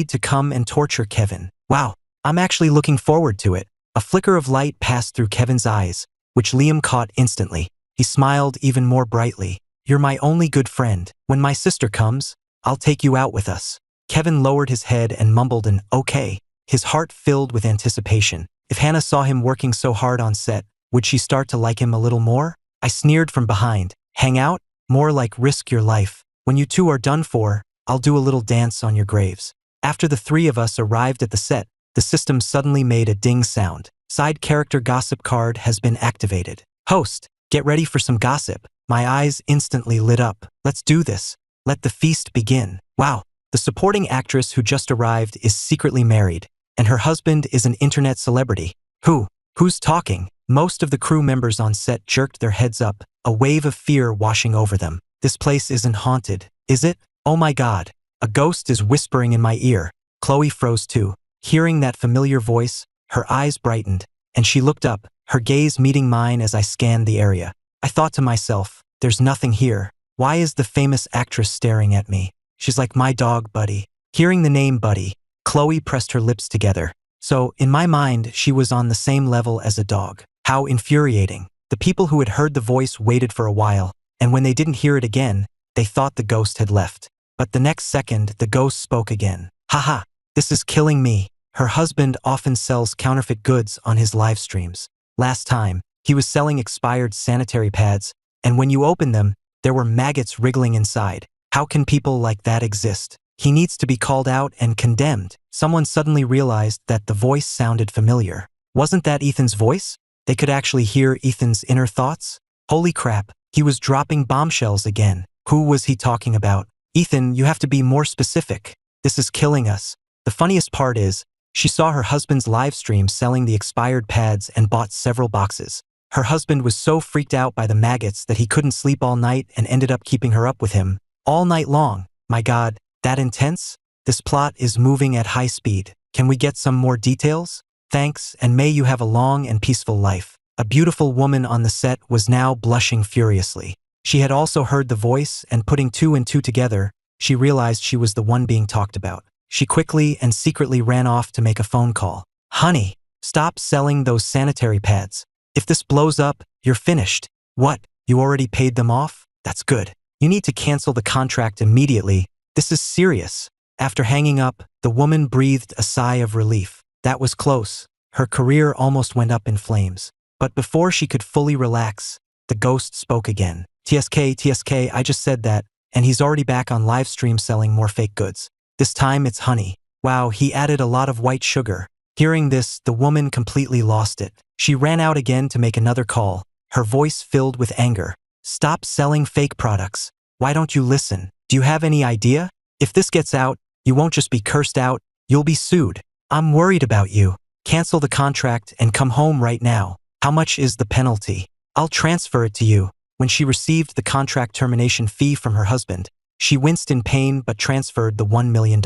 to come and torture Kevin. Wow, I'm actually looking forward to it." A flicker of light passed through Kevin's eyes, which Liam caught instantly. He smiled even more brightly. "You're my only good friend. When my sister comes, I'll take you out with us." Kevin lowered his head and mumbled an "okay," his heart filled with anticipation. If Hannah saw him working so hard on set, would she start to like him a little more? I sneered from behind. "Hang out? More like risk your life. When you two are done for, I'll do a little dance on your graves." After the 3 of us arrived at the set, the system suddenly made a ding sound. Side character gossip card has been activated. "Host, get ready for some gossip." My eyes instantly lit up. "Let's do this. Let the feast begin." Wow, the supporting actress who just arrived is secretly married, and her husband is an internet celebrity. Who's talking? Most of the crew members on set jerked their heads up, a wave of fear washing over them. This place isn't haunted, is it? Oh my God, a ghost is whispering in my ear. Chloe froze too. Hearing that familiar voice, her eyes brightened, and she looked up, her gaze meeting mine as I scanned the area. I thought to myself, there's nothing here. Why is the famous actress staring at me? She's like my dog, Buddy. Hearing the name Buddy, Chloe pressed her lips together. So, in my mind, she was on the same level as a dog. How infuriating. The people who had heard the voice waited for a while, and when they didn't hear it again, they thought the ghost had left. But the next second, the ghost spoke again. "Haha, this is killing me." Her husband often sells counterfeit goods on his live streams. Last time, he was selling expired sanitary pads, and when you opened them, there were maggots wriggling inside. How can people like that exist? He needs to be called out and condemned. someone suddenly realized that the voice sounded familiar. Wasn't that Ethan's voice? They could actually hear Ethan's inner thoughts? Holy crap, he was dropping bombshells again. Who was he talking about? Ethan, you have to be more specific. This is killing us. The funniest part is, she saw her husband's live stream selling the expired pads and bought several boxes. Her husband was so freaked out by the maggots that he couldn't sleep all night and ended up keeping her up with him all night long. My God, that intense? This plot is moving at high speed. Can we get some more details? Thanks, and may you have a long and peaceful life. A beautiful woman on the set was now blushing furiously. She had also heard the voice, and putting two and two together, she realized she was the one being talked about. She quickly and secretly ran off to make a phone call. Honey, stop selling those sanitary pads. If this blows up, you're finished. What? You already paid them off? That's good. You need to cancel the contract immediately. This is serious. After hanging up, the woman breathed a sigh of relief. That was close. Her career almost went up in flames. But before she could fully relax, the ghost spoke again. TSK, I just said that, and he's already back on live stream selling more fake goods. This time it's honey. Wow, he added a lot of white sugar. Hearing this, the woman completely lost it. She ran out again to make another call, her voice filled with anger. Stop selling fake products. Why don't you listen? Do you have any idea? If this gets out, you won't just be cursed out, you'll be sued. I'm worried about you. Cancel the contract and come home right now. How much is the penalty? I'll transfer it to you. When she received the contract termination fee from her husband, she winced in pain but transferred the $1 million.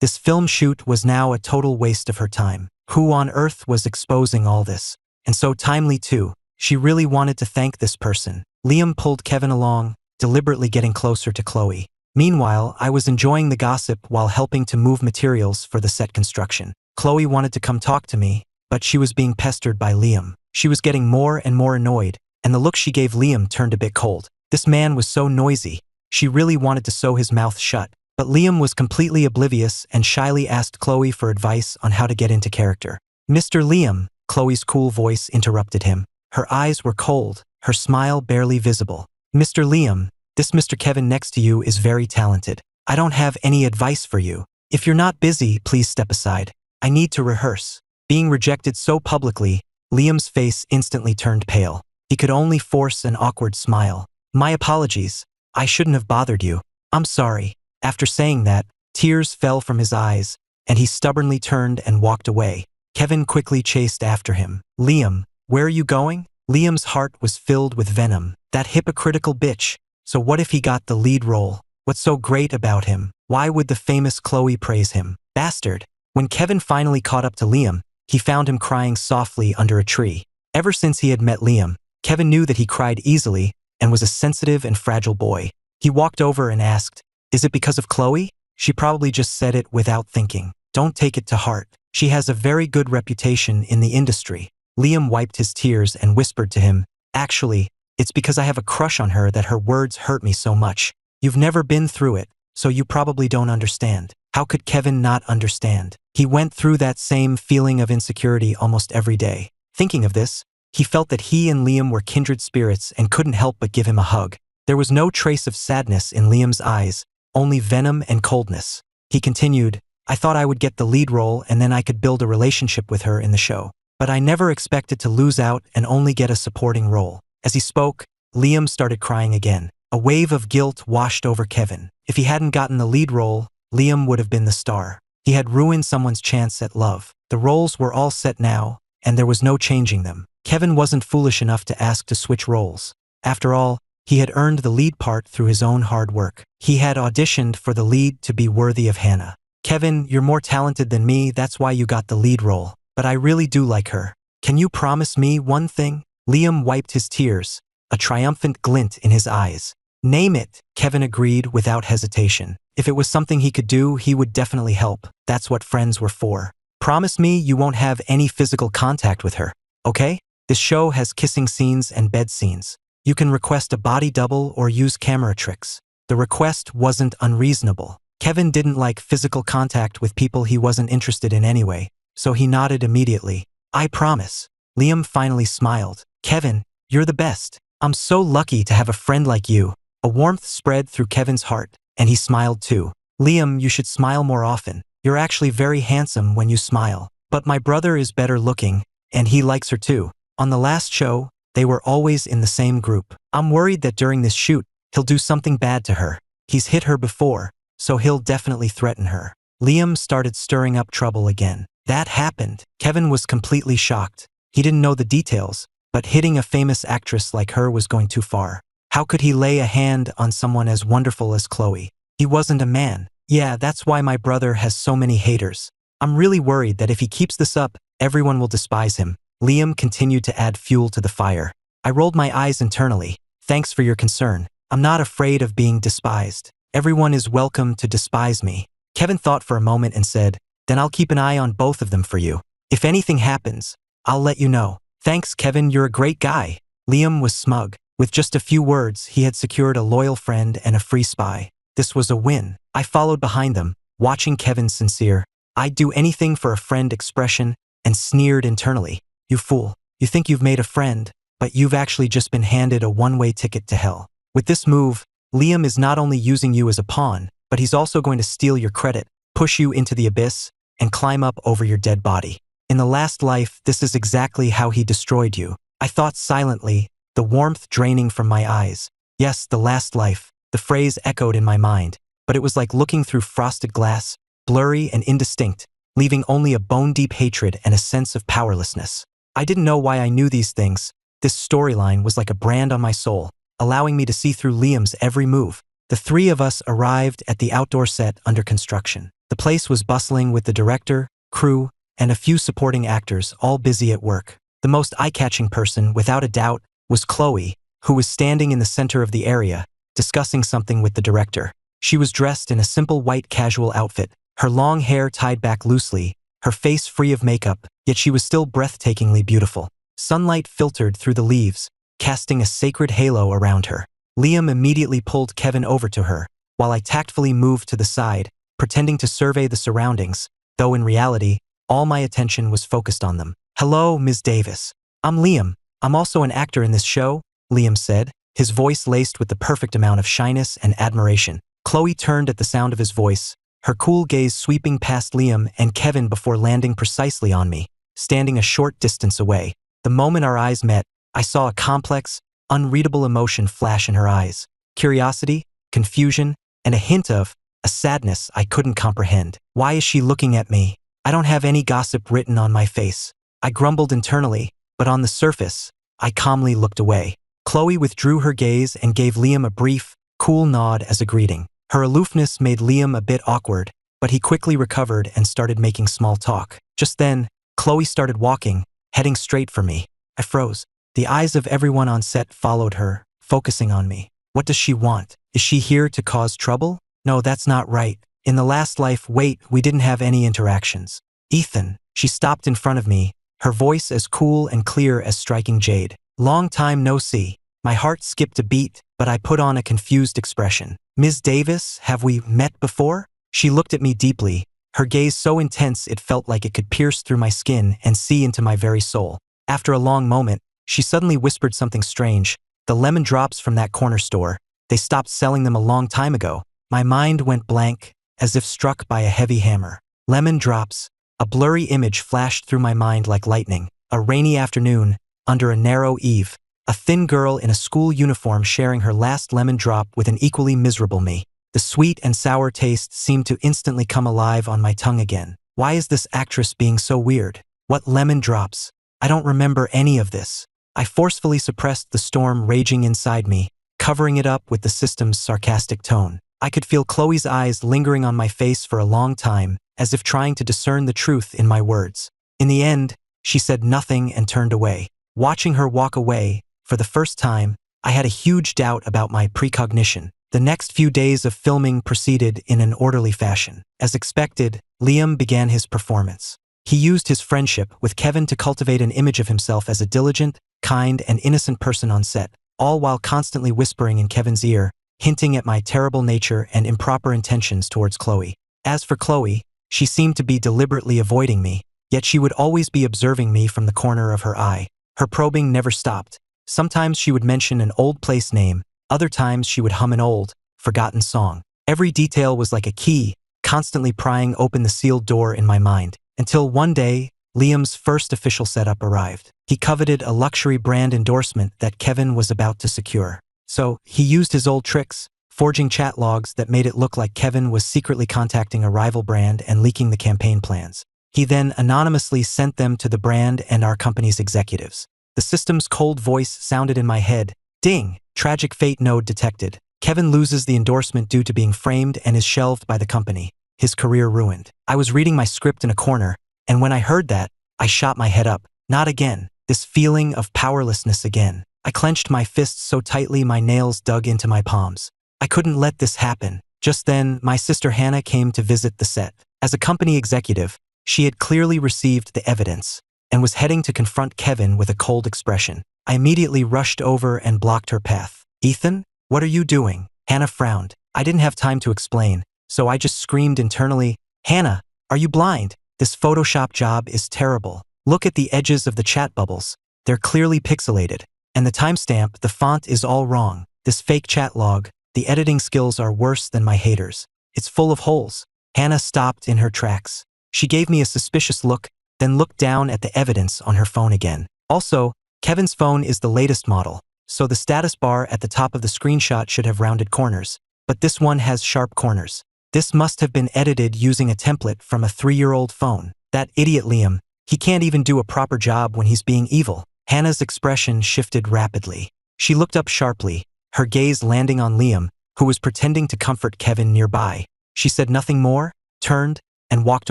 This film shoot was now a total waste of her time. Who on earth was exposing all this? And so timely too. She really wanted to thank this person. Liam pulled Kevin along, deliberately getting closer to Chloe. Meanwhile, I was enjoying the gossip while helping to move materials for the set construction. Chloe wanted to come talk to me, but she was being pestered by Liam. She was getting more and more annoyed, and the look she gave Liam turned a bit cold. This man was so noisy. She really wanted to sew his mouth shut. But Liam was completely oblivious and shyly asked Chloe for advice on how to get into character. Mr. Liam, Chloe's cool voice interrupted him. Her eyes were cold, her smile barely visible. Mr. Liam, this Mr. Kevin next to you is very talented. I don't have any advice for you. If you're not busy, please step aside. I need to rehearse. Being rejected so publicly, Liam's face instantly turned pale. He could only force an awkward smile. My apologies. I shouldn't have bothered you. I'm sorry. After saying that, tears fell from his eyes, and he stubbornly turned and walked away. Kevin quickly chased after him. Liam, where are you going? Liam's heart was filled with venom. That hypocritical bitch. So what if he got the lead role? What's so great about him? Why would the famous Chloe praise him? Bastard. When Kevin finally caught up to Liam, he found him crying softly under a tree. Ever since he had met Liam, Kevin knew that he cried easily and was a sensitive and fragile boy. He walked over and asked, "Is it because of Chloe?" She probably just said it without thinking. Don't take it to heart. She has a very good reputation in the industry. Liam wiped his tears and whispered to him, "Actually, it's because I have a crush on her that her words hurt me so much. You've never been through it, so you probably don't understand." How could Kevin not understand? He went through that same feeling of insecurity almost every day. Thinking of this, he felt that he and Liam were kindred spirits and couldn't help but give him a hug. There was no trace of sadness in Liam's eyes, only venom and coldness. He continued, "I thought I would get the lead role and then I could build a relationship with her in the show. But I never expected to lose out and only get a supporting role." As he spoke, Liam started crying again. A wave of guilt washed over Kevin. If he hadn't gotten the lead role, Liam would have been the star. He had ruined someone's chance at love. The roles were all set now, and there was no changing them. Kevin wasn't foolish enough to ask to switch roles. After all, he had earned the lead part through his own hard work. He had auditioned for the lead to be worthy of Hannah. "Kevin, you're more talented than me, that's why you got the lead role. But I really do like her. Can you promise me one thing?" Liam wiped his tears, a triumphant glint in his eyes. "Name it," Kevin agreed without hesitation. If it was something he could do, he would definitely help. That's what friends were for. "Promise me you won't have any physical contact with her, okay? This show has kissing scenes and bed scenes. You can request a body double or use camera tricks." The request wasn't unreasonable. Kevin didn't like physical contact with people he wasn't interested in anyway, so he nodded immediately. "I promise." Liam finally smiled. "Kevin, you're the best. I'm so lucky to have a friend like you." A warmth spread through Kevin's heart, and he smiled too. "Liam, you should smile more often. You're actually very handsome when you smile. But my brother is better looking, and he likes her too. On the last show, they were always in the same group. I'm worried that during this shoot, he'll do something bad to her. He's hit her before, so he'll definitely threaten her. Liam started stirring up trouble again. That happened. Kevin was completely shocked. He didn't know the details, but hitting a famous actress like her was going too far. How could he lay a hand on someone as wonderful as Chloe? He wasn't a man. Yeah, that's why my brother has so many haters. I'm really worried that if he keeps this up, everyone will despise him. Liam continued to add fuel to the fire. I rolled my eyes internally. Thanks for your concern. I'm not afraid of being despised. Everyone is welcome to despise me. Kevin thought for a moment and said, then I'll keep an eye on both of them for you. If anything happens, I'll let you know. Thanks, Kevin, you're a great guy. Liam was smug. With just a few words, he had secured a loyal friend and a free spy. This was a win. I followed behind them, watching Kevin's sincere, I'd do anything for a friend expression, and sneered internally. You fool. You think you've made a friend, but you've actually just been handed a one-way ticket to hell. With this move, Liam is not only using you as a pawn, but he's also going to steal your credit, push you into the abyss, and climb up over your dead body. In the last life, this is exactly how he destroyed you. I thought silently, the warmth draining from my eyes. Yes, the last life. The phrase echoed in my mind, but it was like looking through frosted glass, blurry and indistinct, leaving only a bone-deep hatred and a sense of powerlessness. I didn't know why I knew these things. This storyline was like a brand on my soul, allowing me to see through Liam's every move. The three of us arrived at the outdoor set under construction. The place was bustling with the director, crew, and a few supporting actors, all busy at work. The most eye-catching person, without a doubt, was Chloe, who was standing in the center of the area, discussing something with the director. She was dressed in a simple white casual outfit, her long hair tied back loosely, her face free of makeup, yet she was still breathtakingly beautiful. Sunlight filtered through the leaves, casting a sacred halo around her. Liam immediately pulled Kevin over to her, while I tactfully moved to the side, pretending to survey the surroundings, though in reality, all my attention was focused on them. Hello, Ms. Davis. I'm Liam. I'm also an actor in this show, Liam said, his voice laced with the perfect amount of shyness and admiration. Chloe turned at the sound of his voice, her cool gaze sweeping past Liam and Kevin before landing precisely on me, standing a short distance away. The moment our eyes met, I saw a complex, unreadable emotion flash in her eyes. Curiosity, confusion, and a hint of a sadness I couldn't comprehend. Why is she looking at me? I don't have any gossip written on my face. I grumbled internally, but on the surface, I calmly looked away. Chloe withdrew her gaze and gave Liam a brief, cool nod as a greeting. Her aloofness made Liam a bit awkward, but he quickly recovered and started making small talk. Just then, Chloe started walking, heading straight for me. I froze. The eyes of everyone on set followed her, focusing on me. What does she want? Is she here to cause trouble? No, that's not right. In the last life, wait, we didn't have any interactions. Ethan, she stopped in front of me, her voice as cool and clear as striking jade. Long time no see. My heart skipped a beat, but I put on a confused expression. Ms. Davis, have we met before? She looked at me deeply, her gaze so intense it felt like it could pierce through my skin and see into my very soul. After a long moment, she suddenly whispered something strange. The lemon drops from that corner store. They stopped selling them a long time ago. My mind went blank, as if struck by a heavy hammer. Lemon drops. A blurry image flashed through my mind like lightning. A rainy afternoon, under a narrow eave. A thin girl in a school uniform sharing her last lemon drop with an equally miserable me. The sweet and sour taste seemed to instantly come alive on my tongue again. Why is this actress being so weird? What lemon drops? I don't remember any of this. I forcefully suppressed the storm raging inside me, covering it up with the system's sarcastic tone. I could feel Chloe's eyes lingering on my face for a long time, as if trying to discern the truth in my words. In the end, she said nothing and turned away. Watching her walk away, for the first time, I had a huge doubt about my precognition. The next few days of filming proceeded in an orderly fashion. As expected, Liam began his performance. He used his friendship with Kevin to cultivate an image of himself as a diligent, kind, and innocent person on set, all while constantly whispering in Kevin's ear, hinting at my terrible nature and improper intentions towards Chloe. As for Chloe, she seemed to be deliberately avoiding me, yet she would always be observing me from the corner of her eye. Her probing never stopped. Sometimes she would mention an old place name, other times she would hum an old, forgotten song. Every detail was like a key, constantly prying open the sealed door in my mind. Until one day, Liam's first official setup arrived. He coveted a luxury brand endorsement that Kevin was about to secure. So, he used his old tricks, forging chat logs that made it look like Kevin was secretly contacting a rival brand and leaking the campaign plans. He then anonymously sent them to the brand and our company's executives. The system's cold voice sounded in my head. Ding! Tragic fate node detected. Kevin loses the endorsement due to being framed and is shelved by the company. His career ruined. I was reading my script in a corner, and when I heard that, I shot my head up. Not again. This feeling of powerlessness again. I clenched my fists so tightly my nails dug into my palms. I couldn't let this happen. Just then, my sister Hannah came to visit the set. As a company executive, she had clearly received the evidence and was heading to confront Kevin with a cold expression. I immediately rushed over and blocked her path. Ethan, what are you doing? Hannah frowned. I didn't have time to explain, so I just screamed internally, Hannah, are you blind? This Photoshop job is terrible. Look at the edges of the chat bubbles. They're clearly pixelated. And the timestamp, the font is all wrong. This fake chat log, the editing skills are worse than my haters. It's full of holes. Hannah stopped in her tracks. She gave me a suspicious look, then looked down at the evidence on her phone again. Also, Kevin's phone is the latest model, so the status bar at the top of the screenshot should have rounded corners. But this one has sharp corners. This must have been edited using a template from a 3-year-old phone. That idiot Liam, he can't even do a proper job when he's being evil. Hannah's expression shifted rapidly. She looked up sharply, her gaze landing on Liam, who was pretending to comfort Kevin nearby. She said nothing more, turned, and walked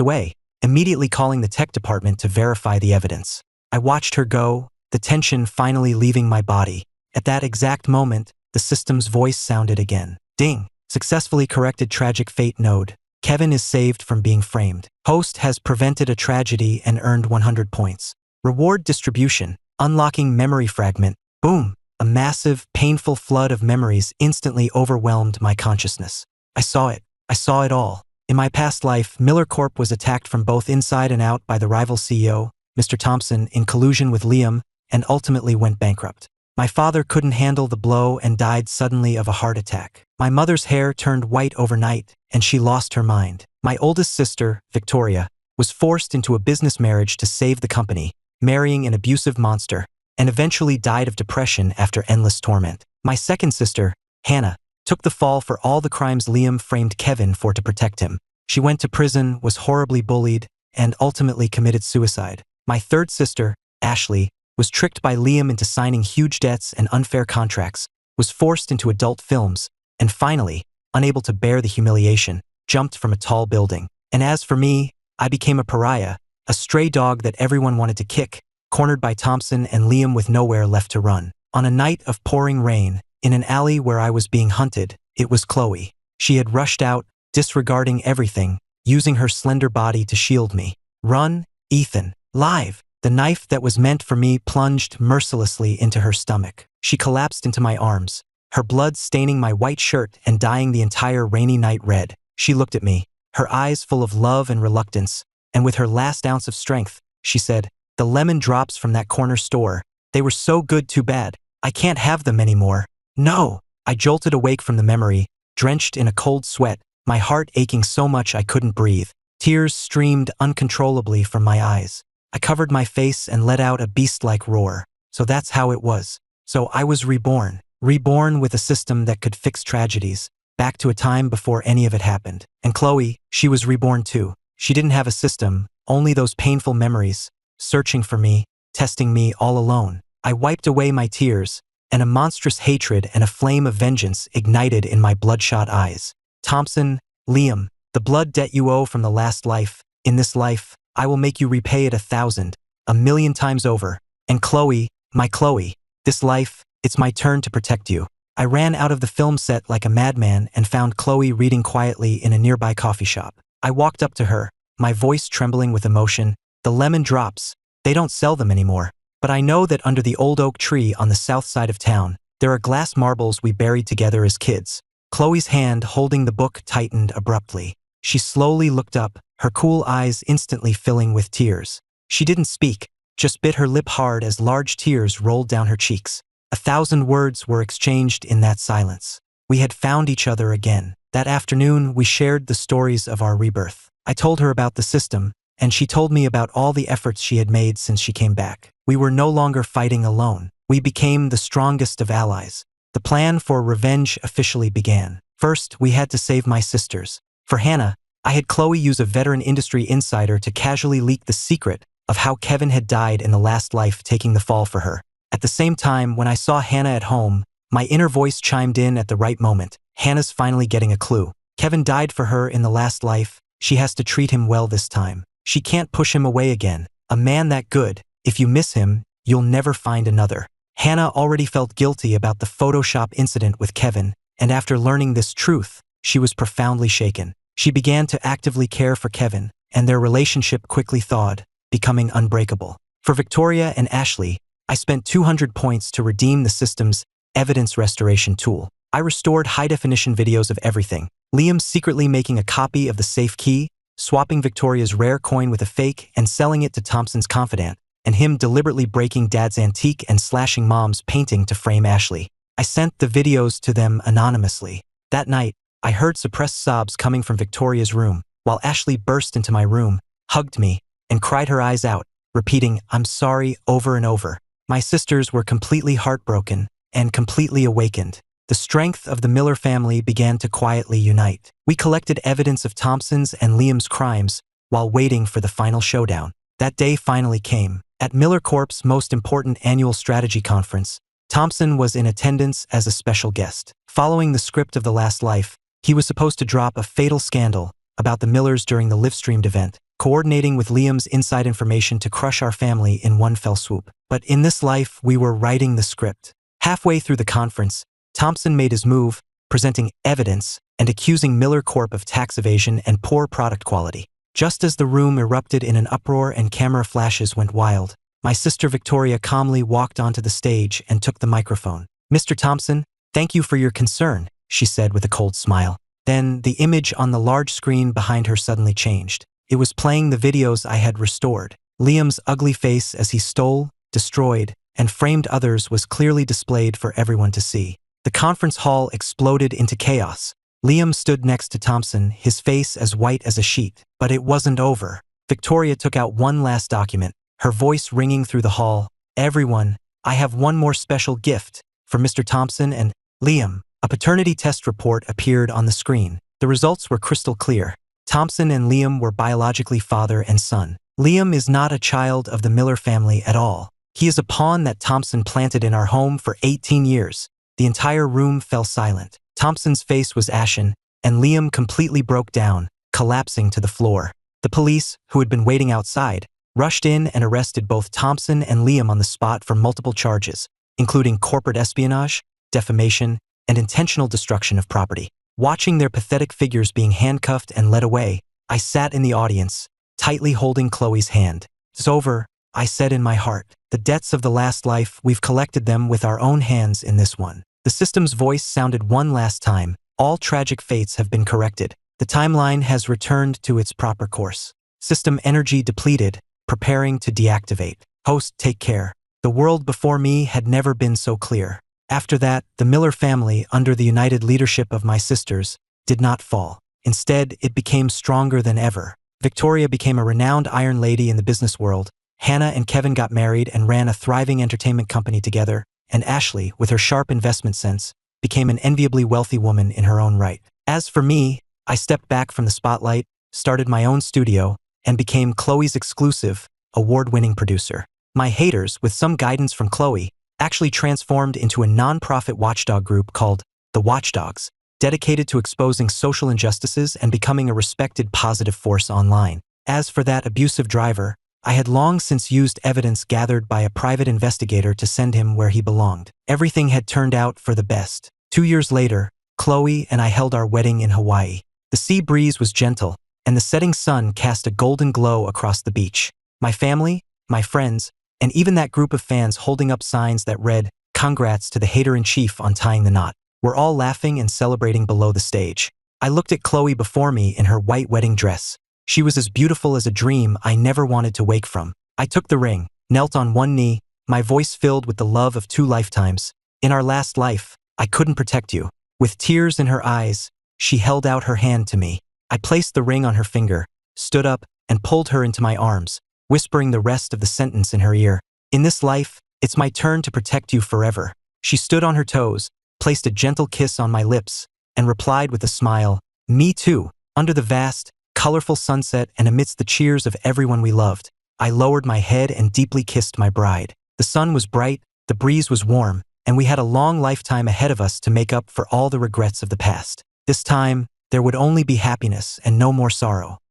away, immediately calling the tech department to verify the evidence. I watched her go, the tension finally leaving my body. At that exact moment, the system's voice sounded again. Ding! Successfully corrected tragic fate node. Kevin is saved from being framed. Host has prevented a tragedy and earned 100 points. Reward distribution. Unlocking memory fragment. Boom! A massive, painful flood of memories instantly overwhelmed my consciousness. I saw it. I saw it all. In my past life, Miller Corp was attacked from both inside and out by the rival CEO, Mr. Thompson, in collusion with Liam, and ultimately went bankrupt. My father couldn't handle the blow and died suddenly of a heart attack. My mother's hair turned white overnight, and she lost her mind. My oldest sister, Victoria, was forced into a business marriage to save the company, marrying an abusive monster, and eventually died of depression after endless torment. My second sister, Hannah, took the fall for all the crimes Liam framed Kevin for to protect him. She went to prison, was horribly bullied, and ultimately committed suicide. My third sister, Ashley, was tricked by Liam into signing huge debts and unfair contracts, was forced into adult films, and finally, unable to bear the humiliation, jumped from a tall building. And as for me, I became a pariah, a stray dog that everyone wanted to kick, cornered by Thompson and Liam with nowhere left to run. On a night of pouring rain, in an alley where I was being hunted, it was Chloe. She had rushed out, disregarding everything, using her slender body to shield me. Run, Ethan. Live. The knife that was meant for me plunged mercilessly into her stomach. She collapsed into my arms, her blood staining my white shirt and dyeing the entire rainy night red. She looked at me, her eyes full of love and reluctance, and with her last ounce of strength, she said, "The lemon drops from that corner store. They were so good, too bad. I can't have them anymore." No! I jolted awake from the memory, drenched in a cold sweat, my heart aching so much I couldn't breathe. Tears streamed uncontrollably from my eyes. I covered my face and let out a beast-like roar. So that's how it was. So I was reborn. Reborn with a system that could fix tragedies, back to a time before any of it happened. And Chloe, she was reborn too. She didn't have a system, only those painful memories, searching for me, testing me all alone. I wiped away my tears, and a monstrous hatred and a flame of vengeance ignited in my bloodshot eyes. Thompson, Liam, the blood debt you owe from the last life, in this life, I will make you repay it 1,000, 1,000,000 times over. And Chloe, my Chloe, this life, it's my turn to protect you. I ran out of the film set like a madman and found Chloe reading quietly in a nearby coffee shop. I walked up to her, my voice trembling with emotion. The lemon drops, they don't sell them anymore. But I know that under the old oak tree on the south side of town, there are glass marbles we buried together as kids. Chloe's hand holding the book tightened abruptly. She slowly looked up, her cool eyes instantly filling with tears. She didn't speak, just bit her lip hard as large tears rolled down her cheeks. 1,000 words were exchanged in that silence. We had found each other again. That afternoon, we shared the stories of our rebirth. I told her about the system, and she told me about all the efforts she had made since she came back. We were no longer fighting alone. We became the strongest of allies. The plan for revenge officially began. First, we had to save my sisters. For Hannah, I had Chloe use a veteran industry insider to casually leak the secret of how Kevin had died in the last life, taking the fall for her. At the same time, when I saw Hannah at home, my inner voice chimed in at the right moment. Hannah's finally getting a clue. Kevin died for her in the last life. She has to treat him well this time. She can't push him away again. A man that good, if you miss him, you'll never find another. Hannah already felt guilty about the Photoshop incident with Kevin, and after learning this truth, she was profoundly shaken. She began to actively care for Kevin, and their relationship quickly thawed, becoming unbreakable. For Victoria and Ashley, I spent 200 points to redeem the system's evidence restoration tool. I restored high-definition videos of everything. Liam secretly making a copy of the safe key, swapping Victoria's rare coin with a fake and selling it to Thompson's confidant, and him deliberately breaking Dad's antique and slashing Mom's painting to frame Ashley. I sent the videos to them anonymously. That night, I heard suppressed sobs coming from Victoria's room, while Ashley burst into my room, hugged me, and cried her eyes out, repeating, "I'm sorry," over and over. My sisters were completely heartbroken and completely awakened. The strength of the Miller family began to quietly unite. We collected evidence of Thompson's and Liam's crimes while waiting for the final showdown. That day finally came. At Miller Corp's most important annual strategy conference, Thompson was in attendance as a special guest. Following the script of The Last Life, he was supposed to drop a fatal scandal about the Millers during the live-streamed event, coordinating with Liam's inside information to crush our family in one fell swoop. But in this life, we were writing the script. Halfway through the conference, Thompson made his move, presenting evidence and accusing Miller Corp of tax evasion and poor product quality. Just as the room erupted in an uproar and camera flashes went wild, my sister Victoria calmly walked onto the stage and took the microphone. "Mr. Thompson, thank you for your concern," she said with a cold smile. Then the image on the large screen behind her suddenly changed. It was playing the videos I had restored. Liam's ugly face as he stole, destroyed, and framed others was clearly displayed for everyone to see. The conference hall exploded into chaos. Liam stood next to Thompson, his face as white as a sheet. But it wasn't over. Victoria took out one last document, her voice ringing through the hall. "Everyone, I have one more special gift for Mr. Thompson and Liam." A paternity test report appeared on the screen. The results were crystal clear. Thompson and Liam were biologically father and son. Liam is not a child of the Miller family at all. He is a pawn that Thompson planted in our home for 18 years. The entire room fell silent. Thompson's face was ashen, and Liam completely broke down, collapsing to the floor. The police, who had been waiting outside, rushed in and arrested both Thompson and Liam on the spot for multiple charges, including corporate espionage, defamation, and intentional destruction of property. Watching their pathetic figures being handcuffed and led away, I sat in the audience, tightly holding Chloe's hand. "It's over," I said in my heart. "The debts of the last life, we've collected them with our own hands in this one." The system's voice sounded one last time. "All tragic fates have been corrected. The timeline has returned to its proper course. System energy depleted, preparing to deactivate. Host, take care." The world before me had never been so clear. After that, the Miller family, under the united leadership of my sisters, did not fall. Instead, it became stronger than ever. Victoria became a renowned iron lady in the business world. Hannah and Kevin got married and ran a thriving entertainment company together, and Ashley, with her sharp investment sense, became an enviably wealthy woman in her own right. As for me, I stepped back from the spotlight, started my own studio, and became Chloe's exclusive, award-winning producer. My haters, with some guidance from Chloe, actually transformed into a non-profit watchdog group called The Watchdogs, dedicated to exposing social injustices and becoming a respected positive force online. As for that abusive driver, I had long since used evidence gathered by a private investigator to send him where he belonged. Everything had turned out for the best. 2 years later, Chloe and I held our wedding in Hawaii. The sea breeze was gentle, and the setting sun cast a golden glow across the beach. My family, my friends, and even that group of fans holding up signs that read, "Congrats to the hater-in-chief on tying the knot," were all laughing and celebrating below the stage. I looked at Chloe before me in her white wedding dress. She was as beautiful as a dream I never wanted to wake from. I took the ring, knelt on one knee, my voice filled with the love of 2 lifetimes. "In our last life, I couldn't protect you." With tears in her eyes, She held out her hand to me. I placed the ring on her finger, stood up, and pulled her into my arms, whispering the rest of the sentence in her ear. In this life, it's my turn to protect you forever. She stood on her toes, placed a gentle kiss on my lips, and replied with a smile, "Me too." Under the vast, colorful sunset and amidst the cheers of everyone we loved, I lowered my head and deeply kissed my bride. The sun was bright, the breeze was warm, and we had a long lifetime ahead of us to make up for all the regrets of the past. This time, there would only be happiness and no more sorrow.